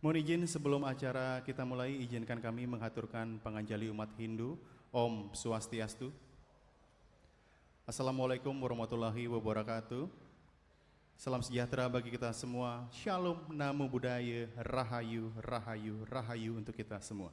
Mohon izin sebelum acara kita mulai, izinkan kami menghaturkan panganjali umat Hindu, Om Swastiastu. Assalamualaikum warahmatullahi wabarakatuh. Salam sejahtera bagi kita semua. Shalom, Namo Buddhaya, Rahayu, Rahayu, Rahayu untuk kita semua.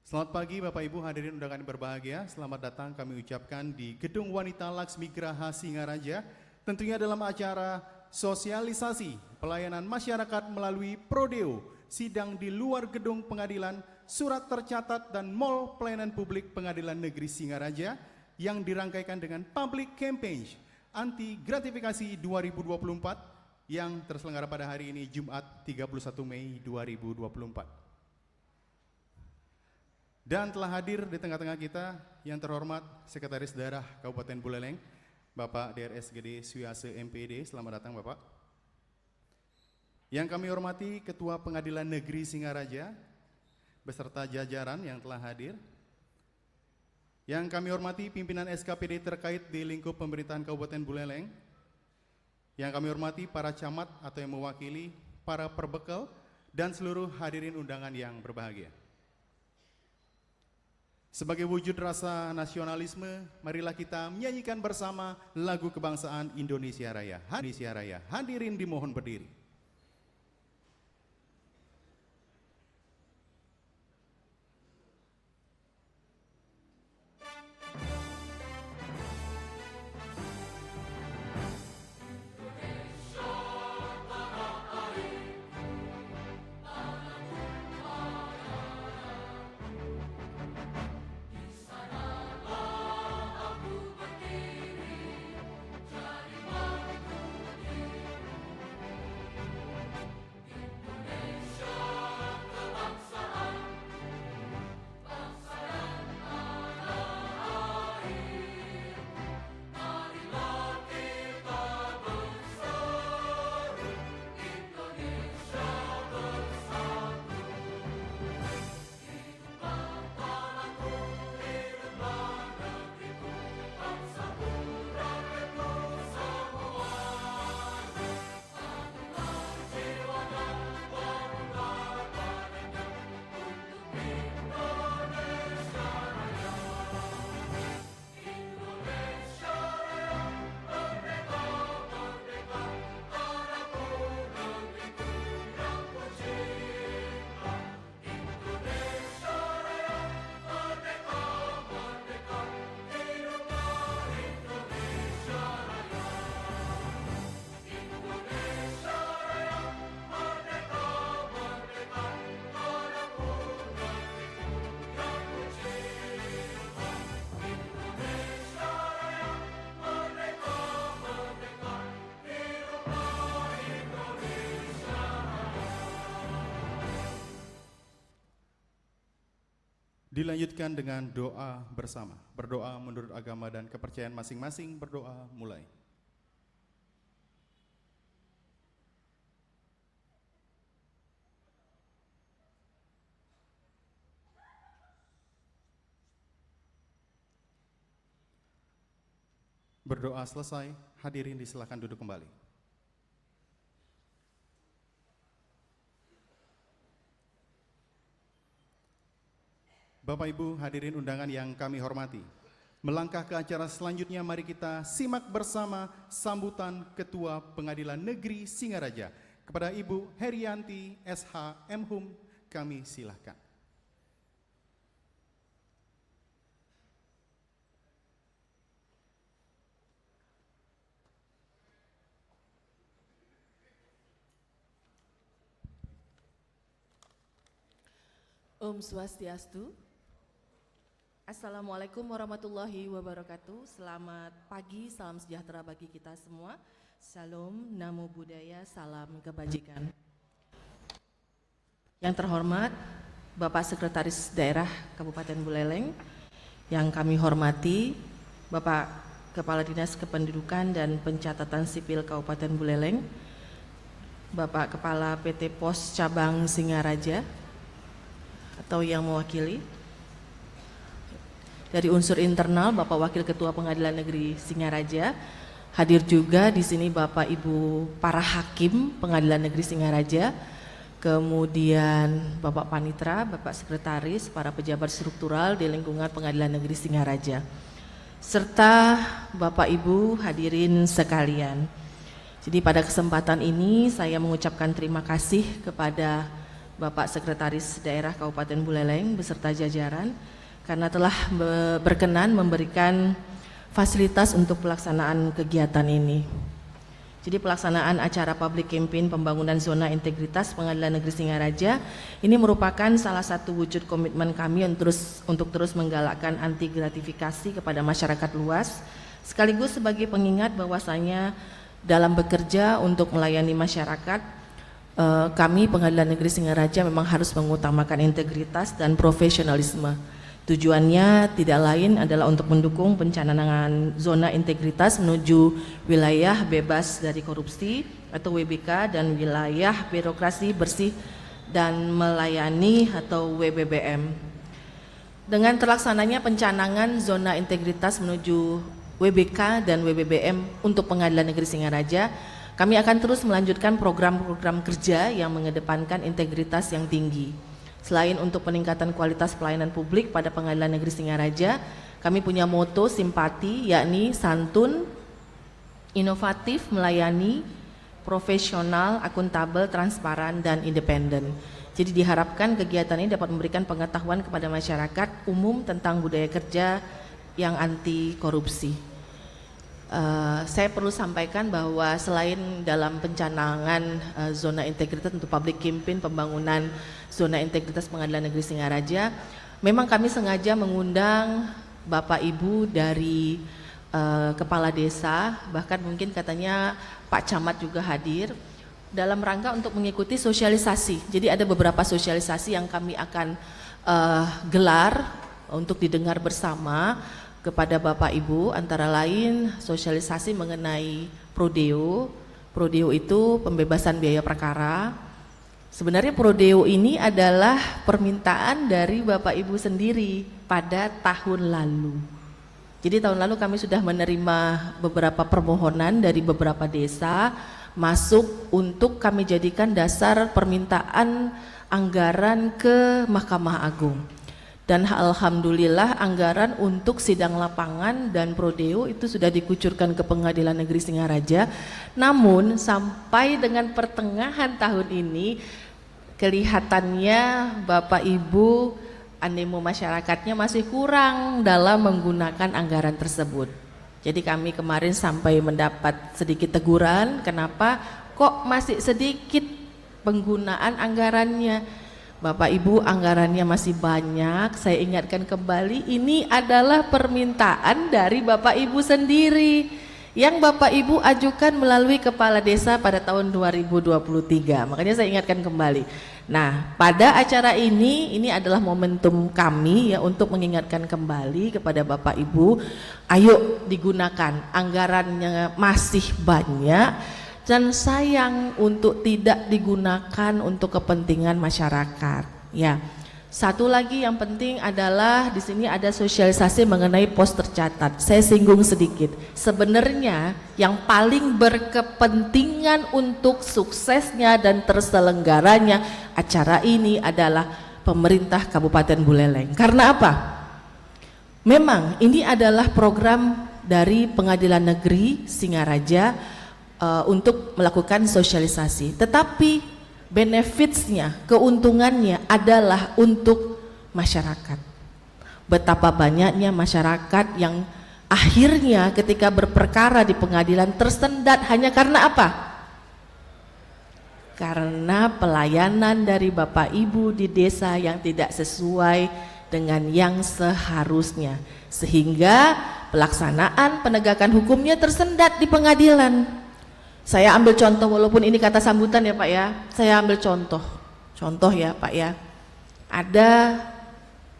Selamat pagi Bapak Ibu hadirin undangan berbahagia. Selamat datang kami ucapkan di Gedung Wanita Laksmi Graha Singaraja. Tentunya dalam acara sosialisasi pelayanan masyarakat melalui Prodeo, sidang di luar gedung pengadilan, surat tercatat dan mall pelayanan publik Pengadilan Negeri Singaraja yang dirangkaikan dengan public campaign anti gratifikasi 2024 yang terselenggara pada hari ini Jumat 31 Mei 2024. Dan telah hadir di tengah-tengah kita yang terhormat Sekretaris Daerah Kabupaten Buleleng, Bapak DRSGD Swiase MPD. Selamat datang Bapak. Yang kami hormati Ketua Pengadilan Negeri Singaraja beserta jajaran yang telah hadir. Yang kami hormati pimpinan SKPD terkait di lingkup pemerintahan Kabupaten Buleleng. Yang kami hormati para camat atau yang mewakili para perbekal dan seluruh hadirin undangan yang berbahagia. Sebagai wujud rasa nasionalisme, marilah kita menyanyikan bersama lagu kebangsaan Indonesia Raya. Indonesia Raya, hadirin dimohon berdiri. Dilanjutkan dengan doa bersama. Berdoa menurut agama dan kepercayaan masing-masing. Berdoa mulai. Berdoa selesai, hadirin disilakan duduk kembali. Bapak Ibu hadirin undangan yang kami hormati, melangkah ke acara selanjutnya, mari kita simak bersama sambutan Ketua Pengadilan Negeri Singaraja. Kepada Ibu Herianti SH Mhum, kami silahkan. Om Swastiastu. Assalamualaikum warahmatullahi wabarakatuh. Selamat pagi, salam sejahtera bagi kita semua. Salam, Namo Buddhaya, salam kebajikan. Yang terhormat Bapak Sekretaris Daerah Kabupaten Buleleng, yang kami hormati Bapak Kepala Dinas Kependudukan dan Pencatatan Sipil Kabupaten Buleleng, Bapak Kepala PT Pos Cabang Singaraja atau yang mewakili. Dari unsur internal, Bapak Wakil Ketua Pengadilan Negeri Singaraja, hadir juga di sini Bapak Ibu para hakim Pengadilan Negeri Singaraja, kemudian Bapak Panitra, Bapak Sekretaris, para pejabat struktural di lingkungan Pengadilan Negeri Singaraja, serta Bapak Ibu hadirin sekalian. Jadi pada kesempatan ini saya mengucapkan terima kasih kepada Bapak Sekretaris Daerah Kabupaten Buleleng beserta jajaran karena telah berkenan memberikan fasilitas untuk pelaksanaan kegiatan ini. Jadi pelaksanaan acara public campaign pembangunan zona integritas Pengadilan Negeri Singaraja ini merupakan salah satu wujud komitmen kami untuk terus menggalakkan anti gratifikasi kepada masyarakat luas, sekaligus sebagai pengingat bahwasanya dalam bekerja untuk melayani masyarakat, kami Pengadilan Negeri Singaraja memang harus mengutamakan integritas dan profesionalisme. Tujuannya tidak lain adalah untuk mendukung pencanangan zona integritas menuju wilayah bebas dari korupsi atau WBK dan wilayah birokrasi bersih dan melayani atau WBBM. Dengan terlaksananya pencanangan zona integritas menuju WBK dan WBBM untuk Pengadilan Negeri Singaraja, kami akan terus melanjutkan program-program kerja yang mengedepankan integritas yang tinggi. Selain untuk peningkatan kualitas pelayanan publik pada Pengadilan Negeri Singaraja, kami punya moto simpati, yakni santun, inovatif, melayani, profesional, akuntabel, transparan, dan independen. Jadi diharapkan kegiatan ini dapat memberikan pengetahuan kepada masyarakat umum tentang budaya kerja yang anti korupsi. Saya perlu sampaikan bahwa selain dalam pencanangan zona integritas untuk public campaign pembangunan zona integritas Pengadilan Negeri Singaraja, memang kami sengaja mengundang Bapak Ibu dari kepala desa, bahkan mungkin katanya Pak Camat juga hadir dalam rangka untuk mengikuti sosialisasi. Jadi ada beberapa sosialisasi yang kami akan gelar untuk didengar bersama kepada Bapak Ibu, antara lain sosialisasi mengenai Prodeo. Prodeo itu pembebasan biaya perkara. Sebenarnya Prodeo ini adalah permintaan dari Bapak Ibu sendiri pada tahun lalu. Jadi tahun lalu kami sudah menerima beberapa permohonan dari beberapa desa masuk untuk kami jadikan dasar permintaan anggaran ke Mahkamah Agung. Dan alhamdulillah anggaran untuk sidang lapangan dan Prodeo itu sudah dikucurkan ke Pengadilan Negeri Singaraja. Namun sampai dengan pertengahan tahun ini kelihatannya Bapak Ibu animo masyarakatnya masih kurang dalam menggunakan anggaran tersebut. Jadi kami kemarin sampai mendapat sedikit teguran, kenapa kok masih sedikit penggunaan anggarannya. Bapak Ibu anggarannya masih banyak. Saya ingatkan kembali, ini adalah permintaan dari Bapak Ibu sendiri yang Bapak Ibu ajukan melalui kepala desa pada tahun 2023. Makanya saya ingatkan kembali. Nah, pada acara ini adalah momentum kami ya untuk mengingatkan kembali kepada Bapak Ibu, ayo digunakan, anggarannya masih banyak. Dan sayang untuk tidak digunakan untuk kepentingan masyarakat. Ya, satu lagi yang penting adalah di sini ada sosialisasi mengenai pos tercatat. Saya singgung sedikit. Sebenarnya yang paling berkepentingan untuk suksesnya dan terselenggaranya acara ini adalah pemerintah Kabupaten Buleleng. Karena apa? Memang ini adalah program dari Pengadilan Negeri Singaraja untuk melakukan sosialisasi, tetapi benefitsnya, keuntungannya adalah untuk masyarakat. Betapa banyaknya masyarakat yang akhirnya ketika berperkara di pengadilan tersendat hanya karena apa? Karena pelayanan dari Bapak Ibu di desa yang tidak sesuai dengan yang seharusnya, sehingga pelaksanaan penegakan hukumnya tersendat di pengadilan. Saya ambil contoh, walaupun ini kata sambutan ya Pak ya, saya ambil contoh ya Pak ya.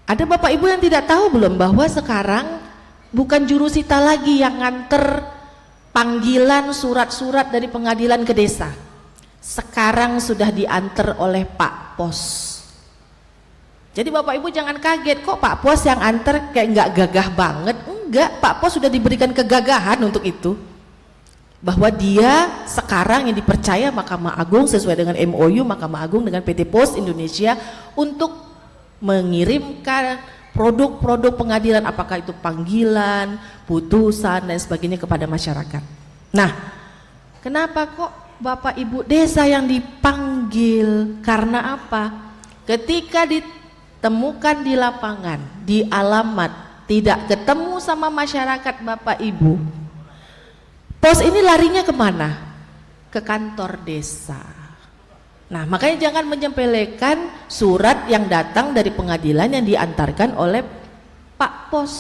Ada Bapak Ibu yang tidak tahu belum bahwa sekarang bukan jurusita lagi yang nganter panggilan surat-surat dari pengadilan ke desa. Sekarang sudah diantar oleh Pak Pos. Jadi Bapak Ibu jangan kaget, kok Pak Pos yang antar kayak nggak gagah banget. Enggak, Pak Pos sudah diberikan kegagahan untuk itu. bahwa dia sekarang yang dipercaya Mahkamah Agung sesuai dengan MOU Mahkamah Agung dengan PT Pos Indonesia untuk mengirimkan produk-produk pengadilan, apakah itu panggilan, putusan dan sebagainya kepada masyarakat. Nah, kenapa kok Bapak Ibu desa yang dipanggil? Karena apa? Ketika ditemukan di lapangan, di alamat, tidak ketemu sama masyarakat Bapak Ibu, pos ini larinya kemana? Ke kantor desa. Nah, makanya jangan menyepelekan surat yang datang dari pengadilan yang diantarkan oleh Pak Pos.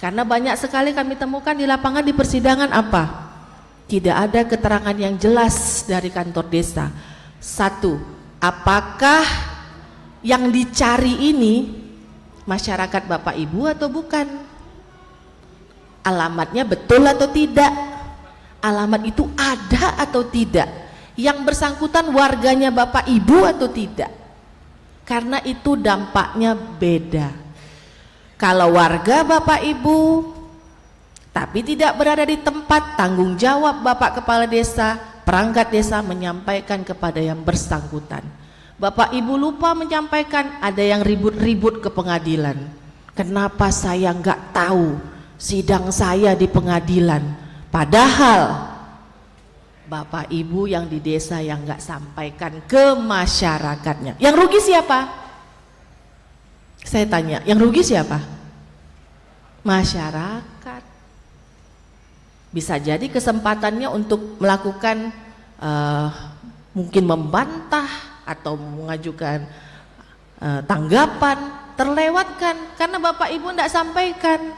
Karena banyak sekali kami temukan di lapangan di persidangan apa? Tidak ada keterangan yang jelas dari kantor desa. Satu, apakah yang dicari ini masyarakat Bapak Ibu atau bukan? Alamatnya betul atau tidak? Alamat itu ada atau tidak? Yang bersangkutan warganya Bapak Ibu atau tidak? Karena itu dampaknya beda. Kalau warga Bapak Ibu tapi tidak berada di tempat, tanggung jawab Bapak Kepala Desa, perangkat desa menyampaikan kepada yang bersangkutan. Bapak Ibu lupa menyampaikan, ada yang ribut-ribut ke pengadilan. Kenapa saya nggak tahu sidang saya di pengadilan? Padahal Bapak Ibu yang di desa yang nggak sampaikan ke masyarakatnya. Yang rugi siapa? Saya tanya, yang rugi siapa? Masyarakat. Bisa jadi kesempatannya untuk melakukan mungkin membantah atau mengajukan tanggapan terlewatkan karena Bapak Ibu tidak sampaikan,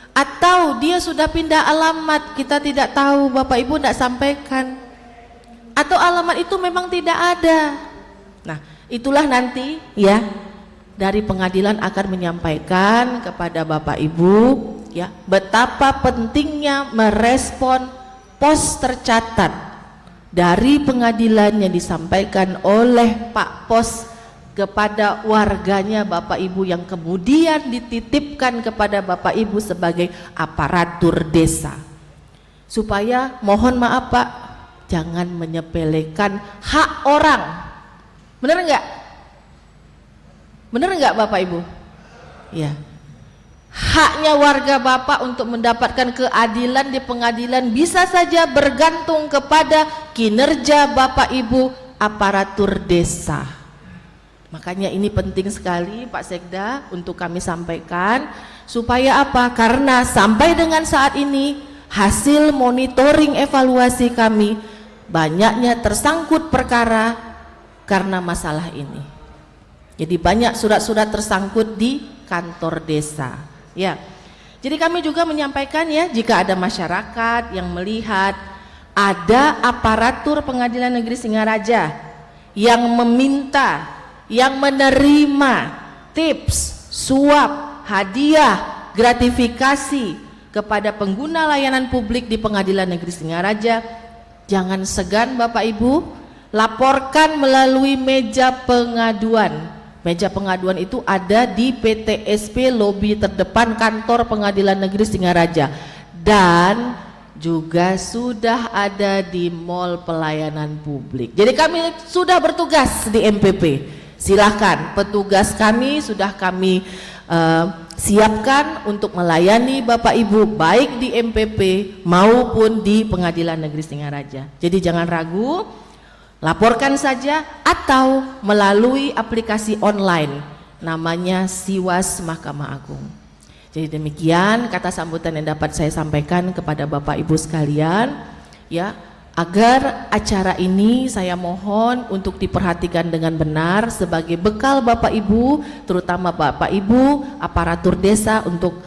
atau dia sudah pindah alamat, kita tidak tahu, Bapak Ibu tidak sampaikan, atau alamat itu memang tidak ada. Nah, itulah nanti ya dari pengadilan akan menyampaikan kepada Bapak Ibu ya betapa pentingnya merespon pos tercatat dari pengadilan yang disampaikan oleh Pak Pos kepada warganya Bapak Ibu yang kemudian dititipkan kepada Bapak Ibu sebagai aparatur desa. Supaya mohon maaf Pak, jangan menyepelekan hak orang. Bener enggak? Bener enggak Bapak Ibu? Ya. Haknya warga Bapak untuk mendapatkan keadilan di pengadilan bisa saja bergantung kepada kinerja Bapak Ibu aparatur desa. Makanya ini penting sekali Pak Sekda untuk kami sampaikan. Supaya apa? Karena sampai dengan saat ini hasil monitoring evaluasi kami banyaknya tersangkut perkara karena masalah ini. Jadi banyak surat-surat tersangkut di kantor desa. Ya, jadi kami juga menyampaikan ya, jika ada masyarakat yang melihat ada aparatur Pengadilan Negeri Singaraja yang meminta, yang menerima tips, suap, hadiah, gratifikasi kepada pengguna layanan publik di Pengadilan Negeri Singaraja, jangan segan Bapak Ibu, laporkan melalui meja pengaduan. Meja pengaduan itu ada di PTSP lobi terdepan kantor Pengadilan Negeri Singaraja dan juga sudah ada di Mall Pelayanan Publik. Jadi kami sudah bertugas di MPP. Silahkan, petugas kami sudah kami siapkan untuk melayani Bapak Ibu baik di MPP maupun di Pengadilan Negeri Singaraja. Jadi jangan ragu, laporkan saja atau melalui aplikasi online namanya Siwas Mahkamah Agung. Jadi demikian kata sambutan yang dapat saya sampaikan kepada Bapak Ibu sekalian ya, agar acara ini saya mohon untuk diperhatikan dengan benar sebagai bekal Bapak Ibu, terutama Bapak Ibu aparatur desa untuk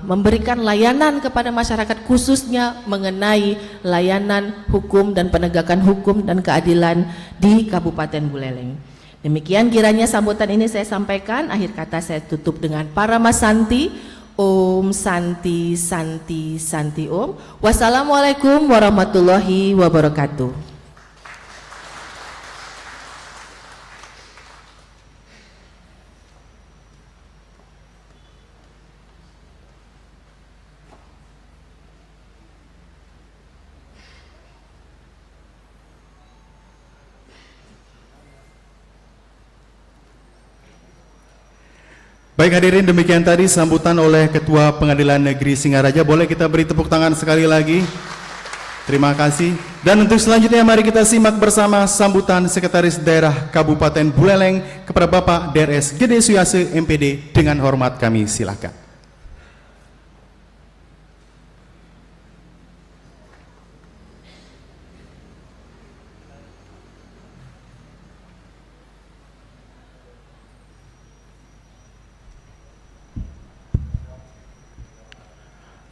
memberikan layanan kepada masyarakat khususnya mengenai layanan hukum dan penegakan hukum dan keadilan di Kabupaten Buleleng. Demikian kiranya sambutan ini saya sampaikan. Akhir kata saya tutup dengan Paramasanti. Om Santi Santi Santi Om. Wassalamualaikum warahmatullahi wabarakatuh. Baik hadirin, demikian tadi sambutan oleh Ketua Pengadilan Negeri Singaraja. Boleh kita beri tepuk tangan sekali lagi. Terima kasih. Dan untuk selanjutnya mari kita simak bersama sambutan Sekretaris Daerah Kabupaten Buleleng kepada Bapak DRS Gede Suyase MPD. Dengan hormat kami silakan.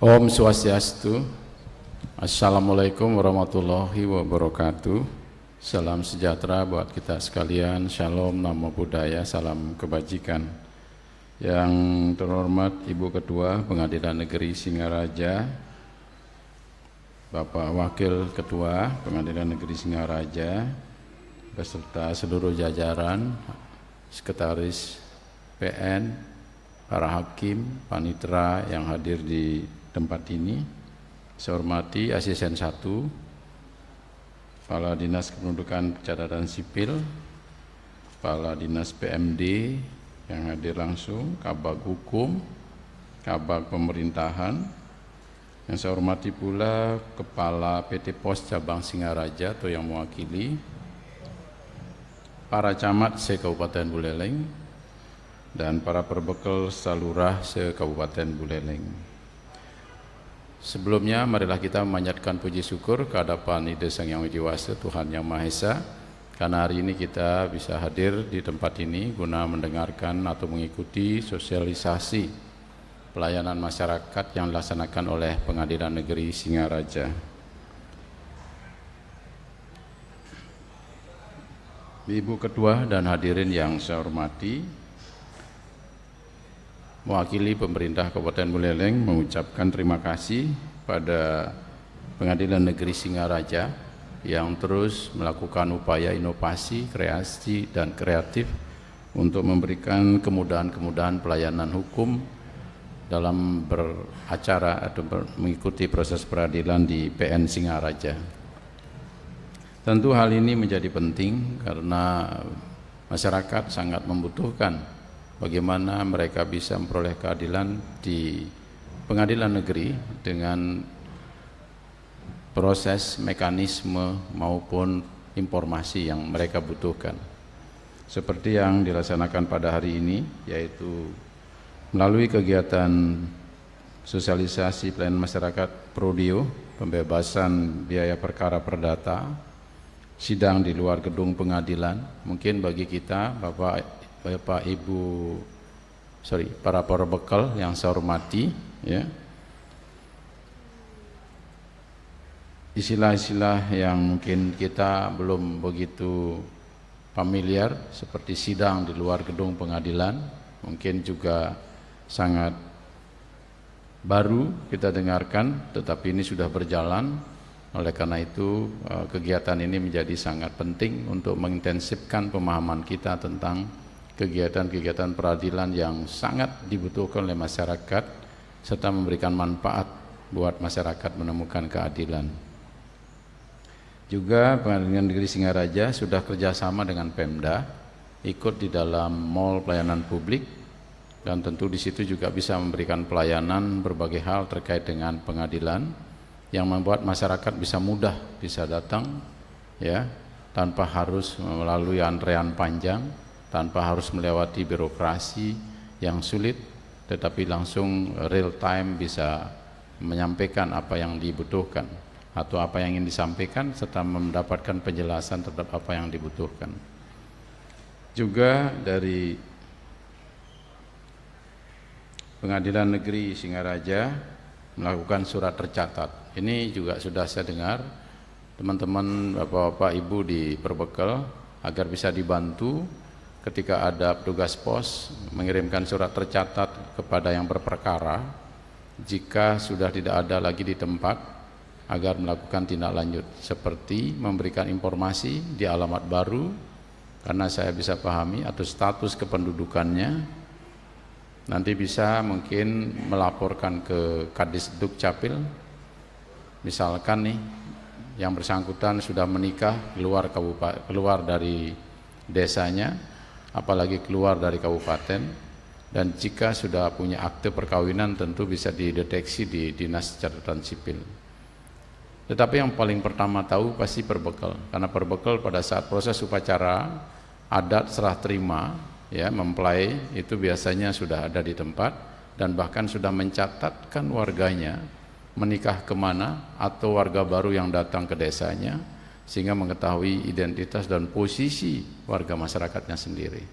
Om Swastiastu. Assalamualaikum warahmatullahi wabarakatuh. Salam sejahtera buat kita sekalian. Shalom, namo buddhaya, salam kebajikan. Yang terhormat Ibu Ketua Pengadilan Negeri Singaraja, Bapak Wakil Ketua Pengadilan Negeri Singaraja, beserta seluruh jajaran, Sekretaris PN, para hakim, panitera yang hadir di tempat ini. Saya hormati Asisten 1, Kepala Dinas Kependudukan Catatan Sipil, Kepala Dinas PMD yang hadir langsung, Kabag Hukum, Kabag Pemerintahan. Yang saya hormati pula Kepala PT Pos Cabang Singaraja atau yang mewakili, para camat se-Kabupaten Buleleng, dan para perbekal salurah se-Kabupaten Buleleng. Sebelumnya marilah kita memanjatkan puji syukur kehadapan Ida Sang Yang Widi Wasa, Tuhan Yang Maha Esa, karena hari ini kita bisa hadir di tempat ini guna mendengarkan atau mengikuti sosialisasi pelayanan masyarakat yang dilaksanakan oleh Pengadilan Negeri Singaraja. Ibu Ketua dan hadirin yang saya hormati, mewakili pemerintah Kabupaten Buleleng mengucapkan terima kasih pada Pengadilan Negeri Singaraja yang terus melakukan upaya inovasi, kreasi, dan kreatif untuk memberikan kemudahan-kemudahan pelayanan hukum dalam beracara atau mengikuti proses peradilan di PN Singaraja. Tentu hal ini menjadi penting karena masyarakat sangat membutuhkan bagaimana mereka bisa memperoleh keadilan di pengadilan negeri dengan proses, mekanisme maupun informasi yang mereka butuhkan. Seperti yang dilaksanakan pada hari ini, yaitu melalui kegiatan sosialisasi pelayanan masyarakat Prodio, pembebasan biaya perkara perdata, sidang di luar gedung pengadilan. Mungkin bagi kita, Bapak Ibu, para perbekal yang saya hormati, ya, istilah-istilah yang mungkin kita belum begitu familiar seperti sidang di luar gedung pengadilan, mungkin juga sangat baru kita dengarkan, tetapi ini sudah berjalan. Oleh karena itu kegiatan ini menjadi sangat penting untuk mengintensifkan pemahaman kita tentang kegiatan-kegiatan peradilan yang sangat dibutuhkan oleh masyarakat serta memberikan manfaat buat masyarakat menemukan keadilan. Juga Pengadilan Negeri Singaraja sudah kerjasama dengan Pemda, ikut di dalam mall pelayanan publik, dan tentu di situ juga bisa memberikan pelayanan berbagai hal terkait dengan pengadilan yang membuat masyarakat bisa mudah bisa datang, ya, tanpa harus melalui antrean panjang, tanpa harus melewati birokrasi yang sulit, tetapi langsung real time bisa menyampaikan apa yang dibutuhkan atau apa yang ingin disampaikan serta mendapatkan penjelasan terhadap apa yang dibutuhkan. Juga dari Pengadilan Negeri Singaraja melakukan surat tercatat. Ini juga sudah saya dengar teman-teman, bapak-bapak, ibu di perbekal agar bisa dibantu ketika ada petugas pos mengirimkan surat tercatat kepada yang berperkara jika sudah tidak ada lagi di tempat, agar melakukan tindak lanjut seperti memberikan informasi di alamat baru karena saya bisa pahami atau status kependudukannya, nanti bisa mungkin melaporkan ke Kadis Dukcapil, misalkan nih yang bersangkutan sudah menikah keluar dari desanya, apalagi keluar dari kabupaten, dan jika sudah punya akte perkawinan tentu bisa dideteksi di Dinas Catatan Sipil. Tetapi yang paling pertama tahu pasti perbekal, karena perbekal pada saat proses upacara adat serah terima ya mempelai itu biasanya sudah ada di tempat dan bahkan sudah mencatatkan warganya menikah kemana atau warga baru yang datang ke desanya, sehingga mengetahui identitas dan posisi warga masyarakatnya sendiri.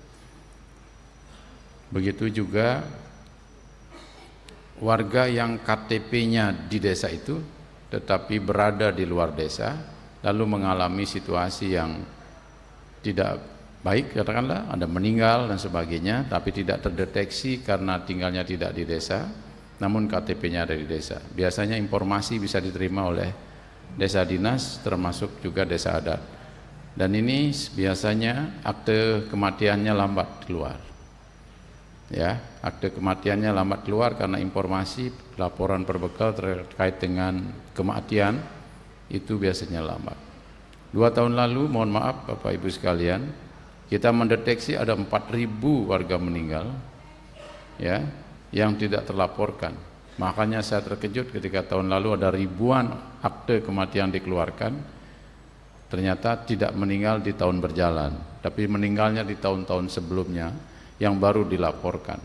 Begitu juga warga yang KTP-nya di desa itu tetapi berada di luar desa lalu mengalami situasi yang tidak baik, katakanlah ada meninggal dan sebagainya, tapi tidak terdeteksi karena tinggalnya tidak di desa namun KTP-nya ada di desa. Biasanya informasi bisa diterima oleh desa dinas termasuk juga desa adat, dan ini biasanya akte kematiannya lambat keluar. Ya, akte kematiannya lambat keluar karena informasi laporan perbekal terkait dengan kematian itu biasanya lambat. 2 tahun lalu, mohon maaf Bapak Ibu sekalian, kita mendeteksi ada 4.000 warga meninggal ya yang tidak terlaporkan. Makanya saya terkejut ketika tahun lalu ada ribuan akte kematian dikeluarkan, ternyata tidak meninggal di tahun berjalan, tapi meninggalnya di tahun-tahun sebelumnya yang baru dilaporkan.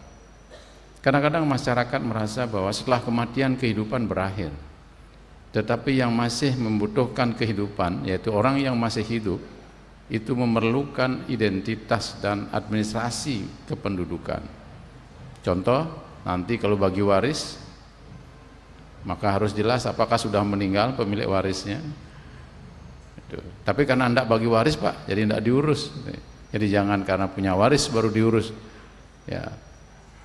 Kadang-kadang masyarakat merasa bahwa setelah kematian kehidupan berakhir, tetapi yang masih membutuhkan kehidupan, yaitu orang yang masih hidup, itu memerlukan identitas dan administrasi kependudukan. Contoh, nanti kalau bagi waris, maka harus jelas apakah sudah meninggal pemilik warisnya. Tapi karena tidak bagi waris Pak, jadi tidak diurus. Jadi jangan karena punya waris baru diurus. Ya,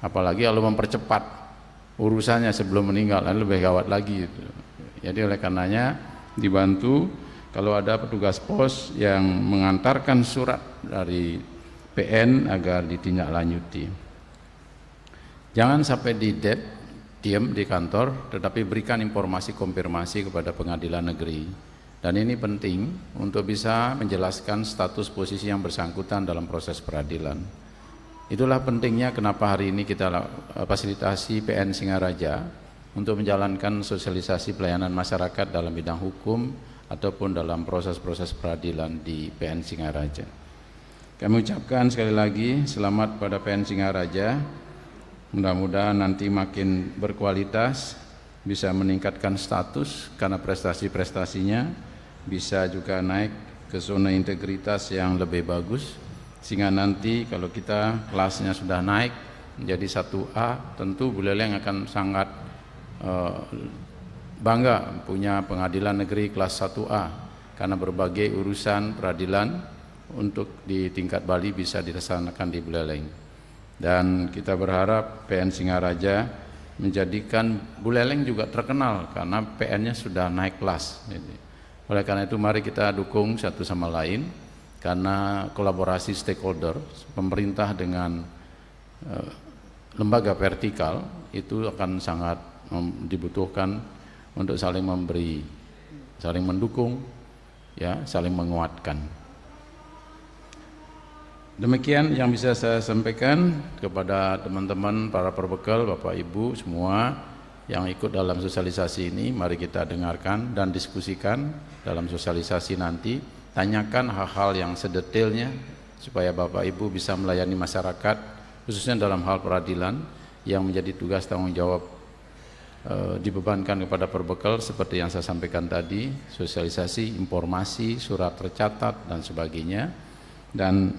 apalagi kalau mempercepat urusannya sebelum meninggal, lebih gawat lagi. Jadi oleh karenanya dibantu kalau ada petugas pos yang mengantarkan surat dari PN agar ditindaklanjuti. Jangan sampai diam di kantor, tetapi berikan informasi konfirmasi kepada pengadilan negeri. Dan ini penting untuk bisa menjelaskan status posisi yang bersangkutan dalam proses peradilan. Itulah pentingnya kenapa hari ini kita fasilitasi PN Singaraja untuk menjalankan sosialisasi pelayanan masyarakat dalam bidang hukum ataupun dalam proses-proses peradilan di PN Singaraja. Kami ucapkan sekali lagi selamat pada PN Singaraja. Mudah-mudahan nanti makin berkualitas, bisa meningkatkan status karena prestasi-prestasinya, bisa juga naik ke zona integritas yang lebih bagus, sehingga nanti kalau kita kelasnya sudah naik menjadi 1A, tentu Buleleng akan sangat bangga punya pengadilan negeri kelas 1A, karena berbagai urusan peradilan untuk di tingkat Bali bisa dilaksanakan di Buleleng. Dan kita berharap PN Singaraja menjadikan Buleleng juga terkenal karena PN-nya sudah naik kelas. Oleh karena itu mari kita dukung satu sama lain, karena kolaborasi stakeholder pemerintah dengan lembaga vertikal itu akan sangat dibutuhkan untuk saling memberi, saling mendukung, ya, saling menguatkan. Demikian yang bisa saya sampaikan kepada teman-teman para perbekal, Bapak Ibu semua yang ikut dalam sosialisasi ini. Mari kita dengarkan dan diskusikan dalam sosialisasi nanti. Tanyakan hal-hal yang sedetailnya supaya Bapak Ibu bisa melayani masyarakat, khususnya dalam hal peradilan yang menjadi tugas tanggung jawab dibebankan kepada perbekal seperti yang saya sampaikan tadi, sosialisasi, informasi, surat tercatat dan sebagainya. Dan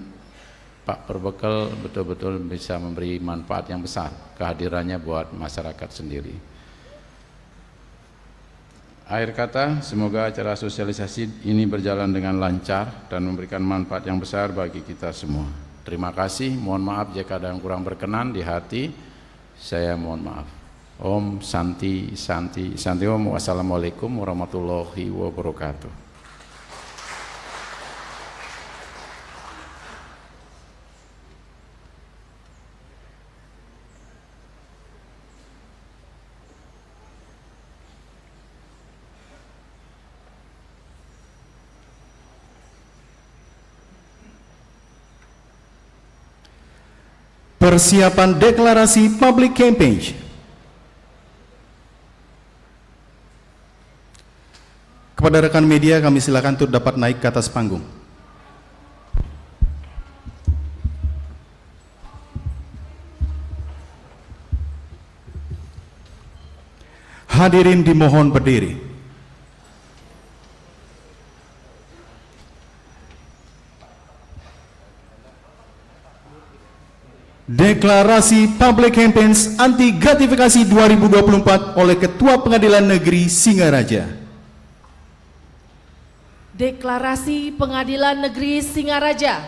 Pak Perbekal betul-betul bisa memberi manfaat yang besar kehadirannya buat masyarakat sendiri. Akhir kata, semoga acara sosialisasi ini berjalan dengan lancar dan memberikan manfaat yang besar bagi kita semua. Terima kasih, mohon maaf jika ada yang kurang berkenan di hati, saya mohon maaf. Om Santi Santi Santi Om. Wassalamualaikum warahmatullahi wabarakatuh. Persiapan deklarasi public campaign. Kepada rekan media kami silakan untuk dapat naik ke atas panggung. Hadirin dimohon berdiri. Deklarasi Public Campaigns Anti Gratifikasi 2024 oleh Ketua Pengadilan Negeri Singaraja. Deklarasi Pengadilan Negeri Singaraja,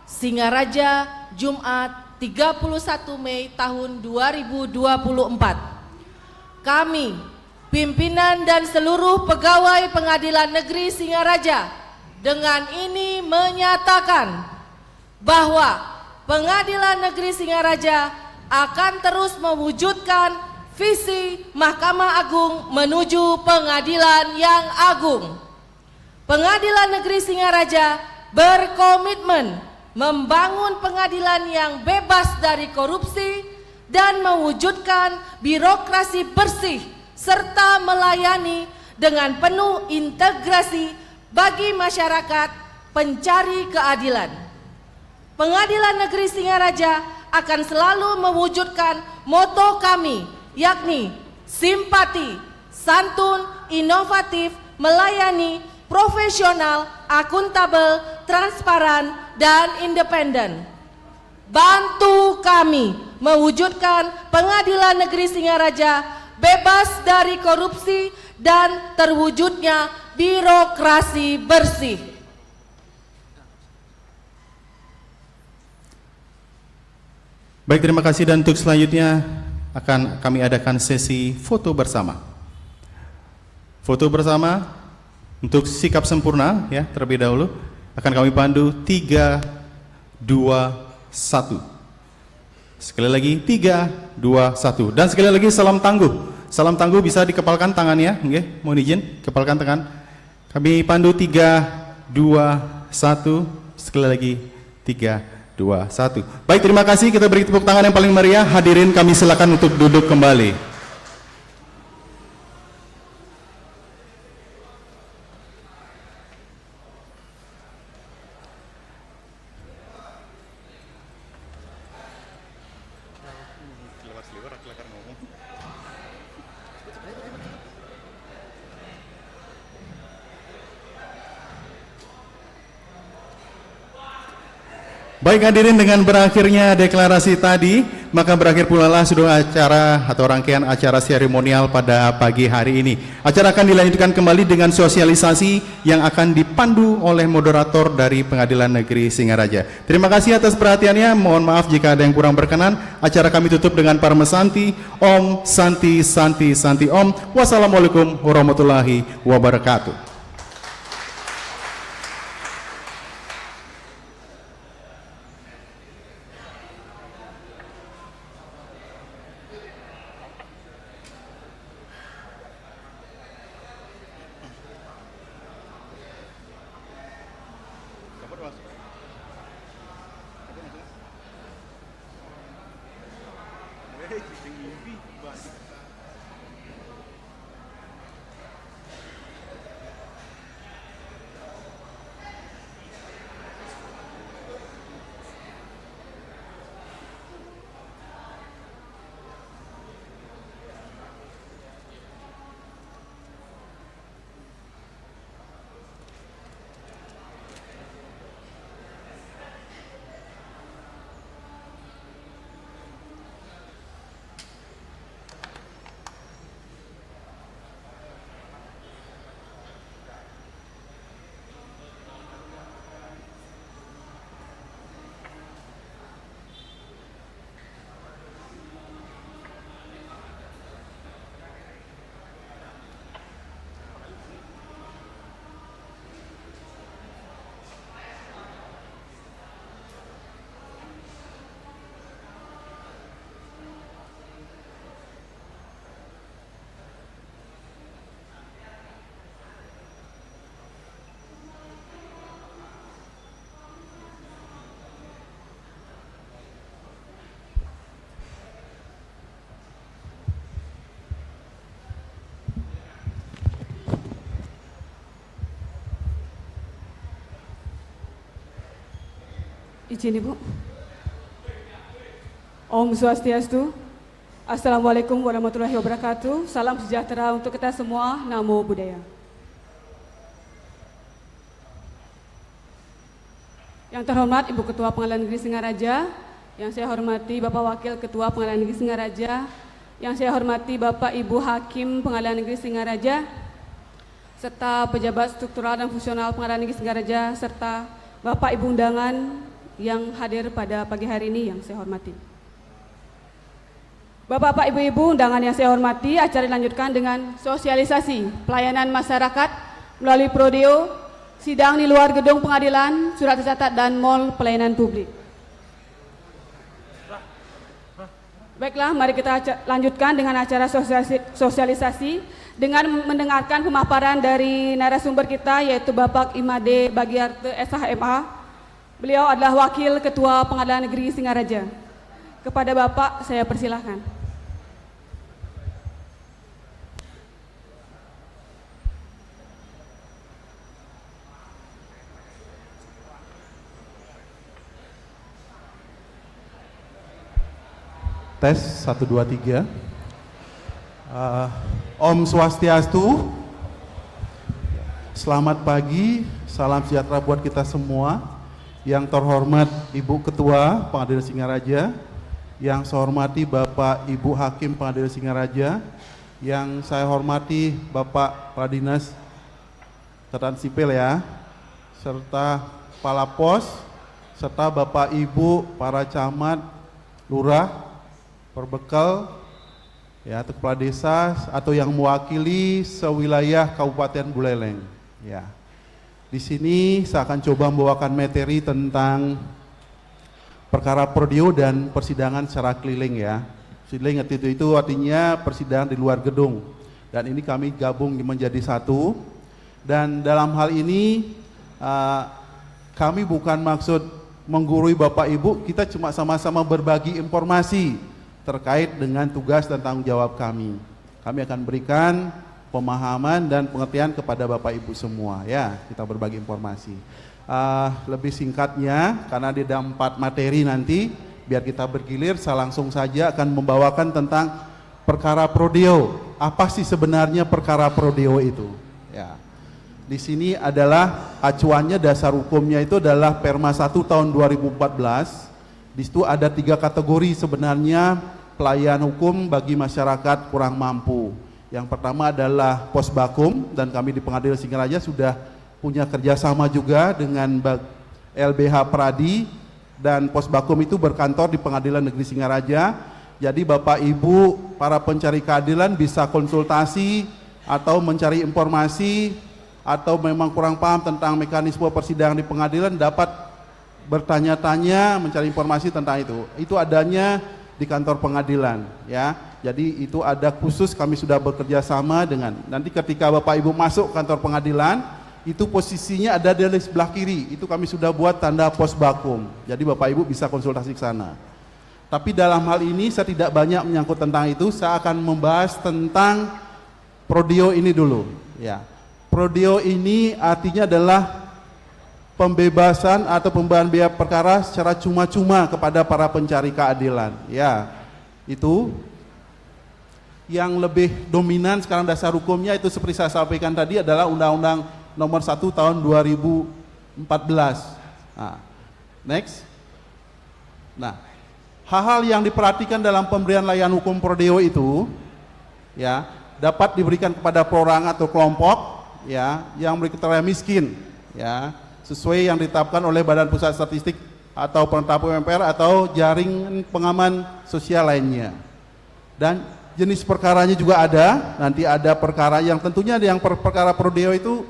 Singaraja, Jumat 31 Mei tahun 2024. Kami, pimpinan dan seluruh pegawai Pengadilan Negeri Singaraja, dengan ini menyatakan bahwa Pengadilan Negeri Singaraja akan terus mewujudkan visi Mahkamah Agung menuju pengadilan yang agung. Pengadilan Negeri Singaraja berkomitmen membangun pengadilan yang bebas dari korupsi dan mewujudkan birokrasi bersih serta melayani dengan penuh integrasi bagi masyarakat pencari keadilan. Pengadilan Negeri Singaraja akan selalu mewujudkan moto kami, yakni simpati, santun, inovatif, melayani, profesional, akuntabel, transparan, dan independen. Bantu kami mewujudkan Pengadilan Negeri Singaraja bebas dari korupsi dan terwujudnya birokrasi bersih. Baik, terima kasih, dan untuk selanjutnya akan kami adakan sesi foto bersama. Foto bersama untuk sikap sempurna ya, terlebih dahulu akan kami pandu 3, 2, 1. Sekali lagi 3, 2, 1. Dan sekali lagi salam tangguh. Salam tangguh bisa dikepalkan tangannya, nggih, mohon izin kepalkan tangan. Kami pandu 3, 2, 1. Sekali lagi 3, 2, 1. Baik, terima kasih, kita beri tepuk tangan yang paling meriah. Hadirin kami silakan untuk duduk kembali. Baik hadirin, dengan berakhirnya deklarasi tadi, maka berakhir pula lah seluruh acara atau rangkaian acara seremonial pada pagi hari ini. Acara akan dilanjutkan kembali dengan sosialisasi yang akan dipandu oleh moderator dari Pengadilan Negeri Singaraja. Terima kasih atas perhatiannya, mohon maaf jika ada yang kurang berkenan. Acara kami tutup dengan Parma Santi, Om Santi Santi Santi Om. Wassalamualaikum warahmatullahi wabarakatuh. Izin Ibu. Om Swastiastu. Assalamualaikum warahmatullahi wabarakatuh. Salam sejahtera untuk kita semua. Namo Buddhaya. Yang terhormat Ibu Ketua Pengadilan Negeri Singaraja, yang saya hormati Bapak Wakil Ketua Pengadilan Negeri Singaraja, yang saya hormati Bapak Ibu Hakim Pengadilan Negeri Singaraja, serta pejabat struktural dan fungsional Pengadilan Negeri Singaraja, serta Bapak Ibu undangan yang hadir pada pagi hari ini yang saya hormati. Bapak-bapak, ibu-ibu undangan yang saya hormati, acara dilanjutkan dengan sosialisasi pelayanan masyarakat melalui prodeo, sidang di luar gedung pengadilan, surat tercatat dan mall pelayanan publik. Baiklah, mari kita lanjutkan dengan acara sosialisasi dengan mendengarkan pemaparan dari narasumber kita, yaitu Bapak Imade Bagiarte SHMA. Beliau adalah Wakil Ketua Pengadilan Negeri Singaraja. Kepada Bapak, saya persilahkan. Tes 1, 2, 3. Om Swastiastu. Selamat pagi, salam sejahtera buat kita semua. Yang terhormat Ibu Ketua Pengadilan Singaraja, yang saya hormati Bapak Ibu Hakim Pengadilan Singaraja, yang saya hormati Bapak Kepala Dinas Catatan Sipil ya, serta Kepala Pos, serta Bapak Ibu para camat, lurah, perbekal, ya, atau kepala desa atau yang mewakili sewilayah Kabupaten Buleleng. Ya. Di sini saya akan coba membawakan materi tentang perkara prodeo dan persidangan secara keliling ya. Keliling itu artinya persidangan di luar gedung. Dan ini kami gabung menjadi satu. Dan dalam hal ini kami bukan maksud menggurui Bapak Ibu, kita cuma sama-sama berbagi informasi terkait dengan tugas dan tanggung jawab kami. Kami akan berikan pemahaman dan pengertian kepada Bapak Ibu semua ya, kita berbagi informasi. Lebih singkatnya, karena ada 4 materi nanti, biar kita bergilir, saya langsung saja akan membawakan tentang perkara prodeo. Apa sih sebenarnya perkara prodeo itu? Ya. Di sini adalah acuannya, dasar hukumnya itu adalah Perma 1 tahun 2014. Di situ ada 3 kategori sebenarnya pelayanan hukum bagi masyarakat kurang mampu. Yang pertama adalah Posbakum, dan kami di Pengadilan Singaraja sudah punya kerjasama juga dengan LBH Pradi, dan Posbakum itu berkantor di Pengadilan Negeri Singaraja. Jadi Bapak Ibu para pencari keadilan bisa konsultasi atau mencari informasi, atau memang kurang paham tentang mekanisme persidangan di pengadilan, dapat bertanya-tanya, mencari informasi tentang itu. Itu adanya di kantor pengadilan ya. Jadi itu ada khusus, kami sudah bekerja sama dengan, nanti ketika Bapak Ibu masuk kantor pengadilan, itu posisinya ada di sebelah kiri, itu kami sudah buat tanda Posbakum. Jadi Bapak Ibu bisa konsultasi ke sana. Tapi dalam hal ini saya tidak banyak menyangkut tentang itu, saya akan membahas tentang prodeo ini dulu ya. Prodeo ini artinya adalah pembebasan atau pembayaran biaya perkara secara cuma-cuma kepada para pencari keadilan ya. Itu yang lebih dominan sekarang dasar hukumnya itu seperti saya sampaikan tadi adalah Undang-Undang Nomor 1 Tahun 2014. Nah, next. Nah, hal-hal yang diperhatikan dalam pemberian layanan hukum prodeo itu ya dapat diberikan kepada perorangan atau kelompok ya yang berkriteria miskin ya, sesuai yang ditetapkan oleh Badan Pusat Statistik atau penetapan UMR atau jaring pengaman sosial lainnya. Dan jenis perkaranya juga ada, nanti ada perkara yang tentunya yang perkara prodeo itu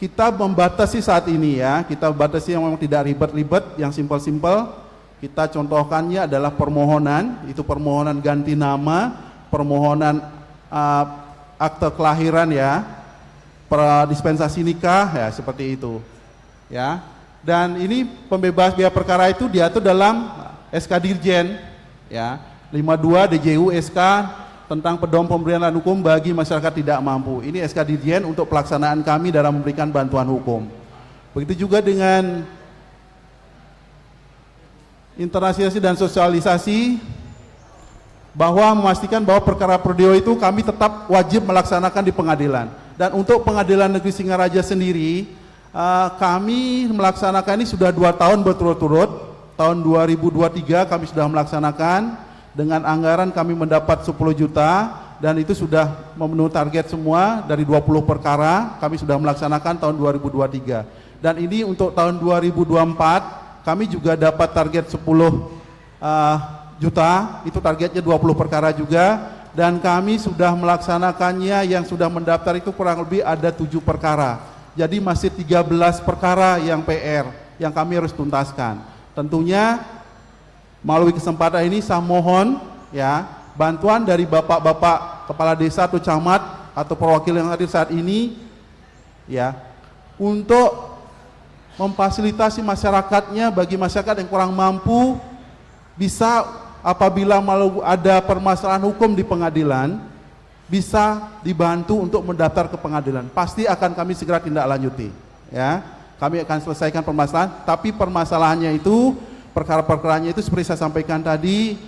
kita membatasi saat ini ya, kita batasi yang memang tidak ribet-ribet, yang simpel-simpel. Kita contohkannya adalah permohonan, itu permohonan ganti nama, permohonan akte kelahiran ya, dispensasi nikah ya, seperti itu ya. Dan ini pembebas biaya perkara itu diatur dalam SK Dirjen ya, 52 DJU SK tentang pedoman pemberian layanan hukum bagi masyarakat tidak mampu. Ini SK Dirjen untuk pelaksanaan kami dalam memberikan bantuan hukum. Begitu juga dengan internalisasi dan sosialisasi, bahwa memastikan bahwa perkara prodeo itu kami tetap wajib melaksanakan di pengadilan. Dan untuk Pengadilan Negeri Singaraja sendiri, kami melaksanakan ini sudah 2 tahun berturut-turut. Tahun 2023 kami sudah melaksanakan dengan anggaran kami mendapat 10 juta dan itu sudah memenuhi target semua. Dari 20 perkara kami sudah melaksanakan tahun 2023. Dan ini untuk tahun 2024 kami juga dapat target 10 juta, itu targetnya 20 perkara juga, dan kami sudah melaksanakannya. Yang sudah mendaftar itu kurang lebih ada 7 perkara. Jadi masih 13 perkara yang PR yang kami harus tuntaskan. Tentunya melalui kesempatan ini saya mohon ya bantuan dari bapak-bapak kepala desa atau camat atau perwakilan yang hadir saat ini ya untuk memfasilitasi masyarakatnya, bagi masyarakat yang kurang mampu bisa apabila malu ada permasalahan hukum di pengadilan bisa dibantu untuk mendaftar ke pengadilan. Pasti akan kami segera tindak lanjuti ya. Kami akan selesaikan permasalahan, tapi permasalahannya itu, perkara-perkaranya itu seperti saya sampaikan tadi,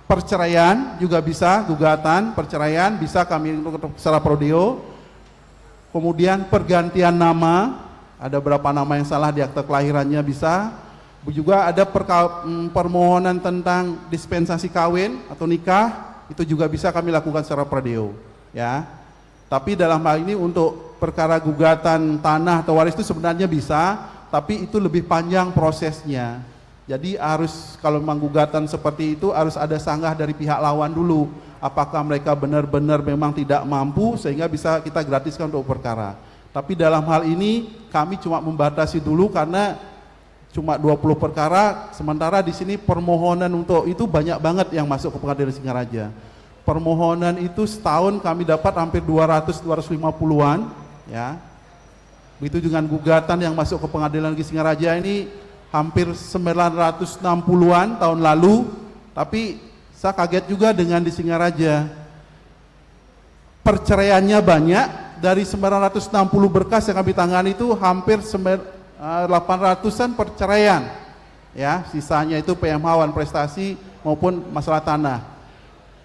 perceraian juga bisa, gugatan perceraian bisa kami untuk secara prodeo. Kemudian pergantian nama, ada berapa nama yang salah di akte kelahirannya bisa. Juga ada permohonan tentang dispensasi kawin atau nikah, itu juga bisa kami lakukan secara prodeo ya. Tapi dalam hal ini untuk perkara gugatan tanah atau waris itu sebenarnya bisa, tapi itu lebih panjang prosesnya. Jadi harus kalau memang gugatan seperti itu harus ada sanggah dari pihak lawan dulu. Apakah mereka benar-benar memang tidak mampu sehingga bisa kita gratiskan untuk perkara. Tapi dalam hal ini kami cuma membatasi dulu karena cuma 20 perkara, sementara di sini permohonan untuk itu banyak banget yang masuk ke Pengadilan Singaraja. Permohonan itu setahun kami dapat hampir 250-an ya. Begitu dengan gugatan yang masuk ke Pengadilan Negeri Singaraja ini hampir 960-an tahun lalu. Tapi saya kaget juga dengan di Singaraja perceraiannya banyak. Dari 960 berkas yang kami tangani itu hampir 800-an perceraian ya. Sisanya itu PMH wan prestasi maupun masalah tanah.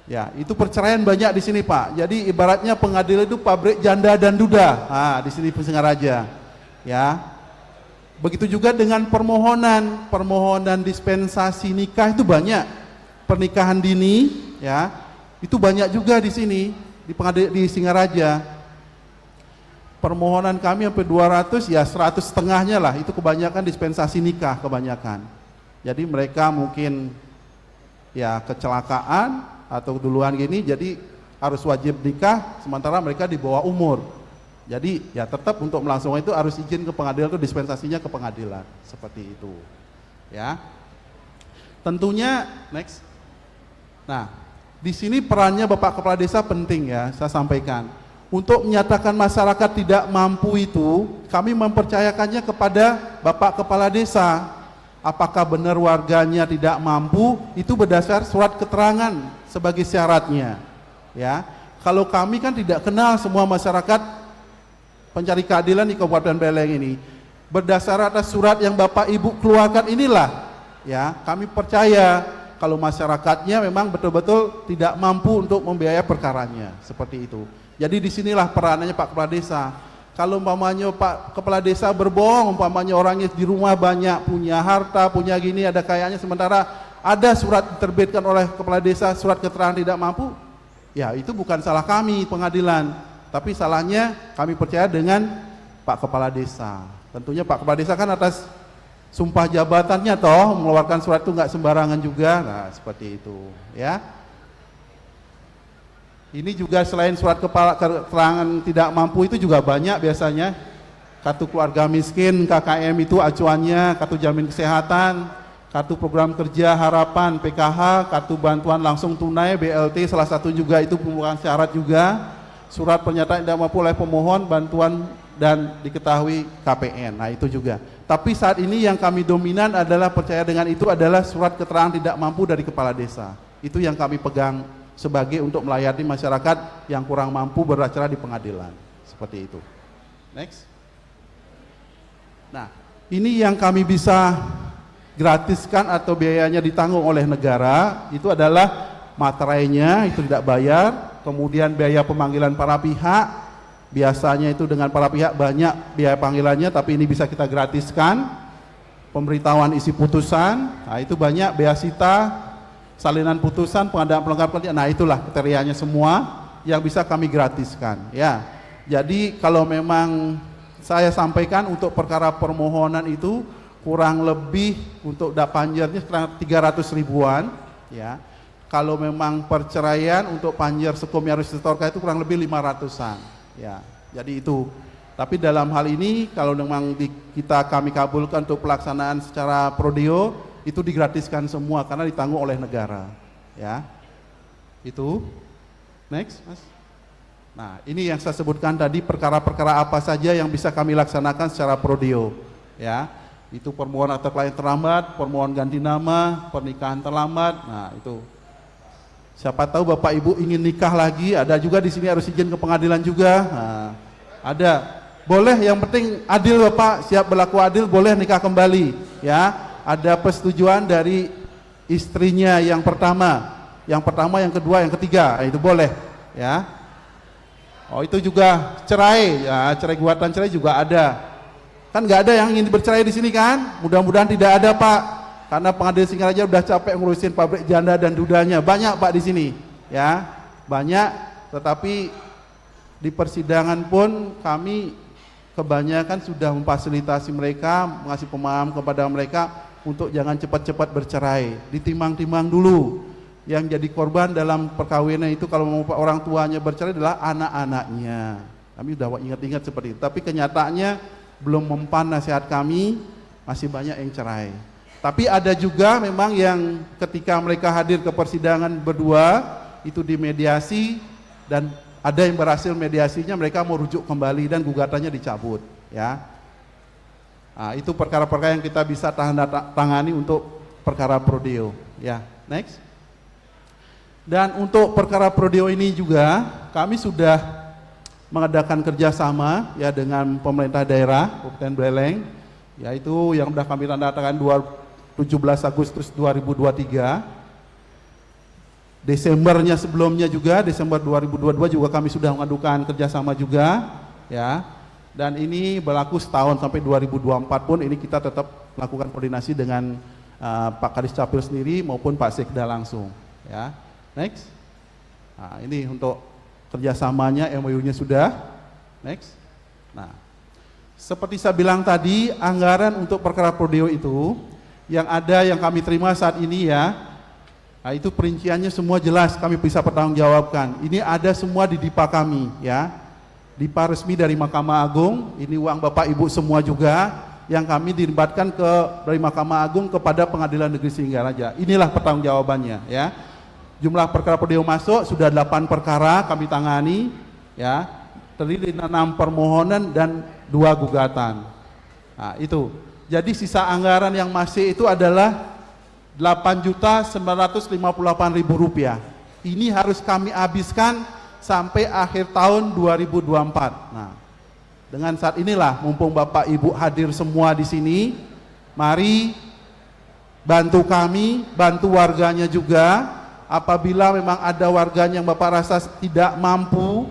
Ya, itu perceraian banyak di sini Pak. Jadi ibaratnya pengadilan itu pabrik janda dan duda. Nah, di sini Singaraja. Ya. Begitu juga dengan permohonan dispensasi nikah itu banyak. Pernikahan dini, ya. Itu banyak juga di sini di Singaraja. Permohonan kami sampai 200 ya 100 setengahnya lah. Itu kebanyakan dispensasi nikah kebanyakan. Jadi mereka mungkin ya kecelakaan atau duluan gini, jadi harus wajib nikah sementara mereka di bawah umur. Jadi ya tetap untuk melangsungkan itu harus izin ke pengadilan, itu dispensasinya ke pengadilan seperti itu ya. Tentunya next. Nah di sini perannya Bapak Kepala Desa penting ya, saya sampaikan. Untuk menyatakan masyarakat tidak mampu itu kami mempercayakannya kepada Bapak Kepala Desa. Apakah benar warganya tidak mampu, itu berdasar surat keterangan sebagai syaratnya ya. Kalau kami kan tidak kenal semua masyarakat pencari keadilan di Kabupaten Buleleng ini, berdasar atas surat yang Bapak Ibu keluarkan inilah ya, kami percaya kalau masyarakatnya memang betul-betul tidak mampu untuk membiayai perkaranya seperti itu. Jadi disinilah peranannya Pak Kepala Desa. Kalau umpamanya Pak Kepala Desa berbohong, umpamanya orangnya di rumah banyak, punya harta, punya gini, ada kayaknya, sementara ada surat diterbitkan oleh Kepala Desa, surat keterangan tidak mampu, ya itu bukan salah kami pengadilan, tapi salahnya kami percaya dengan Pak Kepala Desa. Tentunya Pak Kepala Desa kan atas sumpah jabatannya toh, mengeluarkan surat itu nggak sembarangan juga, nah seperti itu ya. Ini juga selain surat keterangan tidak mampu itu juga banyak biasanya. Kartu keluarga miskin, KKM itu acuannya, kartu jamin kesehatan, kartu program kerja harapan, PKH, kartu bantuan langsung tunai, BLT salah satu juga itu merupakan syarat juga. Surat pernyataan tidak mampu oleh pemohon, bantuan dan diketahui KPN, nah itu juga. Tapi saat ini yang kami dominan adalah percaya dengan itu adalah surat keterangan tidak mampu dari Kepala Desa. Itu yang kami pegang sebagai untuk melayani masyarakat yang kurang mampu beracara di pengadilan seperti itu. Next. Nah ini yang kami bisa digratiskan atau biayanya ditanggung oleh negara itu adalah materainya itu tidak bayar, kemudian biaya pemanggilan para pihak, biasanya itu dengan para pihak banyak biaya panggilannya tapi ini bisa kita gratiskan, pemberitahuan isi putusan, nah itu banyak, bea sita, salinan putusan, pengadaan pelengkap kerja, nah itulah kriterianya semua yang bisa kami gratiskan ya. Jadi kalau memang saya sampaikan untuk perkara permohonan itu kurang lebih untuk panjernya sekitar 300 ribuan ya. Kalau memang perceraian untuk panjer sekumnya harus disetorkan itu kurang lebih 500-an ya. Jadi itu. Tapi dalam hal ini kalau memang kami kabulkan untuk pelaksanaan secara prodeo itu digratiskan semua karena ditanggung oleh negara ya. Itu. Next, Mas. Nah, ini yang saya sebutkan tadi perkara-perkara apa saja yang bisa kami laksanakan secara prodeo ya. Itu permohonan akta kelahiran terlambat, permohonan ganti nama, pernikahan terlambat. Nah, itu. Siapa tahu Bapak Ibu ingin nikah lagi, ada juga di sini harus izin ke pengadilan juga. Nah, ada. Boleh, yang penting adil Bapak, siap berlaku adil, boleh nikah kembali ya. Ada persetujuan dari istrinya yang pertama, yang kedua, yang ketiga, itu boleh ya. Oh, itu juga cerai ya, cerai gugatan cerai juga ada. Kan nggak ada yang ingin bercerai di sini kan? Mudah-mudahan tidak ada Pak. Karena pengadilan Singaraja udah capek ngurusin pabrik janda dan dudanya. Banyak Pak di sini, ya, banyak. Tetapi di persidangan pun kami kebanyakan sudah memfasilitasi mereka, mengasih pemahaman kepada mereka untuk jangan cepat-cepat bercerai. Ditimbang-timbang dulu. Yang jadi korban dalam perkawinan itu kalau mau orang tuanya bercerai adalah anak-anaknya. Kami sudah ingat-ingat seperti itu. Tapi kenyataannya belum mempan nasihat kami, masih banyak yang cerai. Tapi ada juga memang yang ketika mereka hadir ke persidangan berdua itu dimediasi dan ada yang berhasil mediasinya, mereka mau rujuk kembali dan gugatannya dicabut ya. Nah, itu perkara-perkara yang kita bisa tangani untuk perkara prodeo ya. Next. Dan untuk perkara prodeo ini juga kami sudah mengadakan kerjasama ya dengan pemerintah daerah Kabupaten Buleleng, yaitu yang sudah kami tanda tangan 17 Agustus 2023. Desembernya sebelumnya juga, Desember 2022 juga kami sudah mengadukan kerjasama juga ya. Dan ini berlaku setahun sampai 2024 pun ini kita tetap melakukan koordinasi dengan Pak Kadis Capil sendiri maupun Pak Sekda langsung ya. Next. Nah, ini untuk kerjasamanya, MOU-nya sudah. Next. Nah, seperti saya bilang tadi, anggaran untuk perkara prodeo itu yang ada yang kami terima saat ini ya, nah itu perinciannya semua jelas, kami bisa pertanggungjawabkan. Ini ada semua di DIPA kami ya, DIPA resmi dari Mahkamah Agung. Ini uang Bapak Ibu semua juga yang kami dilibatkan dari Mahkamah Agung kepada Pengadilan Negeri Singaraja. Inilah pertanggungjawabannya ya. Jumlah perkara prodeo masuk sudah 8 perkara kami tangani ya, terdiri dari 6 permohonan dan 2 gugatan. Nah, itu. Jadi sisa anggaran yang masih itu adalah Rp8.958.000. Ini harus kami habiskan sampai akhir tahun 2024. Nah, dengan saat inilah mumpung Bapak Ibu hadir semua di sini, mari bantu kami, bantu warganya juga. Apabila memang ada warganya yang Bapak rasa tidak mampu,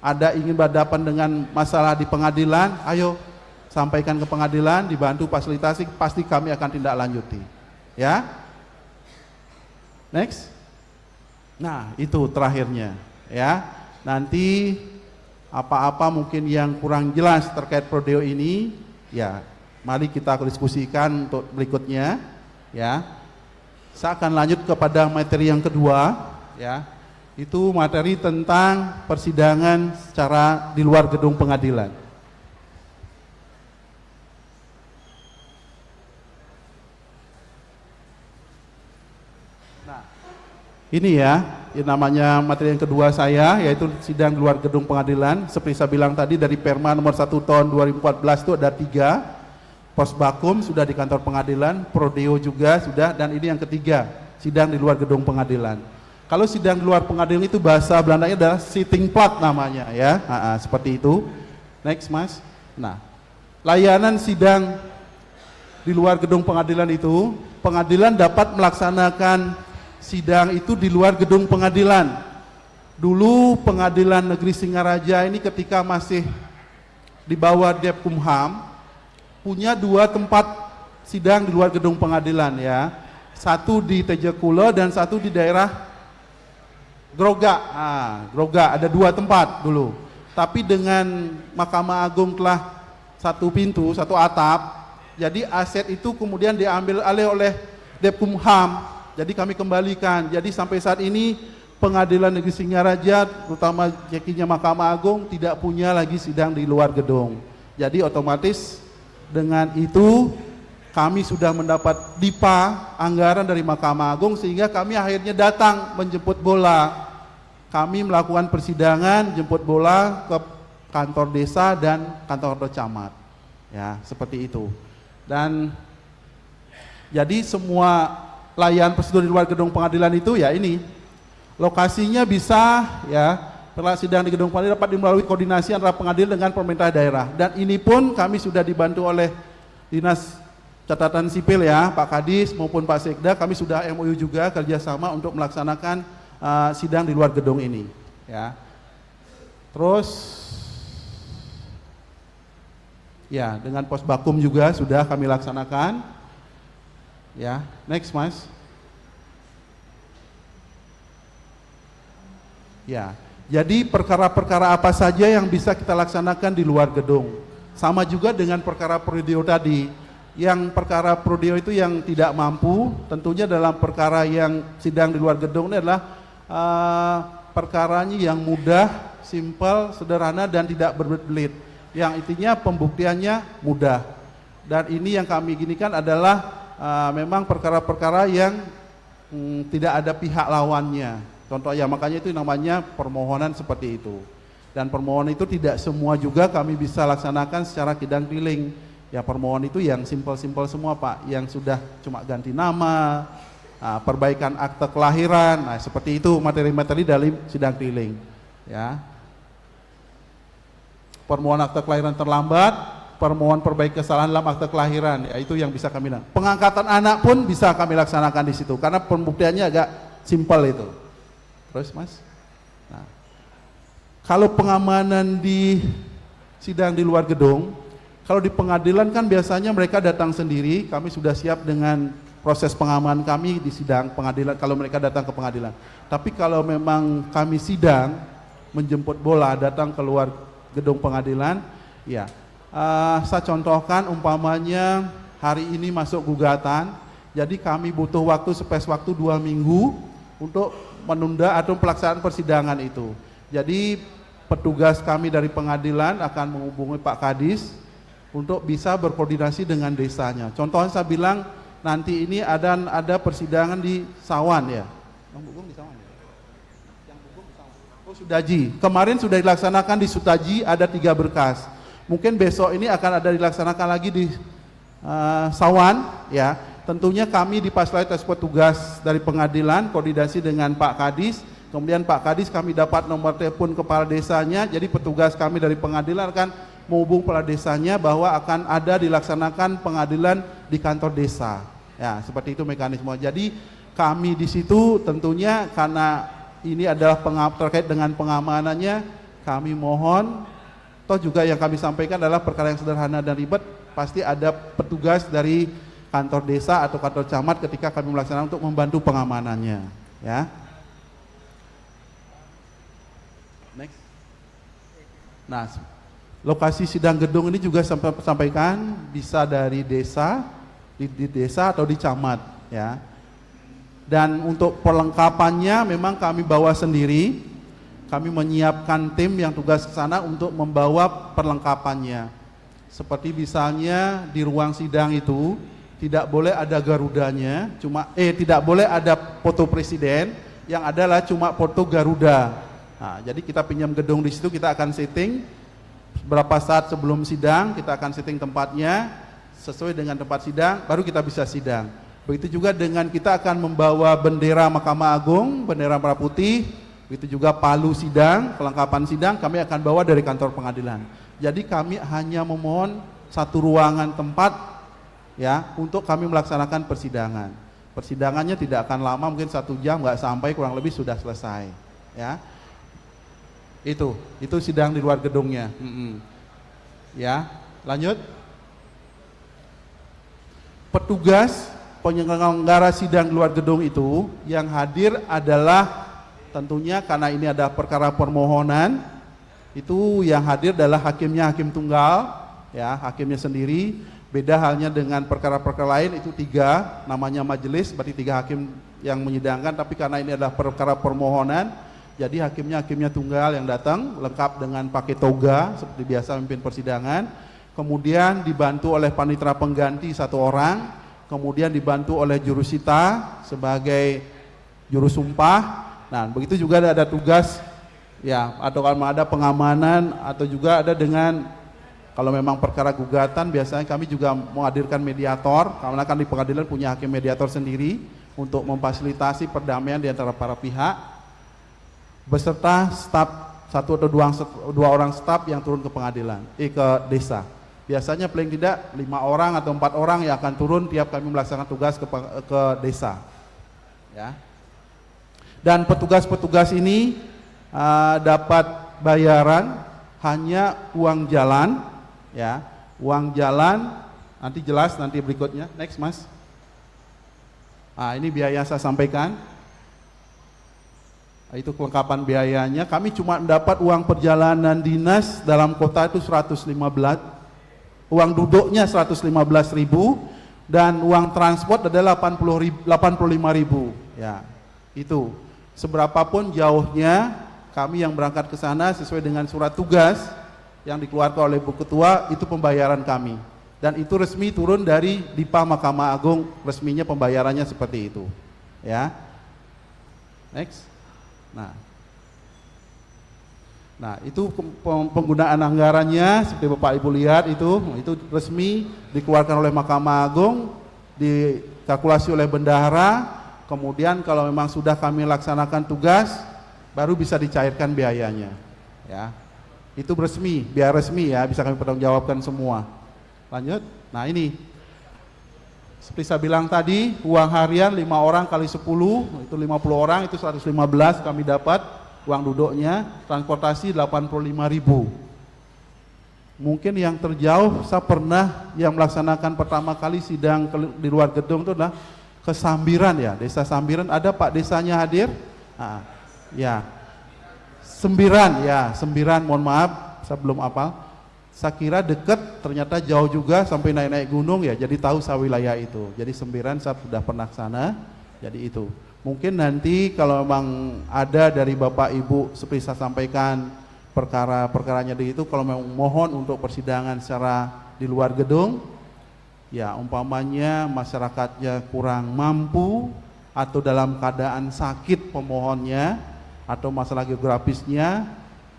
ada ingin berhadapan dengan masalah di pengadilan, ayo sampaikan ke pengadilan, dibantu fasilitasi, pasti kami akan tindak lanjuti ya. Next. Nah, itu terakhirnya ya. Nanti apa-apa mungkin yang kurang jelas terkait prodeo ini ya, mari kita diskusikan untuk berikutnya ya. Saya akan lanjut kepada materi yang kedua ya. Itu materi tentang persidangan secara di luar gedung pengadilan. Nah, ini ya, ini namanya materi yang kedua saya, yaitu sidang di luar gedung pengadilan. Seperti saya bilang tadi, dari Perma nomor 1 tahun 2014 itu ada 3. Posbakum sudah di kantor pengadilan, prodeo juga sudah, dan ini yang ketiga, sidang di luar gedung pengadilan. Kalau sidang di luar pengadilan itu bahasa Belandanya adalah sitting plat namanya ya, seperti itu. Next Mas. Nah, layanan sidang di luar gedung pengadilan itu, pengadilan dapat melaksanakan sidang itu di luar gedung pengadilan. Dulu Pengadilan Negeri Singaraja ini ketika masih di bawah Depkumham punya 2 tempat sidang di luar gedung pengadilan ya. Satu di Tejekulo dan satu di daerah Groga. Groga ada 2 tempat dulu. Tapi dengan Mahkamah Agung telah 1 pintu, 1 atap, jadi aset itu kemudian diambil alih oleh Depkumham. Jadi kami kembalikan. Jadi sampai saat ini Pengadilan Negeri Singaraja, terutama jekinya Mahkamah Agung, tidak punya lagi sidang di luar gedung. Jadi otomatis dengan itu kami sudah mendapat DIPA anggaran dari Mahkamah Agung, sehingga kami akhirnya datang menjemput bola. Kami melakukan persidangan jemput bola ke kantor desa dan kantor camat. Ya, seperti itu. Dan jadi semua layanan prosedur di luar gedung pengadilan itu ya ini. Lokasinya bisa ya, sidang di gedung pengadilan dapat melalui koordinasi antara pengadilan dengan pemerintah daerah. Dan ini pun kami sudah dibantu oleh Dinas Catatan Sipil ya, Pak Kadis maupun Pak Sekda, kami sudah MOU juga kerjasama untuk melaksanakan sidang di luar gedung ini ya. Terus ya, dengan pos bakum juga sudah kami laksanakan ya. Next Mas. Ya, jadi perkara-perkara apa saja yang bisa kita laksanakan di luar gedung. Sama juga dengan perkara prodeo tadi. Yang perkara prodeo itu yang tidak mampu, tentunya dalam perkara yang sidang di luar gedung ini adalah perkaranya yang mudah, simpel, sederhana dan tidak berbelit-belit. Yang intinya pembuktiannya mudah. Dan ini yang kami ginikan adalah memang perkara-perkara yang tidak ada pihak lawannya. Contoh ya, makanya itu namanya permohonan seperti itu. Dan permohonan itu tidak semua juga kami bisa laksanakan secara kidang keliling. Ya, permohonan itu yang simpel-simpel semua Pak, yang sudah cuma ganti nama, perbaikan akte kelahiran, nah seperti itu materi-materi dari sidang keliling. Ya. Permohonan akte kelahiran terlambat, permohonan perbaiki kesalahan dalam akte kelahiran, ya itu yang bisa kami lakukan. Pengangkatan anak pun bisa kami laksanakan di situ, karena pembuktiannya agak simpel itu. Terus Mas, nah, kalau pengamanan di sidang di luar gedung, kalau di pengadilan kan biasanya mereka datang sendiri, kami sudah siap dengan proses pengamanan kami di sidang pengadilan kalau mereka datang ke pengadilan. Tapi kalau memang kami sidang, menjemput bola datang keluar gedung pengadilan, ya saya contohkan umpamanya hari ini masuk gugatan, jadi kami butuh waktu space waktu 2 minggu untuk menunda atau pelaksanaan persidangan itu. Jadi petugas kami dari pengadilan akan menghubungi Pak Kadis untuk bisa berkoordinasi dengan desanya. Contohnya saya bilang nanti ini ada persidangan di Sawan ya. Yang Bugong di Sawan ya? Yang Bugong di Sawan. Oh Sudaji. Kemarin sudah dilaksanakan di Sutaji ada 3 berkas. Mungkin besok ini akan ada dilaksanakan lagi di Sawan ya. Tentunya kami di Paslaytas petugas dari pengadilan koordinasi dengan Pak Kadis. Kemudian Pak Kadis kami dapat nomor telepon kepala desanya. Jadi petugas kami dari pengadilan akan menghubung kepala desanya bahwa akan ada dilaksanakan pengadilan di kantor desa. Ya, seperti itu mekanisme. Jadi kami di situ tentunya karena ini adalah terkait dengan pengamanannya, kami mohon, toh juga yang kami sampaikan adalah perkara yang sederhana dan ribet, pasti ada petugas dari kantor desa atau kantor camat ketika kami melaksanakan untuk membantu pengamanannya. Ya. Next. Nah, lokasi sidang gedung ini juga sampaikan bisa dari desa, di desa atau di camat ya. Dan untuk perlengkapannya memang kami bawa sendiri. Kami menyiapkan tim yang tugas ke sana untuk membawa perlengkapannya. Seperti misalnya di ruang sidang itu tidak boleh ada garudanya, tidak boleh ada foto presiden, yang adalah cuma foto Garuda. Nah, jadi kita pinjam gedung di situ, kita akan setting berapa saat sebelum sidang, kita akan setting tempatnya sesuai dengan tempat sidang, baru kita bisa sidang. Begitu juga dengan kita akan membawa bendera Mahkamah Agung, bendera merah putih, begitu juga palu sidang, kelengkapan sidang kami akan bawa dari kantor pengadilan. Jadi kami hanya memohon satu ruangan tempat ya untuk kami melaksanakan persidangan. Persidangannya tidak akan lama, mungkin 1 jam, nggak sampai, kurang lebih sudah selesai. Ya, itu sidang di luar gedungnya. Ya, lanjut. Petugas penyelenggara sidang di luar gedung itu yang hadir adalah tentunya karena ini ada perkara permohonan, itu yang hadir adalah hakimnya hakim tunggal, ya hakimnya sendiri. Beda halnya dengan perkara-perkara lain, itu 3 namanya majelis, berarti 3 hakim yang menyidangkan, tapi karena ini adalah perkara permohonan, jadi hakimnya tunggal yang datang lengkap dengan pakai toga seperti biasa memimpin persidangan, kemudian dibantu oleh panitera pengganti 1 orang, kemudian dibantu oleh jurusita sebagai juru sumpah. Nah, begitu juga ada tugas ya, atau kalau ada pengamanan, atau juga ada dengan kalau memang perkara gugatan, biasanya kami juga menghadirkan mediator, karena kan di pengadilan punya hakim mediator sendiri untuk memfasilitasi perdamaian di antara para pihak, beserta staf 1 atau 2 orang staf yang turun ke pengadilan, ke desa. Biasanya paling tidak 5 orang atau 4 orang yang akan turun tiap kami melaksanakan tugas ke desa. Ya. Dan petugas-petugas ini dapat bayaran hanya uang jalan. Ya, uang jalan nanti jelas nanti berikutnya. Next, Mas. Ini biaya saya sampaikan. Itu kelengkapan biayanya. Kami cuma mendapat uang perjalanan dinas dalam kota itu 115. Uang duduknya 115.000 dan uang transport adalah 85.000. Ya, itu. Seberapapun jauhnya kami yang berangkat ke sana sesuai dengan surat tugas yang dikeluarkan oleh Bu Ketua, itu pembayaran kami, dan itu resmi turun dari Dipa Mahkamah Agung, resminya pembayarannya seperti itu. Ya, next. Nah itu penggunaan anggarannya seperti Bapak Ibu lihat, itu resmi dikeluarkan oleh Mahkamah Agung, dikalkulasi oleh bendahara, kemudian kalau memang sudah kami laksanakan tugas baru bisa dicairkan biayanya. Ya, itu resmi, biar resmi ya, bisa kami pertanggungjawabkan semua. Lanjut. Nah ini, seperti saya bilang tadi, uang harian 5 orang kali 10, itu 50 orang, itu 115 kami dapat uang duduknya, transportasi 85.000. Mungkin yang terjauh, saya pernah yang melaksanakan pertama kali sidang di luar gedung itu adalah ke Sambiran ya, desa Sambiran. Ada Pak desanya hadir? Ya. Sembiran, mohon maaf, saya belum hafal. Saya kira dekat, ternyata jauh juga sampai naik-naik gunung ya, jadi tahu saya wilayah itu. Jadi Sembiran saya sudah pernah ke sana, jadi itu. Mungkin nanti kalau memang ada dari Bapak Ibu seperti saya sampaikan perkara-perkaranya di itu, kalau memang mohon untuk persidangan secara di luar gedung, ya umpamanya masyarakatnya kurang mampu atau dalam keadaan sakit pemohonnya, atau masalah geografisnya,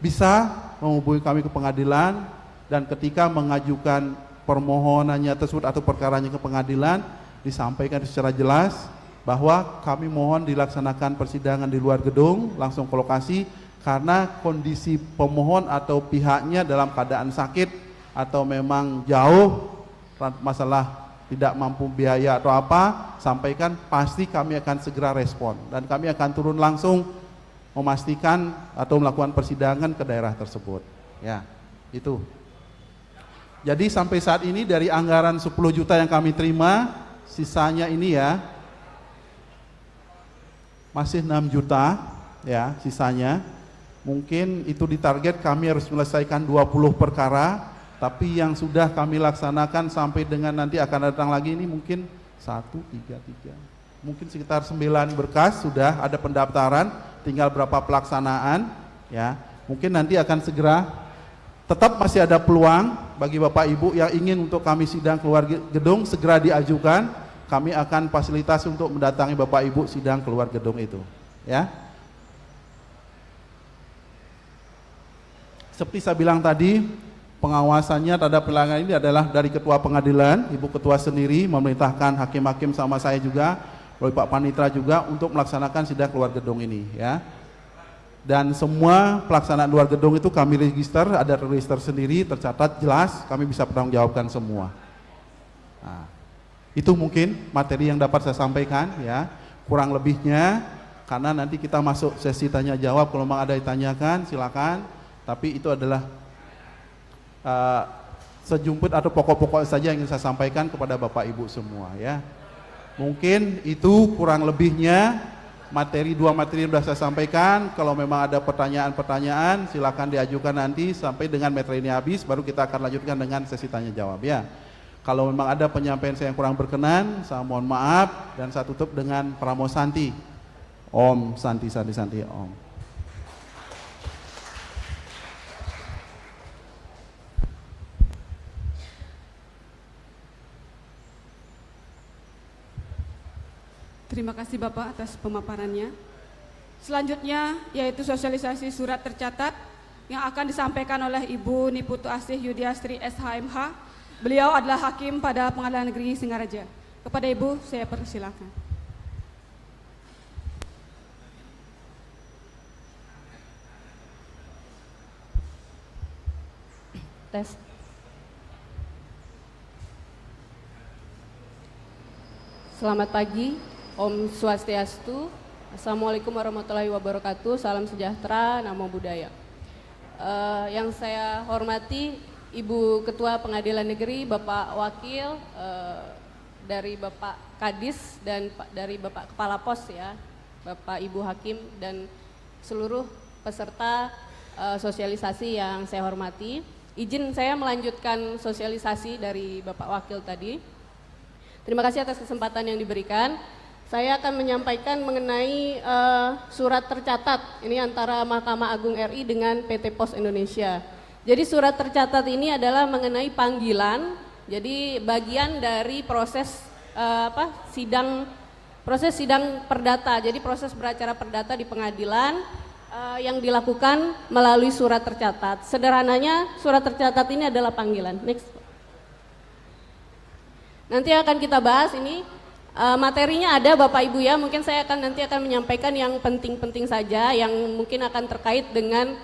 bisa menghubungi kami ke pengadilan, dan ketika mengajukan permohonannya tersebut atau perkaranya ke pengadilan, disampaikan secara jelas bahwa kami mohon dilaksanakan persidangan di luar gedung, langsung ke lokasi, karena kondisi pemohon atau pihaknya dalam keadaan sakit atau memang jauh, masalah tidak mampu biaya atau apa, sampaikan, pasti kami akan segera respon, dan kami akan turun langsung memastikan atau melakukan persidangan ke daerah tersebut. Ya, itu. Jadi sampai saat ini dari anggaran 10 juta yang kami terima, sisanya ini ya masih 6 juta ya sisanya. Mungkin itu ditarget kami harus menyelesaikan 20 perkara, tapi yang sudah kami laksanakan sampai dengan nanti akan datang lagi ini mungkin 1, 2, 3, mungkin sekitar 9 berkas sudah ada pendaftaran, tinggal berapa pelaksanaan ya. Mungkin nanti akan segera, tetap masih ada peluang bagi Bapak Ibu yang ingin untuk kami sidang keluar gedung, segera diajukan, kami akan fasilitasi untuk mendatangi Bapak Ibu sidang keluar gedung itu ya. Seperti saya bilang tadi, pengawasannya terhadap pelanggaran ini adalah dari Ketua Pengadilan, Ibu Ketua sendiri memerintahkan hakim-hakim sama saya juga, oleh Pak Panitra juga untuk melaksanakan sidang keluar gedung ini ya. Dan semua pelaksanaan luar gedung itu kami register, ada register sendiri, tercatat jelas, kami bisa pertanggungjawabkan semua. Nah, Itu mungkin materi yang dapat saya sampaikan ya. Kurang lebihnya karena nanti kita masuk sesi tanya jawab, kalau memang ada ditanyakan silakan. Tapi itu adalah sejumput atau pokok-pokok saja yang ingin saya sampaikan kepada Bapak Ibu semua ya. Mungkin itu kurang lebihnya dua materi yang sudah saya sampaikan. Kalau memang ada pertanyaan-pertanyaan silakan diajukan nanti sampai dengan materi ini habis, baru kita akan lanjutkan dengan sesi tanya jawab ya. Kalau memang ada penyampaian saya yang kurang berkenan, saya mohon maaf, dan saya tutup dengan Pramo Santi. Om Santi Santi Santi Om. Terima kasih Bapak atas pemaparannya. Selanjutnya yaitu sosialisasi surat tercatat yang akan disampaikan oleh Ibu Niputu Asih Yudiastri SHMH. Beliau adalah hakim pada Pengadilan Negeri Singaraja. Kepada Ibu saya persilakan. Tes. Selamat pagi, Om Swastiastu, Assalamualaikum warahmatullahi wabarakatuh, salam sejahtera, namo buddhaya. Yang saya hormati Ibu Ketua Pengadilan Negeri, Bapak Wakil, dari Bapak Kadis dan dari Bapak Kepala Pos ya, Bapak Ibu Hakim dan seluruh peserta sosialisasi yang saya hormati. Izin saya melanjutkan sosialisasi dari Bapak Wakil tadi. Terima kasih atas kesempatan yang diberikan. Saya akan menyampaikan mengenai surat tercatat ini antara Mahkamah Agung RI dengan PT Pos Indonesia. Jadi surat tercatat ini adalah mengenai panggilan. Jadi bagian dari proses sidang perdata. Jadi proses beracara perdata di pengadilan yang dilakukan melalui surat tercatat. Sederhananya surat tercatat ini adalah panggilan. Next. Nanti akan kita bahas ini materinya ada Bapak Ibu ya. Mungkin saya nanti akan menyampaikan yang penting-penting saja yang mungkin akan terkait dengan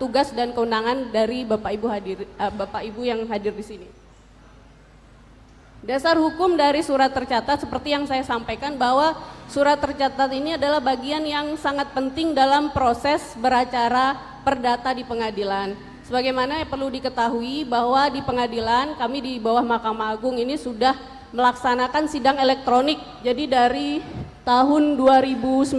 tugas dan kewenangan dari Bapak Ibu yang hadir di sini. Dasar hukum dari surat tercatat seperti yang saya sampaikan bahwa surat tercatat ini adalah bagian yang sangat penting dalam proses beracara perdata di pengadilan. Sebagaimana perlu diketahui bahwa di pengadilan kami di bawah Mahkamah Agung ini sudah melaksanakan sidang elektronik. Jadi dari tahun 2019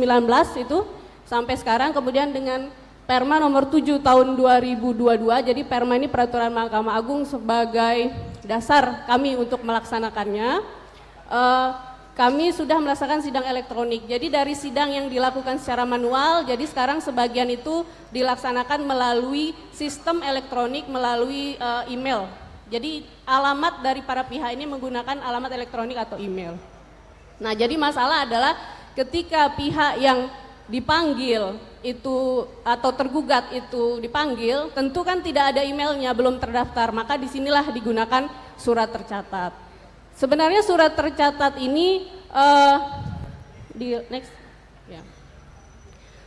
itu sampai sekarang, kemudian dengan Perma nomor 7 tahun 2022, jadi Perma ini peraturan Mahkamah Agung sebagai dasar kami untuk melaksanakannya. Kami sudah melaksanakan sidang elektronik. Jadi dari sidang yang dilakukan secara manual, jadi sekarang sebagian itu dilaksanakan melalui sistem elektronik, melalui email. Jadi alamat dari para pihak ini menggunakan alamat elektronik atau email. Nah, jadi masalah adalah ketika pihak yang dipanggil itu atau tergugat itu dipanggil, tentu kan tidak ada emailnya, belum terdaftar, maka disinilah digunakan surat tercatat. Sebenarnya surat tercatat ini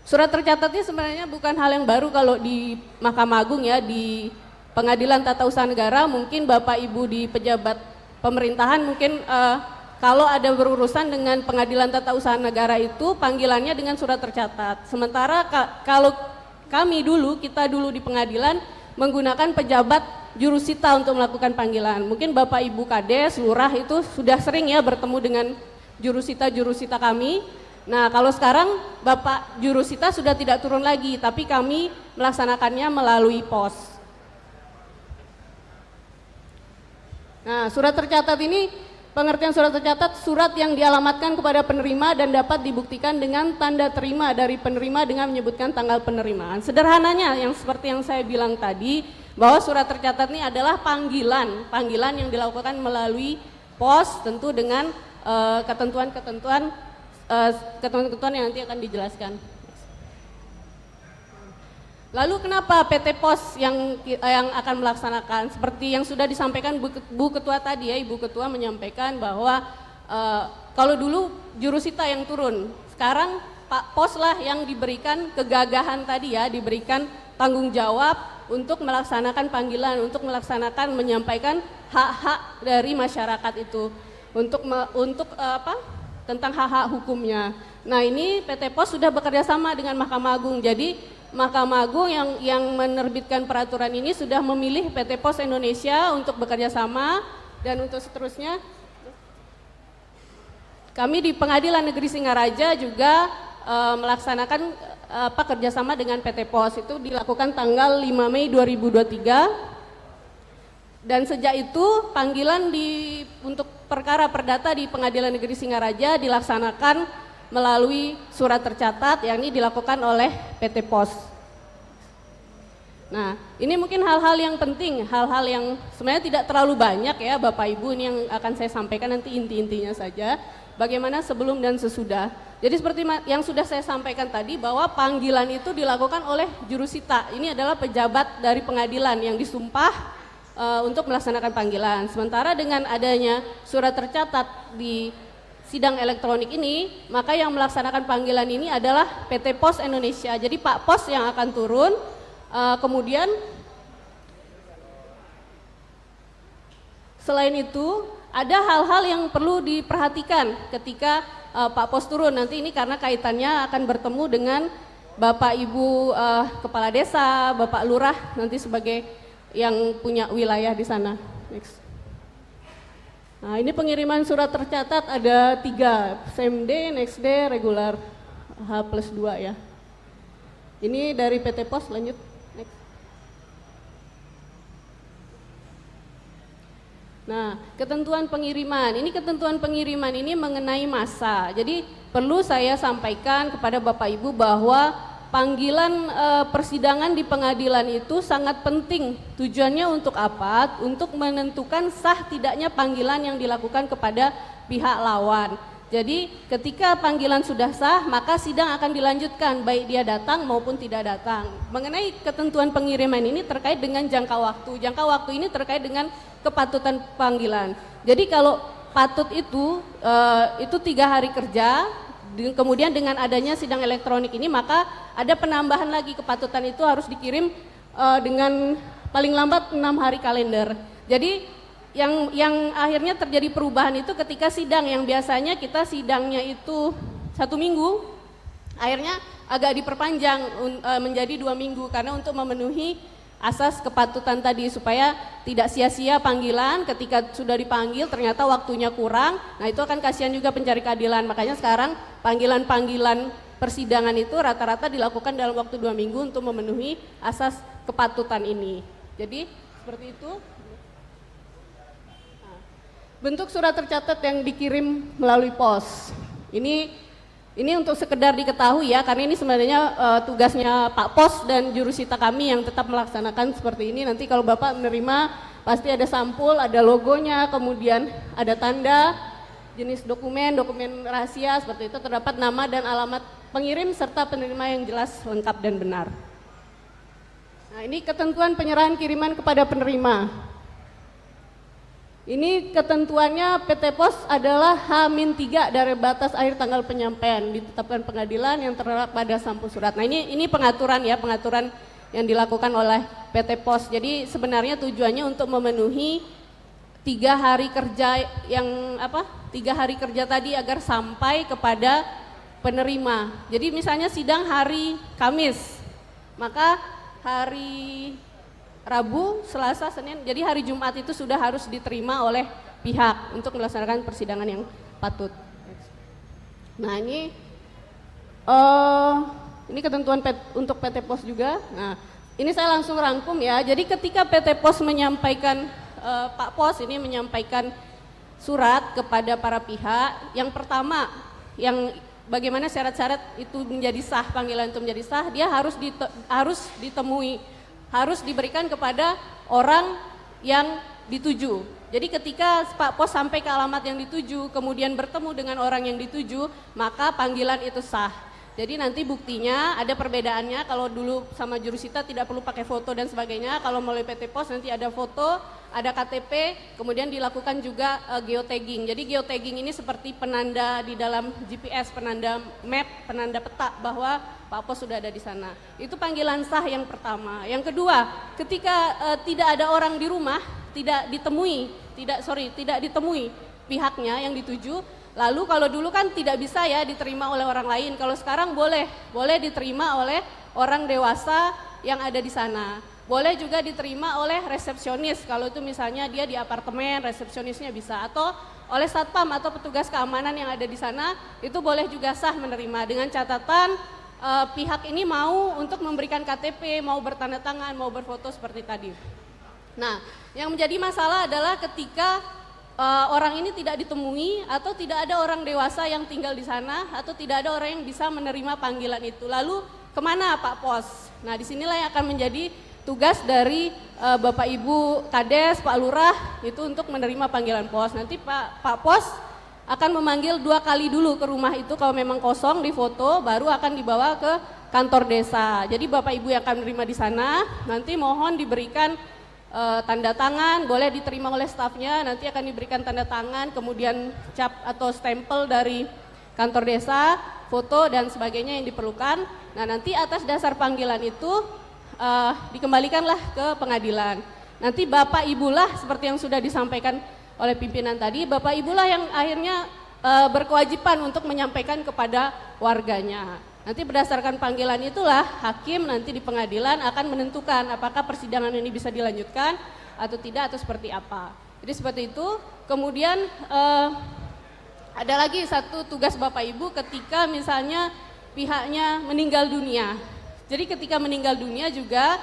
surat tercatat ini sebenarnya bukan hal yang baru kalau di Mahkamah Agung ya, di Pengadilan Tata Usaha Negara. Mungkin Bapak Ibu di pejabat pemerintahan mungkin kalau ada berurusan dengan Pengadilan Tata Usaha Negara itu panggilannya dengan surat tercatat. Sementara kalau kita dulu di pengadilan menggunakan pejabat jurusita untuk melakukan panggilan. Mungkin Bapak Ibu Kades, Lurah itu sudah sering ya bertemu dengan jurusita kami. Nah, kalau sekarang Bapak jurusita sudah tidak turun lagi, tapi kami melaksanakannya melalui pos. Nah, surat tercatat ini, pengertian surat tercatat, surat yang dialamatkan kepada penerima dan dapat dibuktikan dengan tanda terima dari penerima dengan menyebutkan tanggal penerimaan. Sederhananya yang seperti yang saya bilang tadi, bahwa surat tercatat ini adalah panggilan yang dilakukan melalui pos, tentu dengan ketentuan-ketentuan yang nanti akan dijelaskan. Lalu kenapa PT Pos yang akan melaksanakan? Seperti yang sudah disampaikan Bu Ketua tadi ya, Ibu Ketua menyampaikan bahwa kalau dulu jurusita yang turun, sekarang Pak Pos lah yang diberikan kegagahan tadi ya, diberikan tanggung jawab untuk melaksanakan panggilan, untuk melaksanakan menyampaikan hak-hak dari masyarakat itu untuk tentang hak-hak hukumnya. Nah, ini PT POS sudah bekerja sama dengan Mahkamah Agung. Jadi Mahkamah Agung yang menerbitkan peraturan ini sudah memilih PT POS Indonesia untuk bekerja sama, dan untuk seterusnya kami di Pengadilan Negeri Singaraja juga melaksanakan kerjasama dengan PT POS. Itu dilakukan tanggal 5 Mei 2023. Dan sejak itu panggilan untuk perkara perdata di Pengadilan Negeri Singaraja dilaksanakan melalui surat tercatat yang ini dilakukan oleh PT POS. Nah, ini mungkin hal-hal yang penting, hal-hal yang sebenarnya tidak terlalu banyak ya Bapak Ibu, ini yang akan saya sampaikan nanti inti-intinya saja, bagaimana sebelum dan sesudah. Jadi seperti yang sudah saya sampaikan tadi bahwa panggilan itu dilakukan oleh jurusita, ini adalah pejabat dari pengadilan yang disumpah untuk melaksanakan panggilan. Sementara dengan adanya surat tercatat di sidang elektronik ini, maka yang melaksanakan panggilan ini adalah PT POS Indonesia. Jadi Pak POS yang akan turun, kemudian selain itu ada hal-hal yang perlu diperhatikan ketika Pak POS turun. Nanti ini karena kaitannya akan bertemu dengan Bapak Ibu Kepala Desa, Bapak Lurah nanti sebagai yang punya wilayah di sana. Next. Nah, ini pengiriman surat tercatat ada 3, same day, next day, regular H+2 ya. Ini dari PT POS, lanjut. Next. Nah, ketentuan pengiriman. Ini ketentuan pengiriman ini mengenai masa. Jadi perlu saya sampaikan kepada Bapak Ibu bahwa panggilan persidangan di pengadilan itu sangat penting. Tujuannya untuk apa? Untuk menentukan sah tidaknya panggilan yang dilakukan kepada pihak lawan. Jadi ketika panggilan sudah sah, maka sidang akan dilanjutkan baik dia datang maupun tidak datang. Mengenai ketentuan pengiriman ini terkait dengan jangka waktu. Jangka waktu ini terkait dengan kepatutan panggilan. Jadi kalau patut itu 3 hari kerja. Kemudian dengan adanya sidang elektronik ini, maka ada penambahan lagi, kepatutan itu harus dikirim dengan paling lambat 6 hari kalender. Jadi yang akhirnya terjadi perubahan itu ketika sidang, yang biasanya kita sidangnya itu 1 minggu, akhirnya agak diperpanjang menjadi 2 minggu karena untuk memenuhi asas kepatutan tadi supaya tidak sia-sia panggilan. Ketika sudah dipanggil ternyata waktunya kurang, nah itu akan kasihan juga pencari keadilan. Makanya sekarang panggilan-panggilan persidangan itu rata-rata dilakukan dalam waktu 2 minggu untuk memenuhi asas kepatutan ini. Jadi seperti itu. Nah, bentuk surat tercatat yang dikirim melalui pos. Ini untuk sekedar diketahui ya, karena ini sebenarnya tugasnya Pak POS dan jurusita kami yang tetap melaksanakan seperti ini. Nanti kalau Bapak menerima pasti ada sampul, ada logonya, kemudian ada tanda, jenis dokumen rahasia seperti itu, terdapat nama dan alamat pengirim serta penerima yang jelas, lengkap dan benar. Nah, ini ketentuan penyerahan kiriman kepada penerima. Ini ketentuannya PT POS adalah H-3 dari batas akhir tanggal penyampaian ditetapkan pengadilan yang terdapat pada sampul surat. Nah, ini pengaturan ya, pengaturan yang dilakukan oleh PT POS. Jadi sebenarnya tujuannya untuk memenuhi 3 hari kerja 3 hari kerja tadi agar sampai kepada penerima. Jadi misalnya sidang hari Kamis, maka hari Rabu, Selasa, Senin, jadi hari Jumat itu sudah harus diterima oleh pihak untuk melaksanakan persidangan yang patut. Nah, ini ketentuan untuk PT POS juga. Nah, ini saya langsung rangkum ya. Jadi ketika PT POS menyampaikan, Pak POS ini menyampaikan surat kepada para pihak, yang pertama, yang bagaimana syarat-syarat itu menjadi sah, panggilan itu menjadi sah, dia harus diberikan kepada orang yang dituju. Jadi ketika Pak POS sampai ke alamat yang dituju, kemudian bertemu dengan orang yang dituju, maka panggilan itu sah. Jadi nanti buktinya ada perbedaannya, kalau dulu sama jurusita tidak perlu pakai foto dan sebagainya, kalau melalui PT POS nanti ada foto, ada KTP, kemudian dilakukan juga geotagging. Jadi geotagging ini seperti penanda di dalam GPS, penanda map, penanda peta bahwa Pak Pos sudah ada di sana. Itu panggilan sah yang pertama. Yang kedua, ketika tidak ada orang di rumah, tidak ditemui pihaknya yang dituju. Lalu kalau dulu kan tidak bisa ya diterima oleh orang lain. Kalau sekarang boleh diterima oleh orang dewasa yang ada di sana. Boleh juga diterima oleh resepsionis, kalau itu misalnya dia di apartemen, resepsionisnya bisa, atau oleh satpam atau petugas keamanan yang ada di sana, itu boleh juga sah menerima dengan catatan pihak ini mau untuk memberikan KTP, mau bertanda tangan, mau berfoto seperti tadi. Nah, yang menjadi masalah adalah ketika orang ini tidak ditemui atau tidak ada orang dewasa yang tinggal di sana atau tidak ada orang yang bisa menerima panggilan itu. Lalu kemana Pak Pos? Nah, disinilah yang akan menjadi tugas dari Bapak Ibu Kades, Pak Lurah itu untuk menerima panggilan pos. Nanti Pak Pos akan memanggil 2 kali dulu ke rumah itu, kalau memang kosong difoto, baru akan dibawa ke kantor desa. Jadi Bapak Ibu yang akan menerima di sana, nanti mohon diberikan tanda tangan, boleh diterima oleh stafnya, nanti akan diberikan tanda tangan, kemudian cap atau stempel dari kantor desa, foto dan sebagainya yang diperlukan. Nah, nanti atas dasar panggilan itu dikembalikanlah ke pengadilan. Nanti Bapak Ibulah seperti yang sudah disampaikan oleh pimpinan tadi, Bapak Ibulah yang akhirnya berkewajiban untuk menyampaikan kepada warganya. Nanti berdasarkan panggilan itulah hakim nanti di pengadilan akan menentukan apakah persidangan ini bisa dilanjutkan atau tidak atau seperti apa. Jadi seperti itu. Kemudian ada lagi satu tugas Bapak Ibu ketika misalnya pihaknya meninggal dunia. Jadi ketika meninggal dunia juga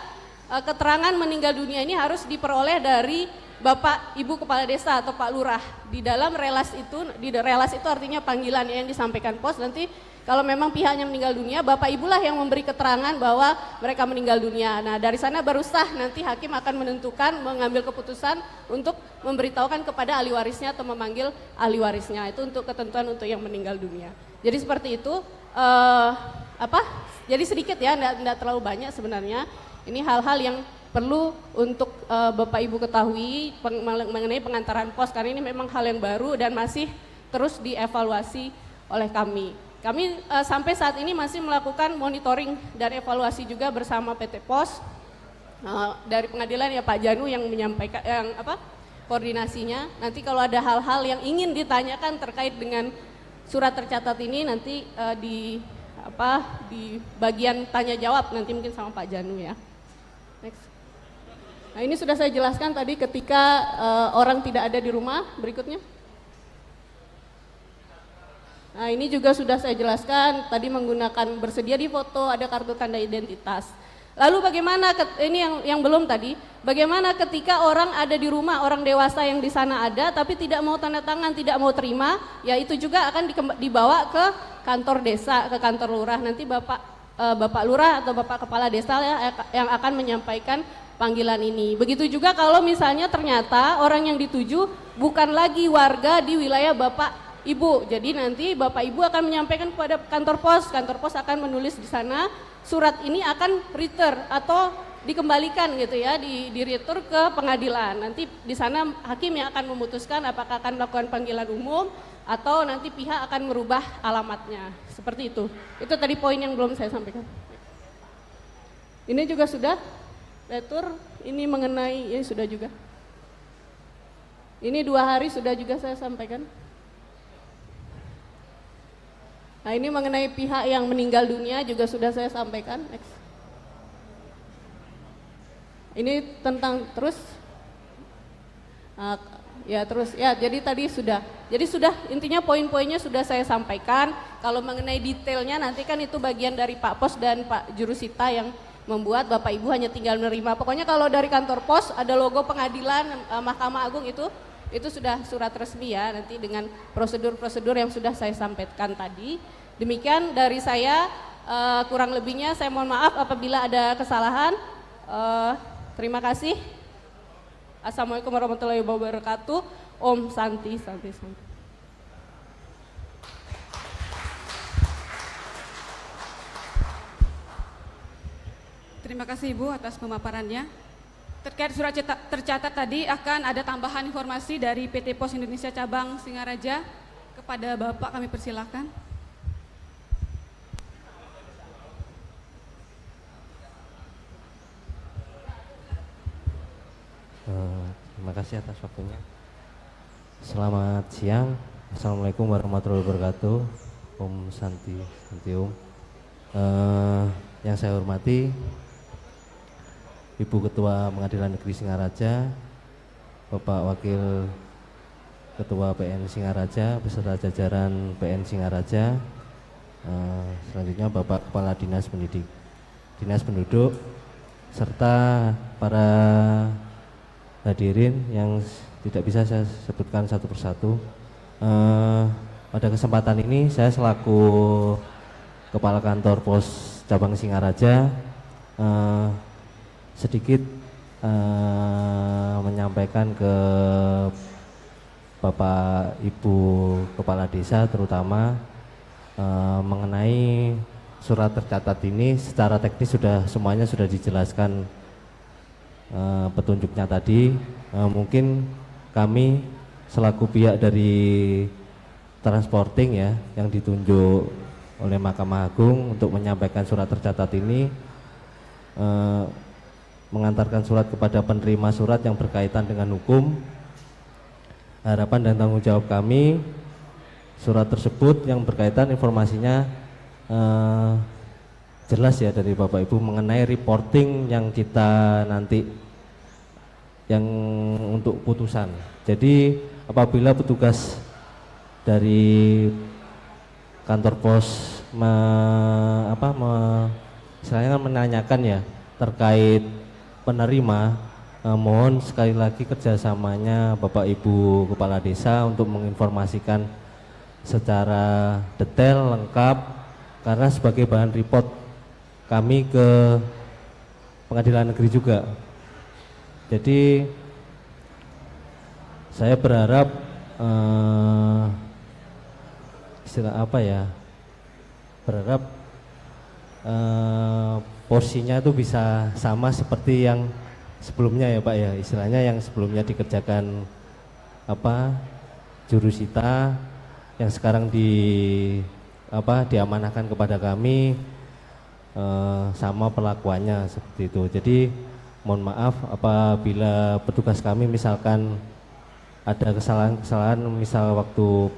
keterangan meninggal dunia ini harus diperoleh dari Bapak Ibu Kepala Desa atau Pak Lurah. Di dalam relas itu artinya panggilan yang disampaikan pos. Nanti kalau memang pihaknya meninggal dunia, Bapak Ibulah yang memberi keterangan bahwa mereka meninggal dunia. Nah, dari sana baru sah nanti hakim akan menentukan, mengambil keputusan untuk memberitahukan kepada ahli warisnya atau memanggil ahli warisnya. Itu untuk ketentuan untuk yang meninggal dunia. Jadi seperti itu. Jadi sedikit ya, enggak terlalu banyak sebenarnya. Ini hal-hal yang perlu untuk Bapak Ibu ketahui mengenai pengantaran pos, karena ini memang hal yang baru dan masih terus dievaluasi oleh kami. Kami sampai saat ini masih melakukan monitoring dan evaluasi juga bersama PT Pos. Dari pengadilan ya Pak Janu yang menyampaikan koordinasinya. Nanti kalau ada hal-hal yang ingin ditanyakan terkait dengan surat tercatat ini nanti di bagian tanya jawab nanti mungkin sama Pak Janu ya. Next. Nah, ini sudah saya jelaskan tadi ketika orang tidak ada di rumah. Berikutnya. Nah, ini juga sudah saya jelaskan tadi menggunakan bersedia di foto, ada kartu tanda identitas. Lalu bagaimana ini yang belum tadi, bagaimana ketika orang ada di rumah, orang dewasa yang di sana ada tapi tidak mau tanda tangan, tidak mau terima, ya itu juga akan dibawa ke kantor desa, ke kantor lurah. Nanti Bapak Lurah atau Bapak Kepala Desa ya, yang akan menyampaikan panggilan ini. Begitu juga kalau misalnya ternyata orang yang dituju bukan lagi warga di wilayah Bapak Ibu. Jadi nanti Bapak Ibu akan menyampaikan kepada kantor pos akan menulis di sana surat ini akan return atau dikembalikan gitu ya, di retur ke pengadilan. Nanti di sana hakim yang akan memutuskan apakah akan melakukan panggilan umum atau nanti pihak akan merubah alamatnya. Seperti itu. Itu tadi poin yang belum saya sampaikan. Ini juga sudah retur, ini mengenai ini sudah juga. Ini 2 hari sudah juga saya sampaikan. Nah, ini mengenai pihak yang meninggal dunia juga sudah saya sampaikan. Next. Ini tentang terus jadi tadi sudah. Jadi sudah intinya poin-poinnya sudah saya sampaikan. Kalau mengenai detailnya nanti kan itu bagian dari Pak Pos dan Pak Jurusita yang membuat, Bapak Ibu hanya tinggal menerima. Pokoknya kalau dari kantor pos ada logo pengadilan Mahkamah Agung itu sudah surat resmi ya, nanti dengan prosedur-prosedur yang sudah saya sampaikan tadi. Demikian dari saya, kurang lebihnya saya mohon maaf apabila ada kesalahan. Terima kasih. Assalamualaikum warahmatullahi wabarakatuh. Om Santi. Terima kasih Ibu atas pemaparannya. Terkait surat tercatat tadi akan ada tambahan informasi dari PT Pos Indonesia Cabang Singaraja. Kepada Bapak kami persilakan. Terima kasih atas waktunya. Selamat siang. Assalamualaikum warahmatullahi wabarakatuh. Om Santi Om. Yang saya hormati Ibu Ketua Pengadilan Negeri Singaraja, Bapak Wakil Ketua PN Singaraja beserta jajaran PN Singaraja, selanjutnya Bapak Kepala Dinas Penduduk, serta para hadirin yang tidak bisa saya sebutkan satu persatu. Pada kesempatan ini saya selaku Kepala Kantor Pos Cabang Singaraja sedikit menyampaikan ke Bapak Ibu Kepala Desa terutama mengenai surat tercatat ini. Secara teknis semuanya sudah dijelaskan petunjuknya tadi. Mungkin kami selaku pihak dari transporting ya yang ditunjuk oleh Mahkamah Agung untuk menyampaikan surat tercatat ini, mengantarkan surat kepada penerima surat yang berkaitan dengan hukum. Harapan dan tanggung jawab kami, surat tersebut yang berkaitan informasinya jelas ya dari Bapak Ibu mengenai reporting yang kita nanti yang untuk putusan. Jadi apabila petugas dari kantor pos istilahnya menanyakan ya terkait penerima, mohon sekali lagi kerjasamanya Bapak Ibu Kepala Desa untuk menginformasikan secara detail, lengkap, karena sebagai bahan report kami ke Pengadilan Negeri juga. Jadi saya berharap berharap porsinya itu bisa sama seperti yang sebelumnya ya Pak ya, istilahnya yang sebelumnya dikerjakan jurusita yang sekarang diamanahkan kepada kami, sama perlakuannya seperti itu. Jadi mohon maaf apabila petugas kami misalkan ada kesalahan-kesalahan, misal waktu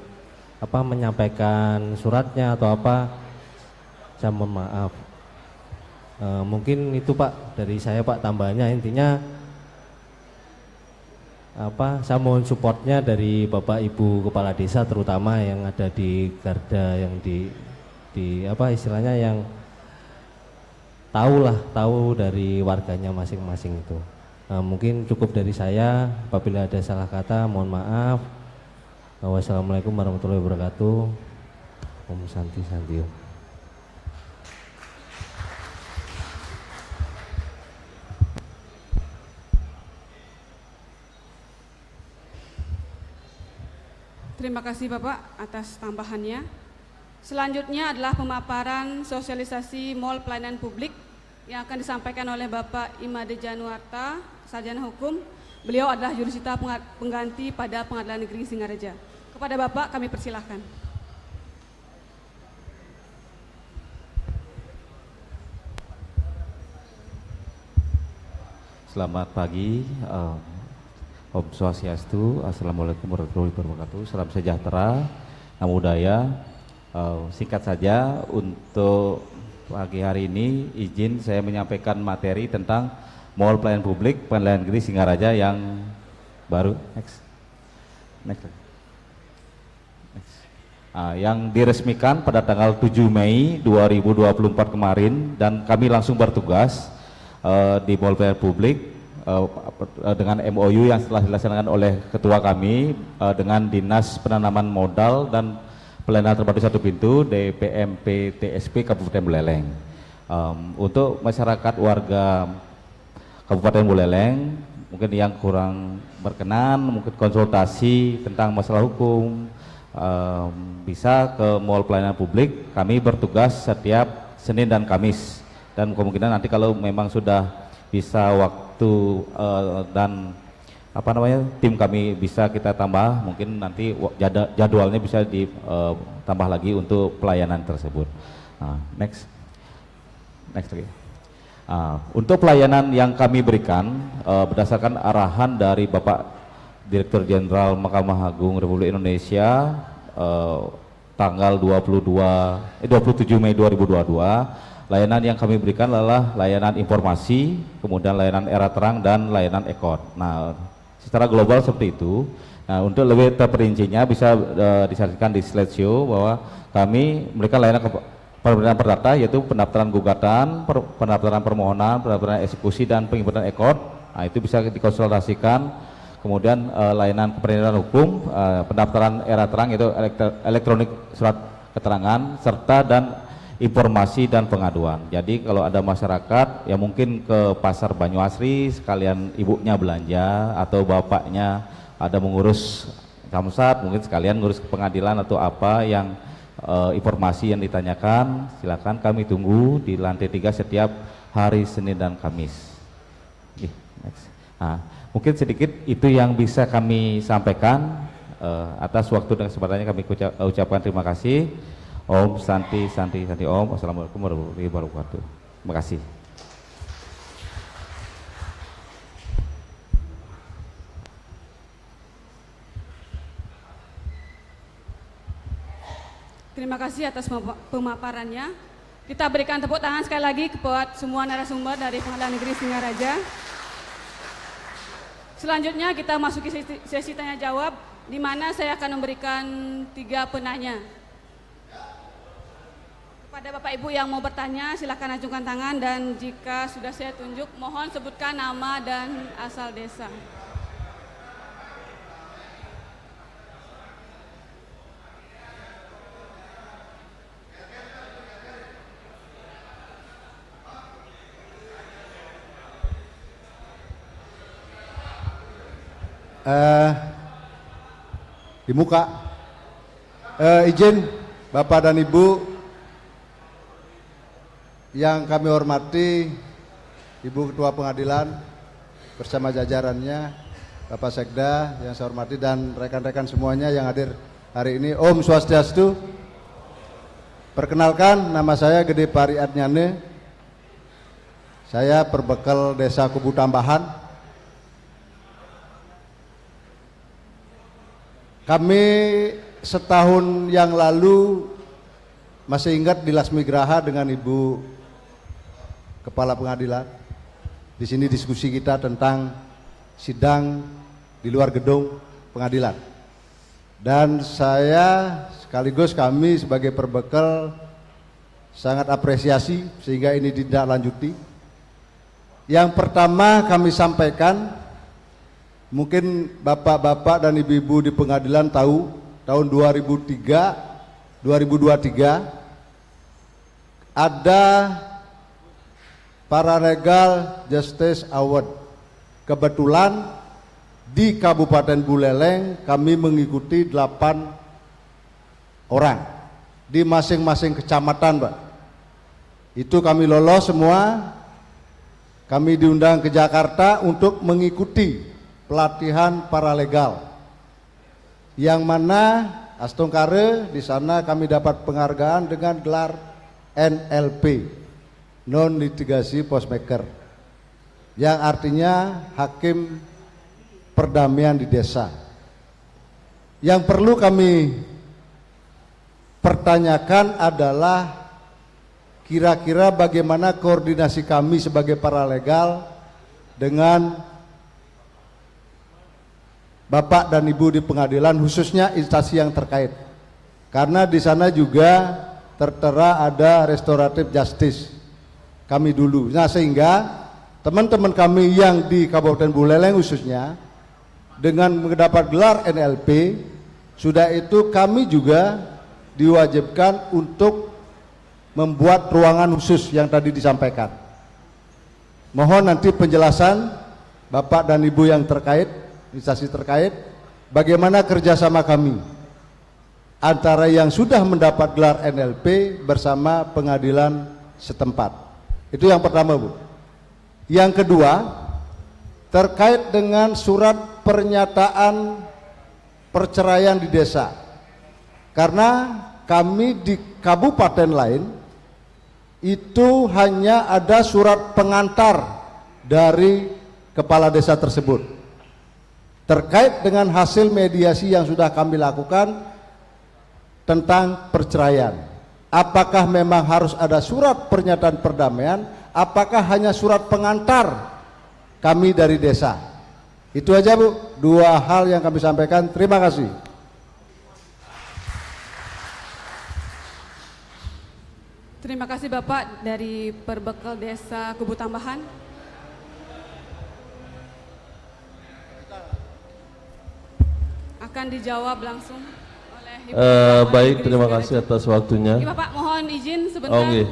menyampaikan suratnya atau saya mohon maaf. Mungkin itu Pak dari saya Pak, tambahannya intinya saya mohon supportnya dari Bapak Ibu Kepala Desa terutama yang ada di garda, yang di istilahnya yang tahu dari warganya masing-masing itu. Mungkin cukup dari saya. Apabila ada salah kata mohon maaf. Wassalamualaikum warahmatullahi wabarakatuh. Om Santi Om. Terima kasih Bapak atas tambahannya. Selanjutnya adalah pemaparan sosialisasi Mall Pelayanan Publik yang akan disampaikan oleh Bapak Imade Januarta, Sarjana Hukum. Beliau adalah jurusita pengganti pada Pengadilan Negeri Singaraja. Kepada Bapak kami persilahkan. Selamat pagi, Om Swastiastu, Assalamualaikum warahmatullahi wabarakatuh. Salam sejahtera, namo buddhaya. Singkat saja untuk pagi hari ini izin saya menyampaikan materi tentang Mall Pelayanan Publik Pengadilan Negeri Singaraja yang baru yang diresmikan pada tanggal 7 Mei 2024 kemarin, dan kami langsung bertugas di Mall Pelayanan Publik dengan MOU yang telah dilaksanakan oleh ketua kami dengan Dinas Penanaman Modal dan Pelayanan Terpadu Satu Pintu DPMP TSP Kabupaten Buleleng. Untuk masyarakat warga Kabupaten Buleleng mungkin yang kurang berkenan, mungkin konsultasi tentang masalah hukum, bisa ke Mall Pelayanan Publik. Kami bertugas setiap Senin dan Kamis, dan kemungkinan nanti kalau memang sudah bisa waktu dan apa namanya tim kami bisa kita tambah, mungkin nanti jadwalnya bisa ditambah lagi untuk pelayanan tersebut. Next lagi. Untuk pelayanan yang kami berikan berdasarkan arahan dari Bapak Direktur Jenderal Mahkamah Agung Republik Indonesia tanggal 27 Mei 2022, layanan yang kami berikan adalah layanan informasi, kemudian layanan era terang dan layanan ekor. Nah, secara global seperti itu. Nah, untuk lebih terperincinya bisa disaksikan di slideshow bahwa kami memberikan layanan pendaftaran perdata, yaitu pendaftaran gugatan, pendaftaran permohonan, pendaftaran eksekusi dan penginputan ekor. Nah, itu bisa dikonsultasikan. Kemudian layanan kependidikan hukum, pendaftaran era terang yaitu elektronik surat keterangan serta dan informasi dan pengaduan. Jadi kalau ada masyarakat yang mungkin ke pasar Banyuasri sekalian ibunya belanja atau bapaknya ada mengurus samsat, mungkin sekalian ngurus ke pengadilan atau apa yang informasi yang ditanyakan, silakan kami tunggu di lantai 3 setiap hari Senin dan Kamis. Nah, mungkin sedikit itu yang bisa kami sampaikan. Atas waktu dan kesempatannya kami ucapkan terima kasih. Om Santi Santi Santi Om. Wassalamualaikum warahmatullahi wabarakatuh. Terima kasih. Terima kasih atas pemaparannya. Kita berikan tepuk tangan sekali lagi buat semua narasumber dari Pengadilan Negeri Singaraja. Selanjutnya kita masuki sesi tanya jawab, di mana saya akan memberikan 3 penanya. Kepada Bapak Ibu yang mau bertanya, silakan ajukan tangan, dan jika sudah saya tunjuk, mohon sebutkan nama dan asal desa. Di muka, izin Bapak dan Ibu yang kami hormati, Ibu Ketua Pengadilan bersama jajarannya, Bapak Sekda yang saya hormati, dan rekan-rekan semuanya yang hadir hari ini. Om Swastiastu. Perkenalkan, nama saya Gede Pari Adnyane. Saya perbekal Desa Kubu Tambahan. Kami setahun yang lalu masih ingat di Lasmi Graha dengan Ibu Kepala Pengadilan. Di sini diskusi kita tentang sidang di luar gedung pengadilan. Dan saya sekaligus kami sebagai perbekal sangat apresiasi sehingga ini ditindaklanjuti. Yang pertama kami sampaikan, mungkin bapak-bapak dan ibu-ibu di pengadilan tahu, tahun 2023 ada Paralegal Justice Award. Kebetulan di Kabupaten Buleleng kami mengikuti 8 orang di masing-masing kecamatan, Pak. Itu kami lolos semua. Kami diundang ke Jakarta untuk mengikuti pelatihan paralegal, yang mana Astungkare di sana kami dapat penghargaan dengan gelar NLP, non litigasi postmaker, yang artinya hakim perdamaian di desa. Yang perlu kami pertanyakan adalah kira-kira bagaimana koordinasi kami sebagai paralegal dengan Bapak dan Ibu di pengadilan, khususnya instansi yang terkait, karena di sana juga tertera ada restoratif justice kami dulu. Nah, sehingga teman-teman kami yang di Kabupaten Buleleng khususnya dengan mendapat gelar NLP, sudah itu kami juga diwajibkan untuk membuat ruangan khusus yang tadi disampaikan. Mohon nanti penjelasan Bapak dan Ibu yang terkait, instansi terkait, bagaimana kerjasama kami antara yang sudah mendapat gelar NLP bersama pengadilan setempat. Itu yang pertama, Bu. Yang kedua, terkait dengan surat pernyataan perceraian di desa. Karena kami di kabupaten lain itu hanya ada surat pengantar dari kepala desa tersebut terkait dengan hasil mediasi yang sudah kami lakukan tentang perceraian. Apakah memang harus ada surat pernyataan perdamaian, apakah hanya surat pengantar kami dari desa? Itu aja Bu, dua hal yang kami sampaikan. Terima kasih. Terima kasih Bapak dari Perbekal Desa Kubu Tambahan. Akan dijawab langsung oleh Ibu baik, terima kasih atas waktunya. Iya Bapak, mohon izin sebentar. Okay.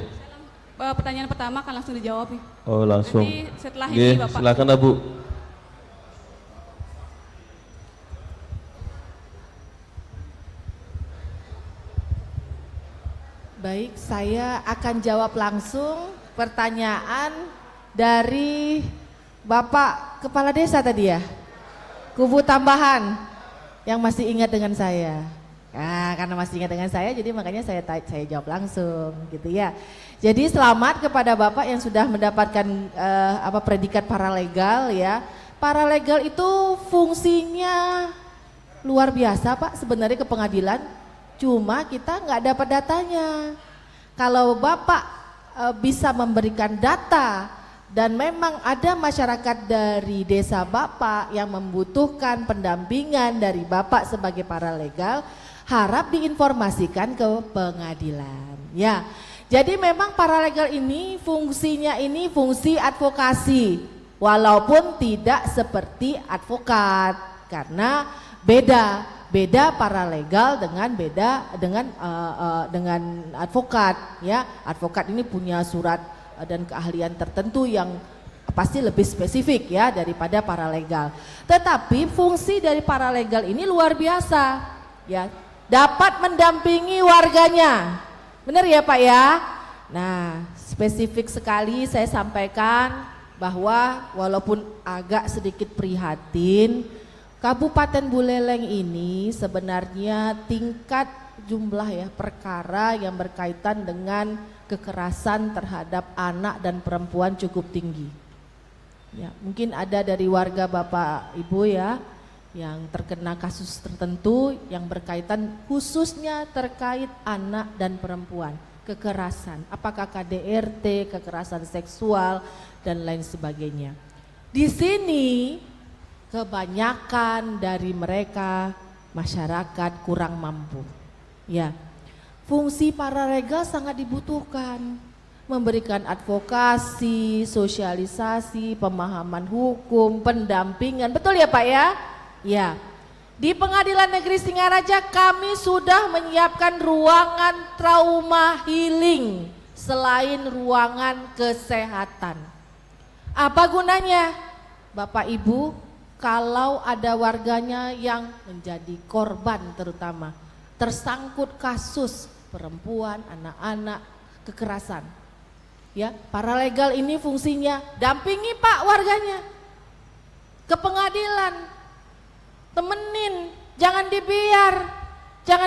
Pertanyaan pertama akan langsung dijawab. Oh langsung. Nanti setelah ini Bapak. Silakan Bu. Baik, saya akan jawab langsung pertanyaan dari Bapak Kepala Desa tadi ya, Kubu Tambahan, yang masih ingat dengan saya. Nah, karena masih ingat dengan saya, jadi makanya saya jawab langsung, gitu ya. Jadi selamat kepada Bapak yang sudah mendapatkan predikat paralegal ya. Paralegal itu fungsinya luar biasa Pak sebenarnya ke pengadilan. Cuma kita nggak dapat datanya. Kalau Bapak bisa memberikan data dan memang ada masyarakat dari desa Bapak yang membutuhkan pendampingan dari Bapak sebagai paralegal, harap diinformasikan ke pengadilan. Ya, jadi memang paralegal ini fungsinya ini fungsi advokasi, walaupun tidak seperti advokat karena beda paralegal dengan advokat ya. Advokat ini punya surat dan keahlian tertentu yang pasti lebih spesifik ya daripada paralegal. Tetapi fungsi dari paralegal ini luar biasa ya, dapat mendampingi warganya. Benar ya Pak ya? Nah, spesifik sekali saya sampaikan bahwa walaupun agak sedikit prihatin, Kabupaten Buleleng ini sebenarnya tingkat jumlah ya perkara yang berkaitan dengan kekerasan terhadap anak dan perempuan cukup tinggi. Ya, mungkin ada dari warga Bapak Ibu ya yang terkena kasus tertentu yang berkaitan khususnya terkait anak dan perempuan, kekerasan, apakah KDRT, kekerasan seksual dan lain sebagainya. Di sini kebanyakan dari mereka masyarakat kurang mampu. Ya, fungsi paralegal sangat dibutuhkan, memberikan advokasi, sosialisasi, pemahaman hukum, pendampingan. Betul ya Pak ya? Ya. Di Pengadilan Negeri Singaraja kami sudah menyiapkan ruangan trauma healing selain ruangan kesehatan. Apa gunanya? Bapak Ibu, kalau ada warganya yang menjadi korban terutama tersangkut kasus perempuan, anak-anak, kekerasan. Ya, paralegal ini fungsinya dampingi Pak warganya ke pengadilan. Temenin, jangan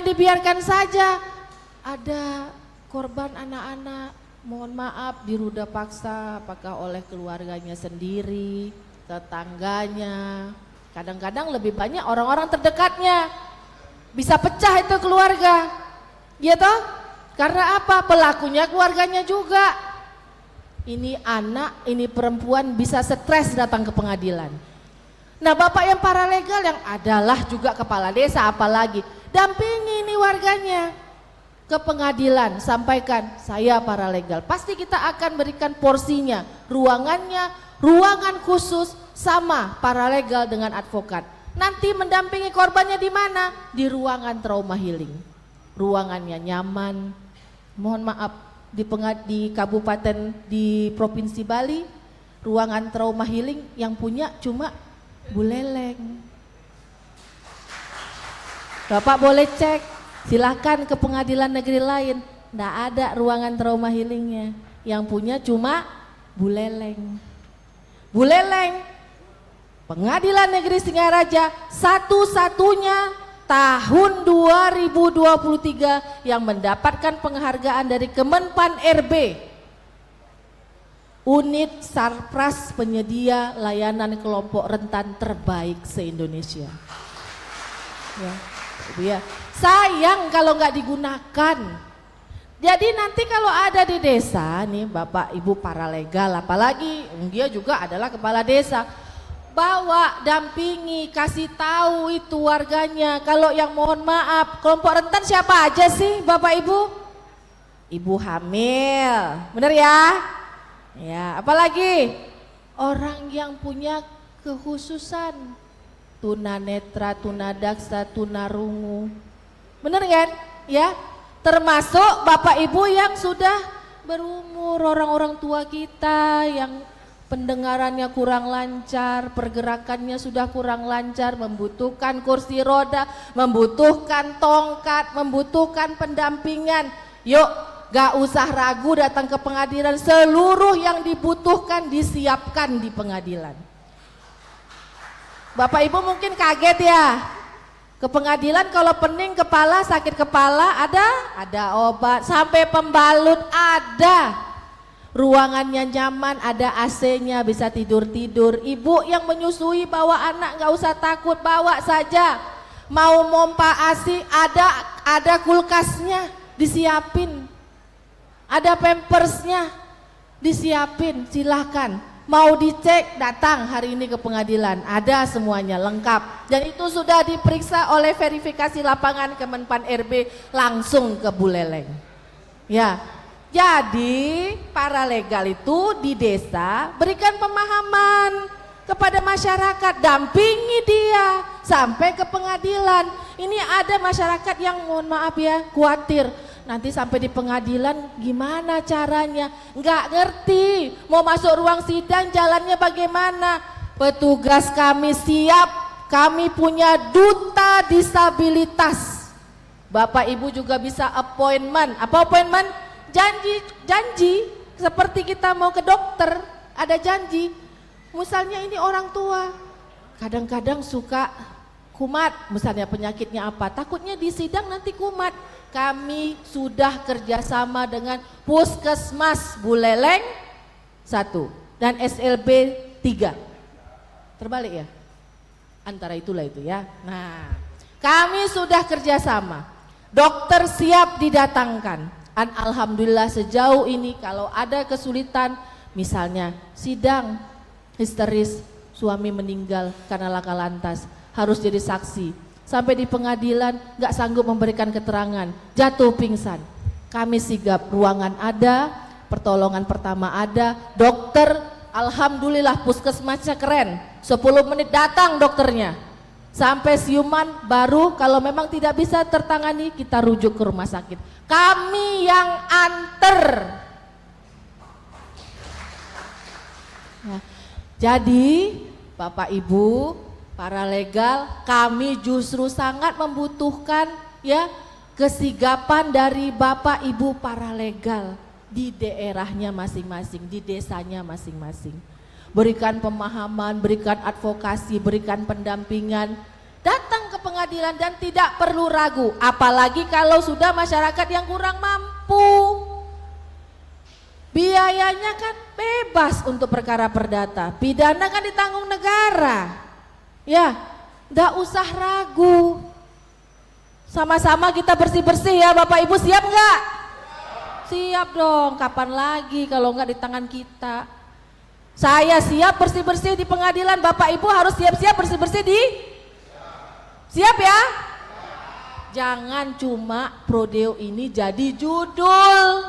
dibiarkan saja ada korban anak-anak, mohon maaf diruda paksa apakah oleh keluarganya sendiri, tetangganya, kadang-kadang lebih banyak orang-orang terdekatnya. Bisa pecah itu keluarga, ya toh? Karena apa? Pelakunya keluarganya juga. Ini anak, ini perempuan bisa stres datang ke pengadilan. Nah Bapak yang paralegal yang adalah juga kepala desa apalagi, dampingi ini warganya ke pengadilan, sampaikan saya paralegal. Pasti kita akan berikan porsinya, ruangannya, ruangan khusus sama paralegal dengan advokat. Nanti mendampingi korbannya di mana? Di ruangan trauma healing. Ruangannya nyaman. Mohon maaf di kabupaten di Provinsi Bali, ruangan trauma healing yang punya cuma Buleleng. Bapak boleh cek, silahkan ke pengadilan negeri lain, nggak ada ruangan trauma healingnya. Yang punya cuma Buleleng. Buleleng Pengadilan Negeri Singaraja satu-satunya tahun 2023 yang mendapatkan penghargaan dari Kemenpan RB, unit Sarpras penyedia layanan kelompok rentan terbaik se-Indonesia. Ya, sayang kalau nggak digunakan. Jadi nanti kalau ada di desa nih Bapak Ibu paralegal, apalagi dia juga adalah kepala desa, bawa, dampingi, kasih tahu itu warganya. Kalau yang mohon maaf, kelompok rentan siapa aja sih Bapak Ibu? Ibu hamil, bener ya? Ya, apalagi orang yang punya kekhususan, tunanetra, tunadaksa, tunarungu, bener kan? Ya, termasuk Bapak Ibu yang sudah berumur, orang-orang tua kita yang pendengarannya kurang lancar, pergerakannya sudah kurang lancar, membutuhkan kursi roda, membutuhkan tongkat, membutuhkan pendampingan. Yuk, gak usah ragu datang ke pengadilan, seluruh yang dibutuhkan disiapkan di pengadilan. Bapak Ibu mungkin kaget ya, ke pengadilan kalau pening kepala, sakit kepala ada obat, sampai pembalut ada, ruangannya nyaman, ada AC-nya, bisa tidur-tidur. Ibu yang menyusui bawa anak gak usah takut, bawa saja. Mau mompa ASI ada kulkasnya disiapin, ada pampersnya disiapin, silahkan. Mau dicek datang hari ini ke pengadilan, ada semuanya lengkap. Dan itu sudah diperiksa oleh verifikasi lapangan Kemenpan RB langsung ke Buleleng. Ya, jadi paralegal itu di desa berikan pemahaman kepada masyarakat, dampingi dia sampai ke pengadilan. Ini ada masyarakat yang mohon maaf ya khawatir, nanti sampai di pengadilan gimana caranya, nggak ngerti, mau masuk ruang sidang jalannya bagaimana. Petugas kami siap, kami punya duta disabilitas. Bapak Ibu juga bisa appointment. Apa appointment? Janji seperti kita mau ke dokter, ada janji. Misalnya ini orang tua kadang-kadang suka kumat, misalnya penyakitnya apa, takutnya di sidang nanti kumat. Kami sudah kerjasama dengan Puskesmas Buleleng 1 dan SLB 3. Terbalik ya? Antara itulah itu ya. Nah, kami sudah kerjasama. Dokter siap didatangkan. Dan alhamdulillah sejauh ini kalau ada kesulitan, misalnya sidang histeris, suami meninggal karena laka lantas, harus jadi saksi. Sampai di pengadilan gak sanggup memberikan keterangan, jatuh pingsan. Kami sigap, ruangan ada, pertolongan pertama ada, dokter alhamdulillah puskesmasnya keren. 10 menit datang dokternya. Sampai siuman baru kalau memang tidak bisa tertangani kita rujuk ke rumah sakit. Kami yang anter. Nah, jadi Bapak Ibu paralegal, kami justru sangat membutuhkan ya kesigapan dari Bapak Ibu paralegal di daerahnya masing-masing, di desanya masing-masing. Berikan pemahaman, berikan advokasi, berikan pendampingan, datang ke pengadilan dan tidak perlu ragu, apalagi kalau sudah masyarakat yang kurang mampu. Biayanya kan bebas untuk perkara perdata, pidana kan ditanggung negara. Ya, enggak usah ragu. Sama-sama kita bersih-bersih ya Bapak Ibu, siap enggak? Siap dong, kapan lagi kalau enggak di tangan kita. Saya siap bersih-bersih di pengadilan, Bapak Ibu harus siap-siap bersih-bersih di? Siap ya? Jangan cuma prodeo ini jadi judul.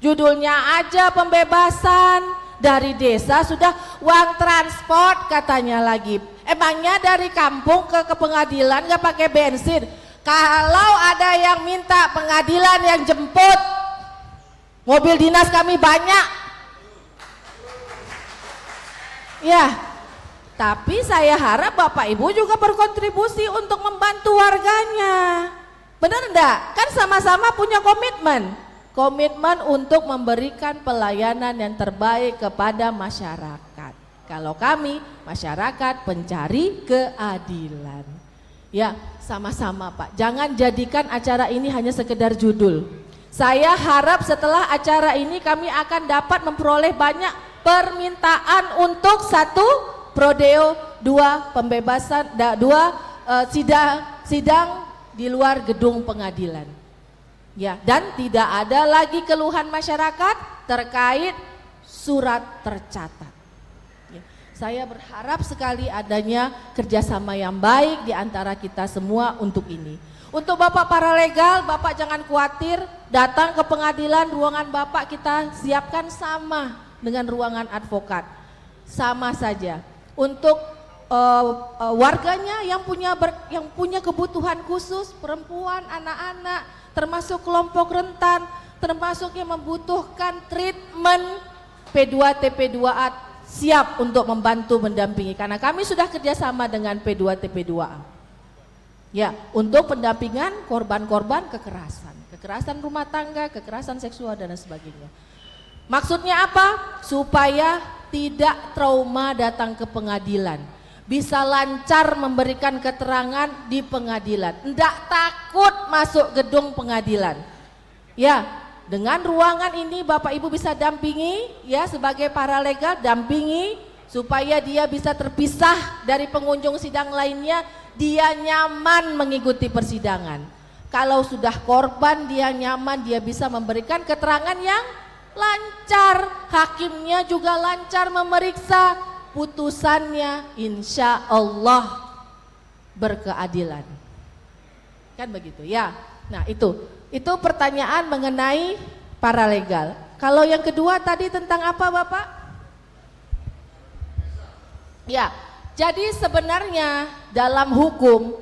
Judulnya aja pembebasan. Dari desa sudah uang transport katanya lagi. Emangnya dari kampung ke pengadilan nggak pakai bensin? Kalau ada yang minta pengadilan yang jemput, mobil dinas kami banyak. Ya, tapi saya harap Bapak Ibu juga berkontribusi untuk membantu warganya. Benar enggak? Kan sama-sama punya komitmen. Komitmen untuk memberikan pelayanan yang terbaik kepada masyarakat. Kalau kami masyarakat pencari keadilan. Ya, sama-sama Pak. Jangan jadikan acara ini hanya sekedar judul. Saya harap setelah acara ini kami akan dapat memperoleh banyak permintaan untuk 1 prodeo, 2 pembebasan, 2 sidang di luar gedung pengadilan. Ya, dan tidak ada lagi keluhan masyarakat terkait surat tercatat. Ya, saya berharap sekali adanya kerjasama yang baik di antara kita semua untuk ini. Untuk Bapak paralegal, Bapak jangan khawatir, datang ke pengadilan, ruangan Bapak kita siapkan sama dengan ruangan advokat. Sama saja. Untuk warganya yang punya kebutuhan khusus, perempuan, anak-anak, termasuk kelompok rentan, termasuk yang membutuhkan treatment P2 TP2A, siap untuk membantu mendampingi karena kami sudah kerjasama dengan P2 TP2A. Ya, untuk pendampingan korban-korban kekerasan rumah tangga, kekerasan seksual dan sebagainya. Maksudnya apa? Supaya tidak trauma datang ke pengadilan. Bisa lancar memberikan keterangan di pengadilan, tidak takut masuk gedung pengadilan. Ya, dengan ruangan ini Bapak Ibu bisa dampingi, ya sebagai paralegal dampingi supaya dia bisa terpisah dari pengunjung sidang lainnya, dia nyaman mengikuti persidangan. Kalau sudah korban dia nyaman, dia bisa memberikan keterangan yang lancar, hakimnya juga lancar memeriksa, putusannya insya Allah berkeadilan. Kan begitu ya. Nah itu pertanyaan mengenai paralegal. Kalau yang kedua tadi tentang apa Bapak? Ya, jadi sebenarnya dalam hukum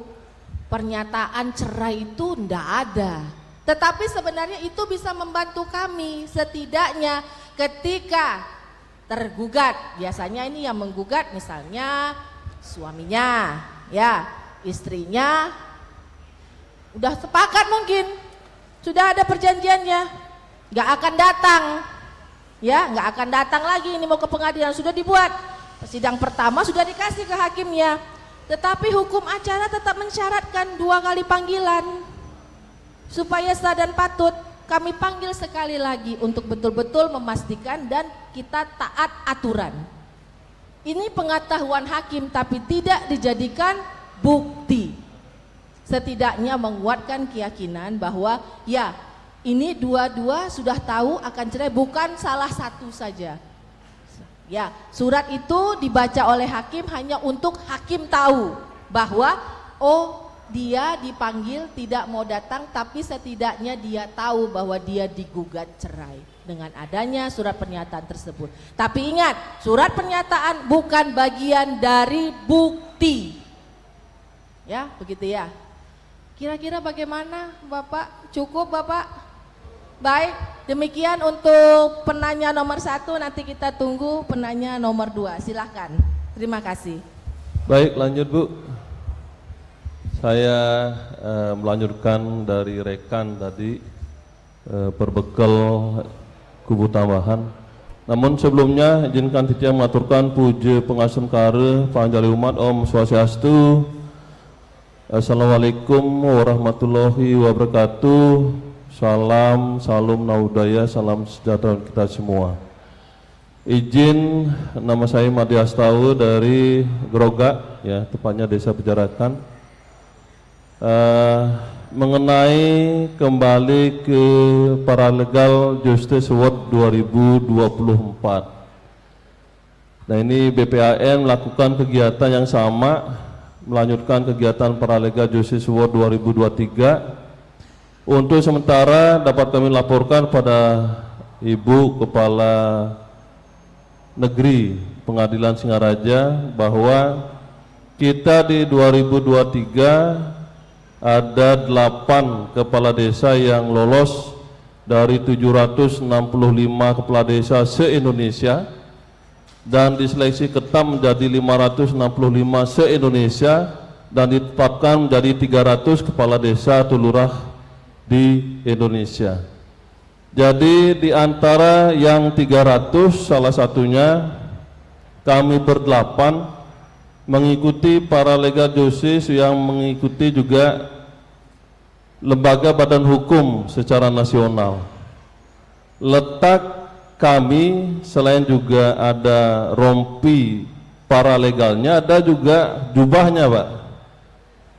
pernyataan cerai itu enggak ada. Tetapi sebenarnya itu bisa membantu kami setidaknya ketika tergugat, biasanya ini yang menggugat misalnya suaminya, ya istrinya udah sepakat mungkin, sudah ada perjanjiannya, nggak akan datang, ya nggak akan datang lagi ini mau ke pengadilan, sudah dibuat, sidang pertama sudah dikasih ke hakimnya, tetapi hukum acara tetap mensyaratkan 2 kali panggilan, supaya sah dan patut. Kami panggil sekali lagi untuk betul-betul memastikan dan kita taat aturan. Ini pengetahuan hakim tapi tidak dijadikan bukti. Setidaknya menguatkan keyakinan bahwa ya ini dua-dua sudah tahu akan cerai, bukan salah satu saja. Ya, surat itu dibaca oleh hakim hanya untuk hakim tahu bahwa oh dia dipanggil tidak mau datang, tapi setidaknya dia tahu bahwa dia digugat cerai dengan adanya surat pernyataan tersebut. Tapi ingat, surat pernyataan bukan bagian dari bukti. Ya, begitu ya. Kira-kira bagaimana Bapak? Cukup Bapak? Baik, demikian untuk penanya nomor 1, nanti kita tunggu penanya nomor 2. Silahkan. Terima kasih. Baik, lanjut Bu. Saya melanjutkan dari rekan tadi berbekal kubu tambahan. Namun sebelumnya izinkan Titian mengaturkan puja pengasem kare panjali umat Om Swastiastu. Assalamualaikum warahmatullahi wabarakatuh. Salam naudaya, salam sejahtera kita semua. Izin, nama saya Madi Astau dari Groga, ya tepatnya Desa Pejarakan. Mengenai kembali ke Paralegal Justice Award 2024. Nah ini BPAN melakukan kegiatan yang sama, melanjutkan kegiatan Paralegal Justice Award 2023. Untuk sementara dapat kami laporkan pada Ibu Kepala Negeri Pengadilan Singaraja bahwa kita di 2023 ada 8 kepala desa yang lolos dari 765 kepala desa se-Indonesia dan diseleksi ketat menjadi 565 se-Indonesia dan ditetapkan menjadi 300 kepala desa atau lurah di Indonesia. Jadi di antara yang 300 salah satunya kami berdelapan mengikuti para legal justice yang mengikuti juga lembaga badan hukum secara nasional. Letak kami selain juga ada rompi paralegalnya, ada juga jubahnya, Pak,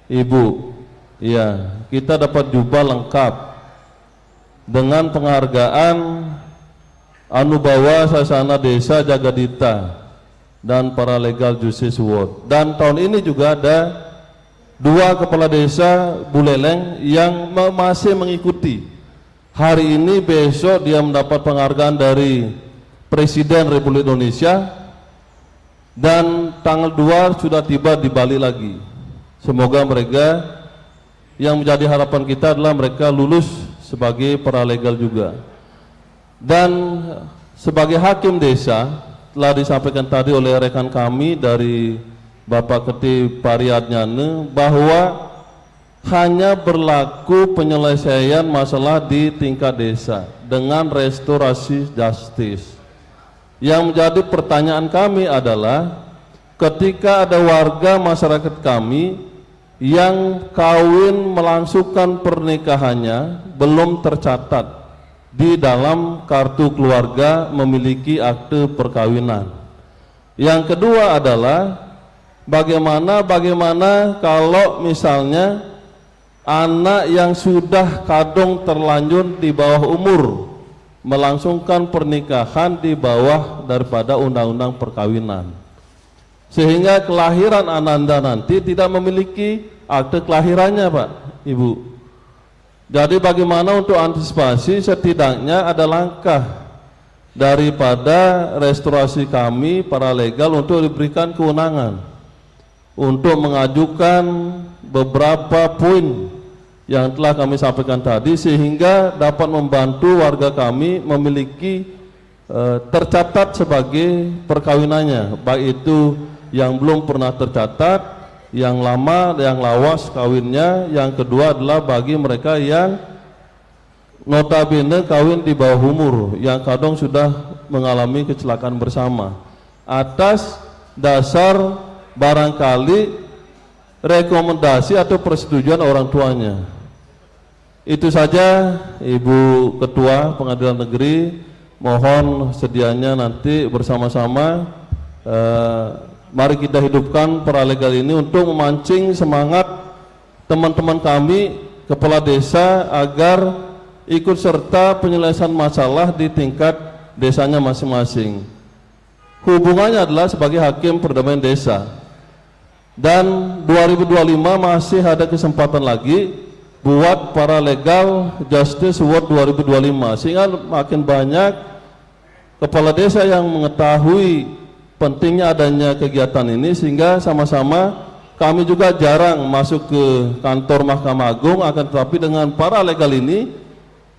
Ibu. Ya, kita dapat jubah lengkap dengan penghargaan Anubawa Sasana Desa Jagadita dan Paralegal Justice Award. Dan tahun ini juga ada 2 kepala desa Buleleng yang masih mengikuti. Hari ini, besok dia mendapat penghargaan dari Presiden Republik Indonesia, dan tanggal 2 sudah tiba di Bali lagi. Semoga mereka, yang menjadi harapan kita adalah mereka lulus sebagai paralegal juga. Dan sebagai hakim desa, telah disampaikan tadi oleh rekan kami dari Bapak Ketip Pariadnyane bahwa hanya berlaku penyelesaian masalah di tingkat desa dengan restorasi justice. Yang menjadi pertanyaan kami adalah ketika ada warga masyarakat kami yang kawin melangsungkan pernikahannya belum tercatat di dalam kartu keluarga memiliki akte perkawinan. Yang kedua adalah bagaimana kalau misalnya anak yang sudah kadung terlanjur di bawah umur melangsungkan pernikahan di bawah daripada undang-undang perkawinan, sehingga kelahiran ananda nanti tidak memiliki akte kelahirannya, Pak, Ibu. Jadi bagaimana untuk antisipasi, setidaknya ada langkah daripada restorasi kami para legal untuk diberikan kewenangan untuk mengajukan beberapa poin yang telah kami sampaikan tadi, sehingga dapat membantu warga kami memiliki tercatat sebagai perkawinannya, baik itu yang belum pernah tercatat, yang lama, yang lawas kawinnya. Yang kedua adalah bagi mereka yang notabene kawin di bawah umur, yang kadang sudah mengalami kecelakaan bersama atas dasar barangkali rekomendasi atau persetujuan orang tuanya. Itu saja, Ibu Ketua Pengadilan Negeri, mohon sedianya nanti bersama-sama mari kita hidupkan paralegal ini untuk memancing semangat teman-teman kami kepala desa agar ikut serta penyelesaian masalah di tingkat desanya masing-masing. Hubungannya adalah sebagai hakim perdamaian desa. Dan 2025 masih ada kesempatan lagi buat Paralegal Justice Award 2025, sehingga makin banyak kepala desa yang mengetahui pentingnya adanya kegiatan ini, sehingga sama-sama kami juga jarang masuk ke kantor Mahkamah Agung, akan tetapi dengan paralegal ini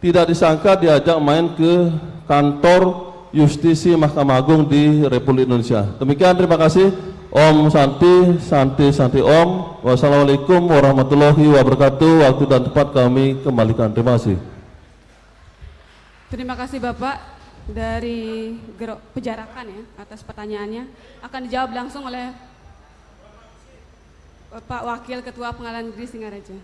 tidak disangka diajak main ke kantor Justisi Mahkamah Agung di Republik Indonesia. Demikian, terima kasih. Om Santi, Santi, Santi Om. Wassalamualaikum warahmatullahi wabarakatuh. Waktu dan tempat kami kembalikan. Terima kasih. Terima kasih Bapak dari Pejarakan ya atas pertanyaannya. Akan dijawab langsung oleh Bapak Wakil Ketua Pengadilan Negeri Singaraja.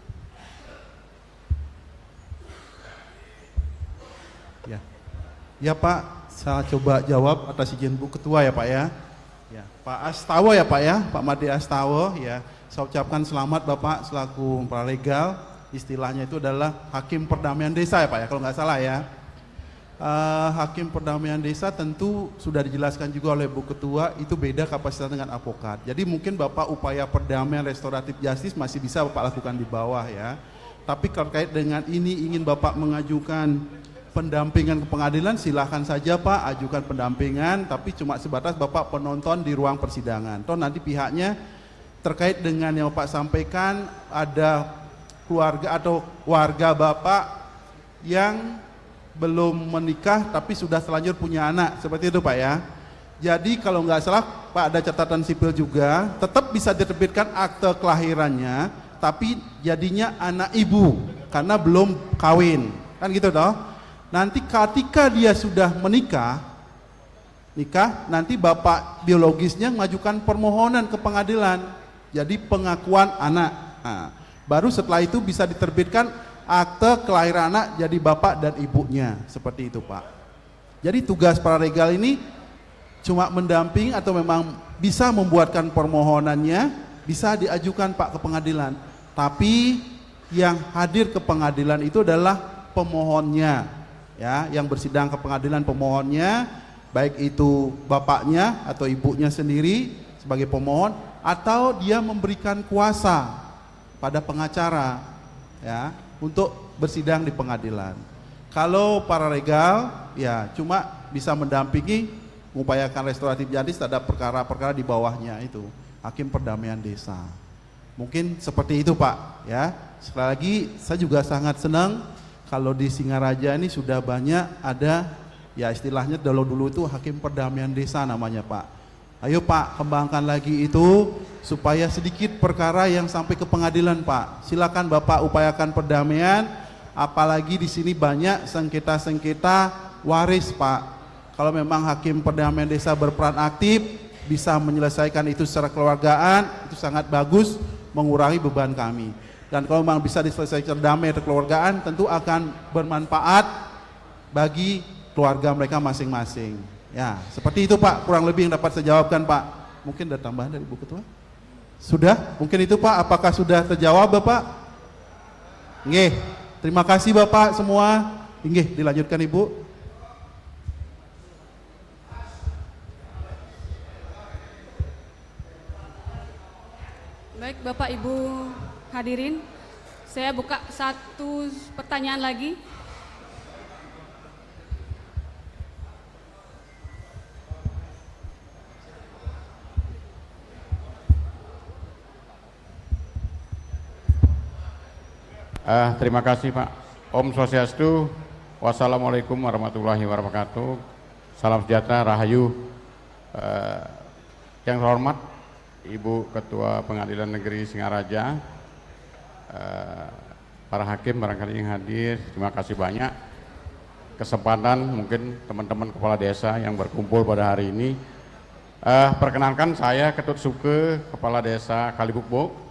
Ya Pak, saya coba jawab atas izin Bu Ketua ya Pak ya. Ya, Pak Astawa ya Pak ya, Pak Made Astawa ya. Saya ucapkan selamat Bapak selaku paralegal. Istilahnya itu adalah hakim perdamaian desa ya Pak ya, kalau nggak salah ya. Hakim perdamaian desa tentu sudah dijelaskan juga oleh Bu Ketua, itu beda kapasitas dengan advokat. Jadi mungkin Bapak upaya perdamaian restoratif justice masih bisa Bapak lakukan di bawah ya. Tapi terkait dengan ini ingin Bapak mengajukan pendampingan ke pengadilan, silahkan saja Pak ajukan pendampingan, tapi cuma sebatas Bapak penonton di ruang persidangan. Toh nanti pihaknya terkait dengan yang Bapak sampaikan ada keluarga atau warga Bapak yang belum menikah tapi sudah terlanjur punya anak, seperti itu Pak ya. Jadi kalau nggak salah Pak ada catatan sipil juga, tetap bisa diterbitkan akte kelahirannya, tapi jadinya anak ibu karena belum kawin, kan gitu toh. Nanti ketika dia sudah menikah, nikah, nanti bapak biologisnya mengajukan permohonan ke pengadilan, jadi pengakuan anak. Nah, baru setelah itu bisa diterbitkan akte kelahiran anak jadi bapak dan ibunya, seperti itu Pak. Jadi tugas paralegal ini cuma mendamping atau memang bisa membuatkan permohonannya, bisa diajukan Pak ke pengadilan. Tapi yang hadir ke pengadilan itu adalah pemohonnya, ya, yang bersidang ke pengadilan pemohonnya, baik itu bapaknya atau ibunya sendiri sebagai pemohon, atau dia memberikan kuasa pada pengacara, ya, untuk bersidang di pengadilan. Kalau paralegal, ya cuma bisa mendampingi, mengupayakan restoratif justice terhadap perkara-perkara di bawahnya itu, hakim perdamaian desa. Mungkin seperti itu Pak, ya. Sekali lagi saya juga sangat senang kalau di Singaraja ini sudah banyak ada, ya istilahnya dulu itu hakim perdamaian desa namanya Pak. Ayo Pak, kembangkan lagi itu supaya sedikit perkara yang sampai ke pengadilan Pak. Silakan Bapak upayakan perdamaian, apalagi di sini banyak sengketa-sengketa waris Pak. Kalau memang hakim perdamaian desa berperan aktif, bisa menyelesaikan itu secara keluargaan, itu sangat bagus, mengurangi beban kami. Dan kalau memang bisa diselesaikan damai atau keluargaan, tentu akan bermanfaat bagi keluarga mereka masing-masing. Ya, seperti itu Pak, kurang lebih yang dapat saya jawabkan Pak. Mungkin ada tambahan dari Bu Ketua? Sudah? Mungkin itu Pak, apakah sudah terjawab Bapak? Nggih, terima kasih Bapak semua. Nggih, dilanjutkan Ibu. Baik Bapak Ibu hadirin, saya buka satu pertanyaan lagi. Terima kasih Pak. Om Swastiastu, wassalamualaikum warahmatullahi wabarakatuh. Salam sejahtera, rahayu. Yang terhormat Ibu Ketua Pengadilan Negeri Singaraja, para hakim barangkali yang hadir, terima kasih banyak. Kesempatan mungkin teman-teman kepala desa yang berkumpul pada hari ini. Perkenalkan saya Ketut Suke, Kepala Desa Kalibukbo.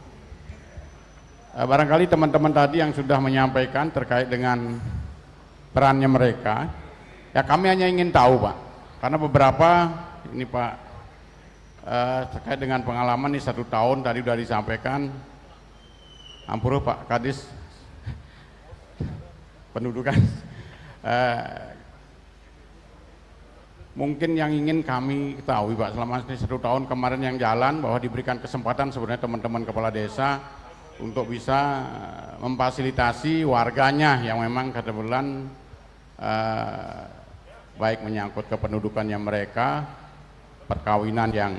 Barangkali teman-teman tadi yang sudah menyampaikan terkait dengan perannya mereka, ya kami hanya ingin tahu Pak, karena beberapa ini Pak, terkait dengan pengalaman ini 1 tahun tadi sudah disampaikan. Ampura Pak Kadis pendudukan. Mungkin yang ingin kami ketahui Pak, selama 1 tahun kemarin yang jalan, bahwa diberikan kesempatan sebenarnya teman-teman kepala desa untuk bisa memfasilitasi warganya yang memang kebetulan baik menyangkut kependudukannya mereka, perkawinan yang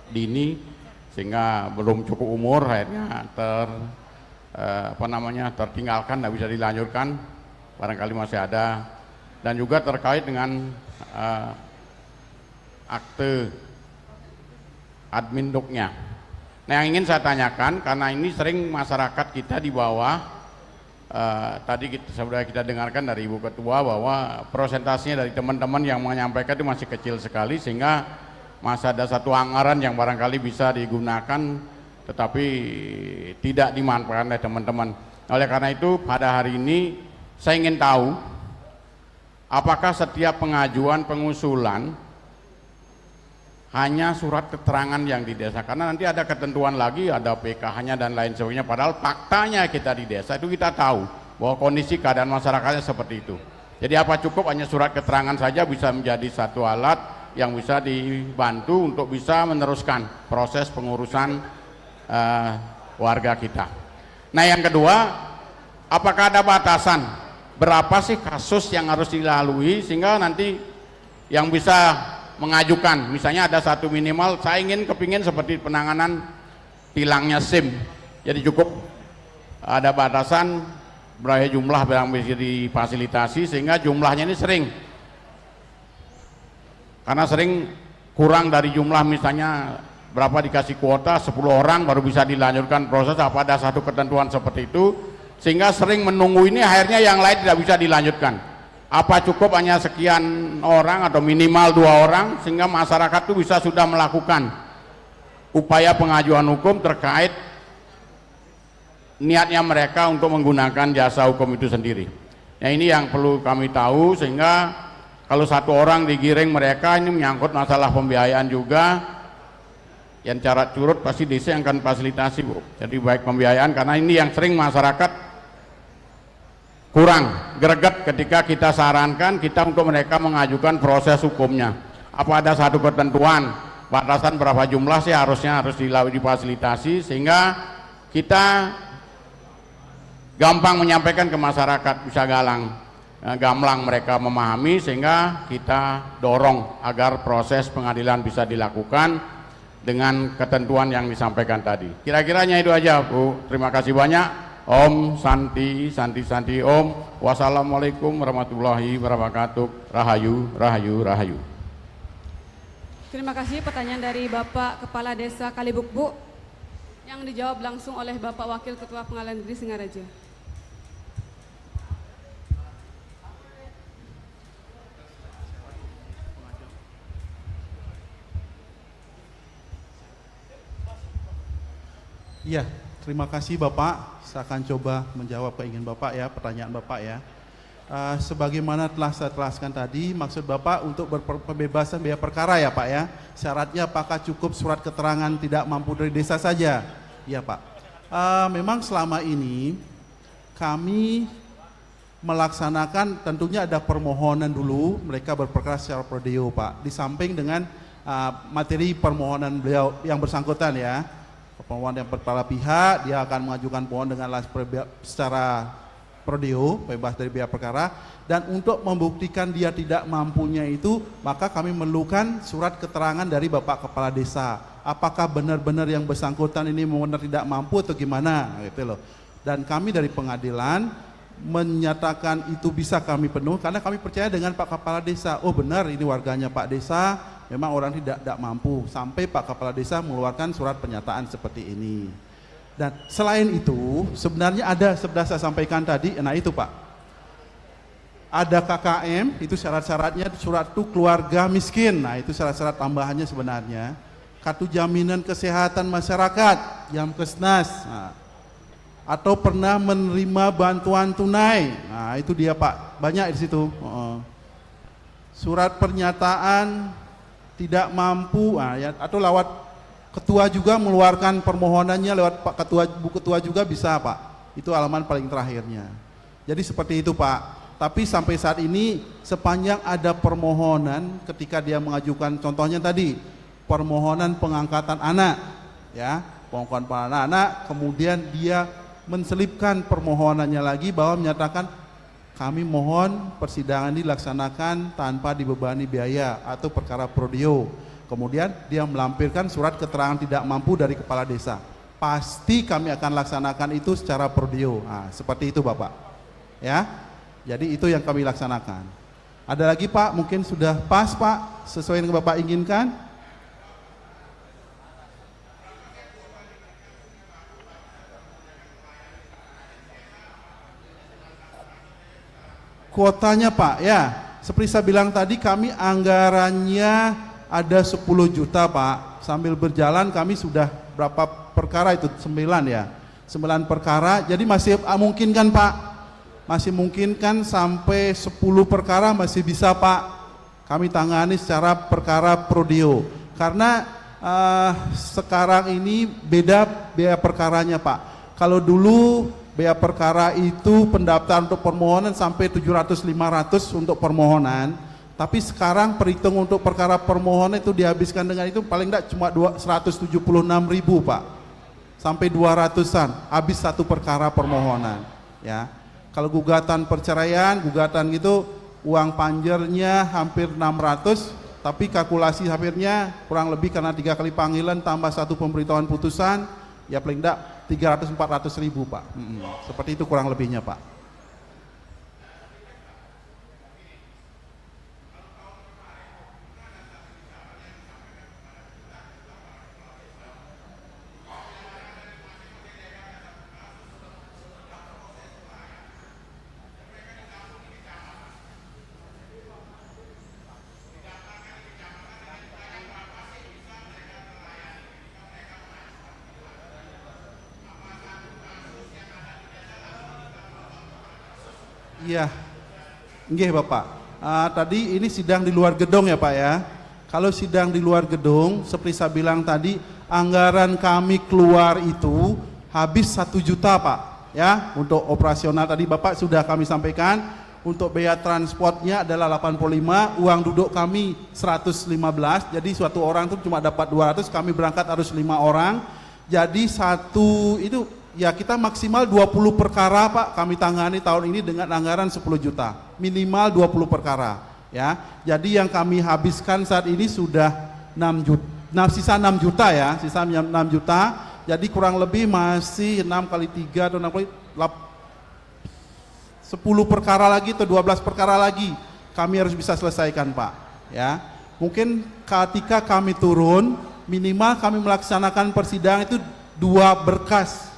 dini sehingga belum cukup umur akhirnya tertinggalkan, tidak bisa dilanjutkan, barangkali masih ada, dan juga terkait dengan akte admin duknya. Nah, yang ingin saya tanyakan, karena ini sering masyarakat kita di bawah, tadi sudah kita dengarkan dari Ibu Ketua bahwa prosentasenya dari teman-teman yang menyampaikan itu masih kecil sekali, sehingga masih ada satu anggaran yang barangkali bisa digunakan tetapi tidak dimanfaatkan oleh teman-teman. Oleh karena itu pada hari ini saya ingin tahu apakah setiap pengajuan pengusulan hanya surat keterangan yang di desa, karena nanti ada ketentuan lagi, ada PKH-nya dan lain sebagainya, padahal faktanya kita di desa itu kita tahu bahwa kondisi keadaan masyarakatnya seperti itu. Jadi apa cukup hanya surat keterangan saja bisa menjadi satu alat yang bisa dibantu untuk bisa meneruskan proses pengurusan warga kita. Nah, yang kedua, apakah ada batasan berapa sih kasus yang harus dilalui sehingga nanti yang bisa mengajukan, misalnya ada satu minimal, saya kepingin seperti penanganan hilangnya SIM, jadi cukup ada batasan berapa jumlah yang bisa difasilitasi sehingga jumlahnya ini sering, karena sering kurang dari jumlah, misalnya berapa dikasih kuota 10 orang baru bisa dilanjutkan proses, apa ada satu ketentuan seperti itu sehingga sering menunggu ini, akhirnya yang lain tidak bisa dilanjutkan. Apa cukup hanya sekian orang atau minimal 2 orang sehingga masyarakat itu bisa sudah melakukan upaya pengajuan hukum terkait niatnya mereka untuk menggunakan jasa hukum itu sendiri. Nah, ini yang perlu kami tahu, sehingga kalau 1 orang digiring mereka, ini menyangkut masalah pembiayaan juga. Yang cara curut pasti desa yang akan fasilitasi, Bu. Jadi baik pembiayaan, karena ini yang sering masyarakat kurang greget ketika kita sarankan kita untuk mereka mengajukan proses hukumnya. Apa ada satu ketentuan batasan berapa jumlah sih harus difasilitasi, sehingga kita gampang menyampaikan ke masyarakat, bisa gamblang mereka memahami, sehingga kita dorong agar proses pengadilan bisa dilakukan dengan ketentuan yang disampaikan tadi. Kira-kiranya itu aja, Bu. Terima kasih banyak. Om Santi Santi Santi Om. Wassalamualaikum warahmatullahi wabarakatuh. Rahayu Rahayu Rahayu. Terima kasih. Pertanyaan dari Bapak Kepala Desa Kalibukbu yang dijawab langsung oleh Bapak Wakil Ketua Pengadilan Negeri Singaraja. Iya, terima kasih Bapak. Saya akan coba menjawab keinginan Bapak ya, pertanyaan Bapak ya. Sebagaimana telah saya jelaskan tadi, maksud Bapak untuk pembebasan biaya perkara ya Pak ya. Syaratnya apakah cukup surat keterangan tidak mampu dari desa saja? Iya Pak. Memang selama ini kami melaksanakan, tentunya ada permohonan dulu, mereka berperkara secara prodeo Pak. Di samping dengan materi permohonan beliau yang bersangkutan ya. Permohonan yang berkala pihak, dia akan mengajukan pohon dengan secara prodeo, bebas dari biaya perkara, dan untuk membuktikan dia tidak mampunya itu, maka kami memerlukan surat keterangan dari Bapak Kepala Desa. Apakah benar-benar yang bersangkutan ini benar tidak mampu atau gimana, gitu loh. Dan kami dari pengadilan menyatakan itu bisa kami penuh karena kami percaya dengan Pak Kepala Desa. Oh benar ini warganya Pak Desa, memang orang tidak mampu, sampai Pak Kepala Desa mengeluarkan surat pernyataan seperti ini. Dan selain itu sebenarnya ada, sudah saya sampaikan tadi, nah itu Pak, ada KKM, itu syarat-syaratnya, surat itu keluarga miskin, nah itu syarat-syarat tambahannya sebenarnya. Kartu jaminan kesehatan masyarakat, Jamkesnas, nah, atau pernah menerima bantuan tunai, nah itu dia Pak, banyak di situ. Surat pernyataan tidak mampu, ya, atau lewat ketua juga mengeluarkan permohonannya lewat Pak Ketua, Bu Ketua juga bisa Pak. Itu halaman paling terakhirnya. Jadi seperti itu Pak. Tapi sampai saat ini sepanjang ada permohonan ketika dia mengajukan, contohnya tadi permohonan pengangkatan anak, ya, pengangkatan anak, kemudian dia menselipkan permohonannya lagi bahwa menyatakan kami mohon persidangan dilaksanakan tanpa dibebani biaya atau perkara prodeo. Kemudian dia melampirkan surat keterangan tidak mampu dari kepala desa. Pasti kami akan laksanakan itu secara prodeo. Nah, seperti itu Bapak. Ya. Jadi itu yang kami laksanakan. Ada lagi Pak, mungkin sudah pas Pak, sesuai yang Bapak inginkan. Kuotanya Pak, ya seperti saya bilang tadi, kami anggarannya ada 10 juta Pak. Sambil berjalan kami sudah berapa perkara itu, 9 ya, 9 perkara, jadi masih mungkin kan Pak, masih mungkin kan sampai 10 perkara masih bisa Pak kami tangani secara perkara prodeo. Karena sekarang ini beda biaya perkaranya Pak. Kalau dulu biaya perkara itu pendaftaran untuk permohonan sampai 700-500 untuk permohonan, tapi sekarang perhitung untuk perkara permohonan itu dihabiskan dengan itu paling tidak cuma 176.000 Pak, sampai 200-an habis satu perkara permohonan ya. Kalau gugatan perceraian, gugatan gitu uang panjernya hampir 600, tapi kalkulasi hampirnya kurang lebih karena 3 kali panggilan tambah 1 pemberitahuan putusan, ya paling tidak 300-400 ribu Pak. Seperti itu kurang lebihnya Pak. Iya, nggih Bapak. Tadi ini sidang di luar gedung ya Pak ya. Kalau sidang di luar gedung, seperti saya bilang tadi, anggaran kami keluar itu habis 1 juta Pak. Ya, untuk operasional tadi Bapak sudah kami sampaikan. Untuk biaya transportnya adalah 85, uang duduk kami 115. Jadi suatu orang itu cuma dapat 200, kami berangkat harus 5 orang. Jadi satu itu ya kita maksimal 20 perkara Pak kami tangani tahun ini dengan anggaran 10 juta. Minimal 20 perkara ya. Jadi yang kami habiskan saat ini sudah 6 juta. Nah, sisa 6 juta ya, sisa 6 juta. Jadi kurang lebih masih 6 kali 3 atau 6 kali 10 perkara lagi atau 12 perkara lagi kami harus bisa selesaikan Pak ya. Mungkin ketika kami turun minimal kami melaksanakan persidangan itu 2 berkas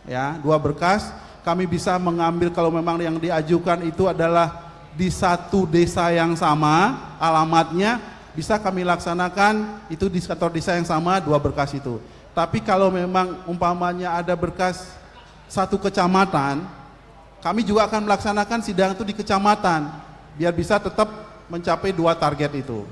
ya, 2 berkas kami bisa mengambil kalau memang yang diajukan itu adalah di satu desa yang sama alamatnya, bisa kami laksanakan itu di kantor desa yang sama 2 berkas itu. Tapi kalau memang umpamanya ada berkas satu kecamatan, kami juga akan melaksanakan sidang itu di kecamatan biar bisa tetap mencapai 2 target itu.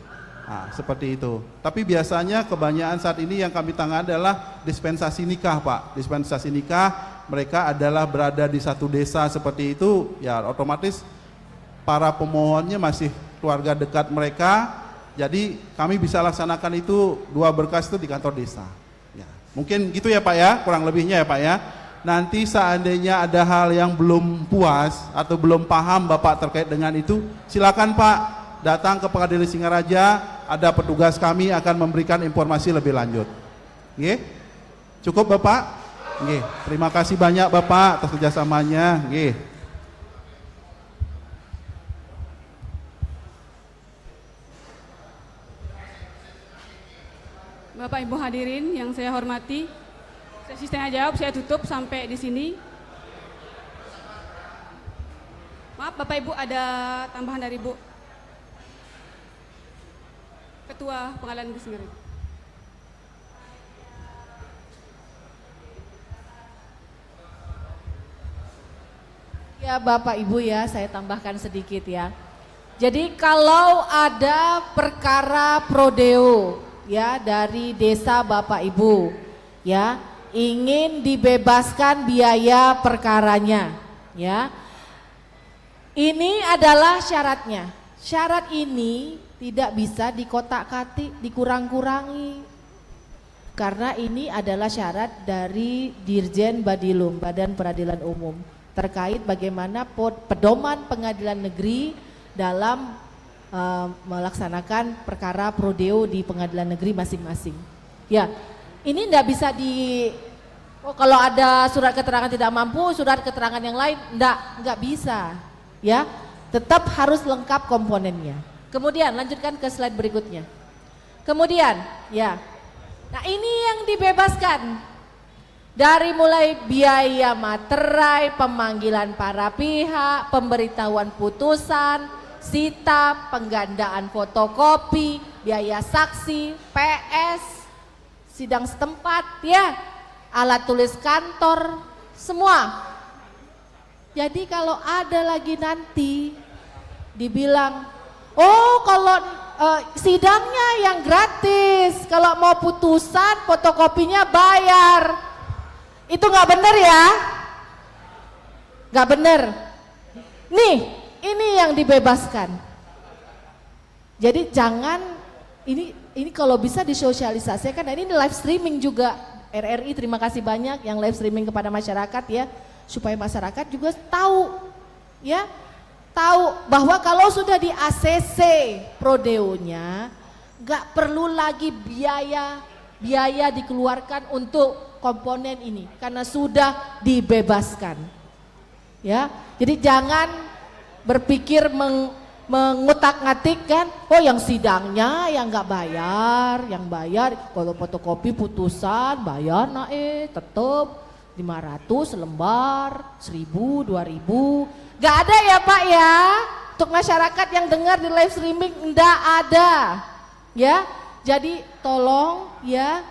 Nah, seperti itu. Tapi biasanya kebanyakan saat ini yang kami tangani adalah dispensasi nikah Pak. Dispensasi nikah mereka adalah berada di satu desa seperti itu, ya otomatis para pemohonnya masih keluarga dekat mereka. Jadi kami bisa laksanakan itu 2 berkas itu di kantor desa. Ya, mungkin gitu ya Pak ya, kurang lebihnya ya Pak ya. Nanti seandainya ada hal yang belum puas atau belum paham Bapak terkait dengan itu, silakan Pak datang ke Pengadilan Singaraja, ada petugas kami akan memberikan informasi lebih lanjut. Nggih? Cukup Bapak? Nggih. Terima kasih banyak Bapak atas kerjasamanya. Nggih. Bapak Ibu hadirin yang saya hormati, sesi tanya jawab saya tutup sampai di sini. Maaf Bapak Ibu, ada tambahan dari Bu Ketua Pengadilan Negeri Singaraja. Ya Bapak Ibu ya, saya tambahkan sedikit ya. Jadi kalau ada perkara prodeo ya dari desa Bapak Ibu ya, ingin dibebaskan biaya perkaranya ya. Ini adalah syaratnya. Syarat ini tidak bisa dikotak-katik, dikurang-kurangi. Karena ini adalah syarat dari Dirjen Badilum, Badan Peradilan Umum, terkait bagaimana pedoman pengadilan negeri dalam melaksanakan perkara prodeo di pengadilan negeri masing-masing. Ya, ini tidak bisa kalau ada surat keterangan tidak mampu, surat keterangan yang lain enggak bisa. Ya, tetap harus lengkap komponennya. Kemudian lanjutkan ke slide berikutnya. Kemudian, ya. Nah, ini yang dibebaskan. Dari mulai biaya materai, pemanggilan para pihak, pemberitahuan putusan, sita, penggandaan fotokopi, biaya saksi, PS, sidang setempat, ya, alat tulis kantor, semua. Jadi kalau ada lagi nanti dibilang, oh kalau sidangnya yang gratis, kalau mau putusan fotokopinya bayar, itu nggak benar ya, nggak benar. Nih, ini yang dibebaskan. Jadi jangan ini kalau bisa disosialisasikan. Nah, ini live streaming juga RRI. Terima kasih banyak yang live streaming kepada masyarakat ya, supaya masyarakat juga tahu ya. Tahu bahwa kalau sudah di ACC prodeonya nggak perlu lagi biaya dikeluarkan untuk komponen ini karena sudah dibebaskan ya. Jadi jangan berpikir mengutak-ngatik kan, oh yang sidangnya yang nggak bayar, yang bayar kalau fotokopi putusan bayar tetep 500 lembar, 1000, 2000. Gak ada ya Pak ya, untuk masyarakat yang dengar di live streaming enggak ada ya. Jadi tolong ya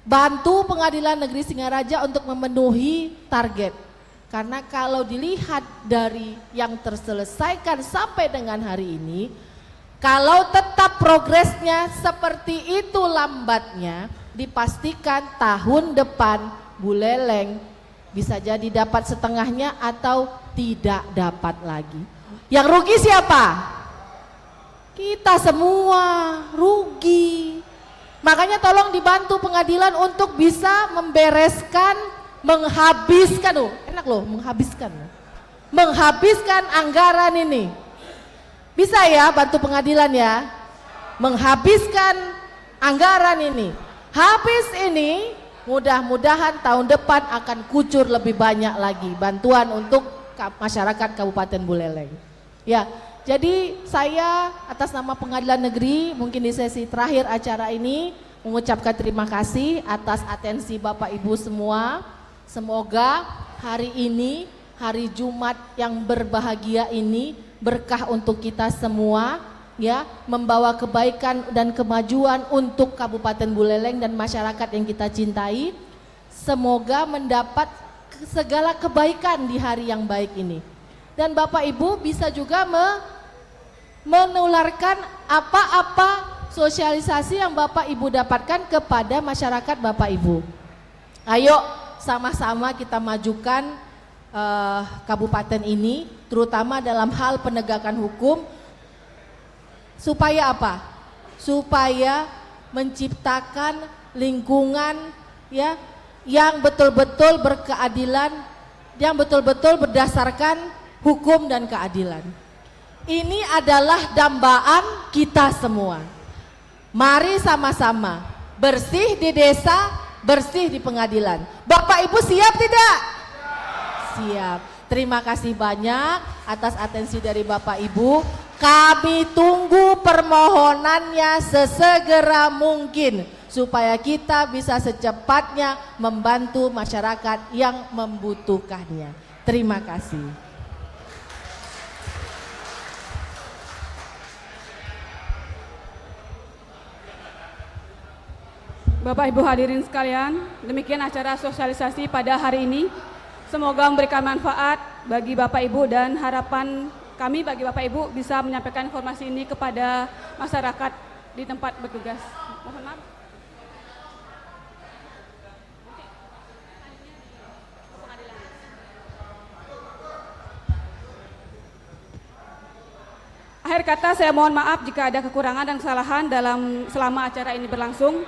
bantu Pengadilan Negeri Singaraja untuk memenuhi target. Karena kalau dilihat dari yang terselesaikan sampai dengan hari ini, kalau tetap progresnya seperti itu lambatnya, dipastikan tahun depan Buleleng bisa jadi dapat setengahnya atau tidak dapat lagi. Yang rugi siapa? Kita semua rugi. Makanya tolong dibantu pengadilan untuk bisa membereskan, menghabiskan, enak loh menghabiskan anggaran ini. Bisa ya bantu pengadilan ya, menghabiskan anggaran ini. Habis ini mudah-mudahan tahun depan akan kucur lebih banyak lagi bantuan untuk masyarakat Kabupaten Buleleng. Ya, jadi saya atas nama Pengadilan Negeri mungkin di sesi terakhir acara ini mengucapkan terima kasih atas atensi Bapak Ibu semua. Semoga hari ini, hari Jumat yang berbahagia ini berkah untuk kita semua, ya, membawa kebaikan dan kemajuan untuk Kabupaten Buleleng dan masyarakat yang kita cintai. Semoga mendapat segala kebaikan di hari yang baik ini. Dan Bapak Ibu bisa juga menularkan apa-apa sosialisasi yang Bapak Ibu dapatkan kepada masyarakat Bapak Ibu. Ayo sama-sama kita majukan kabupaten ini, terutama dalam hal penegakan hukum, supaya apa? Supaya menciptakan lingkungan, ya, yang betul-betul berkeadilan, yang betul-betul berdasarkan hukum dan keadilan. Ini adalah dambaan kita semua. Mari sama-sama bersih di desa, bersih di pengadilan. Bapak Ibu siap tidak? Siap. Terima kasih banyak atas atensi dari Bapak Ibu. Kami tunggu permohonannya sesegera mungkin supaya kita bisa secepatnya membantu masyarakat yang membutuhkannya. Terima kasih. Bapak Ibu hadirin sekalian, demikian acara sosialisasi pada hari ini. Semoga memberikan manfaat bagi Bapak Ibu dan harapan kami bagi Bapak Ibu bisa menyampaikan informasi ini kepada masyarakat di tempat bertugas. Mohon maaf. Akhir kata saya mohon maaf jika ada kekurangan dan kesalahan selama acara ini berlangsung.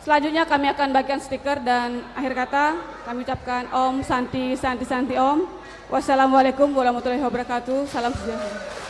Selanjutnya kami akan bagikan stiker dan akhir kata kami ucapkan Om Santi Santi Santi Om. Wassalamualaikum warahmatullahi wabarakatuh. Salam sejahtera.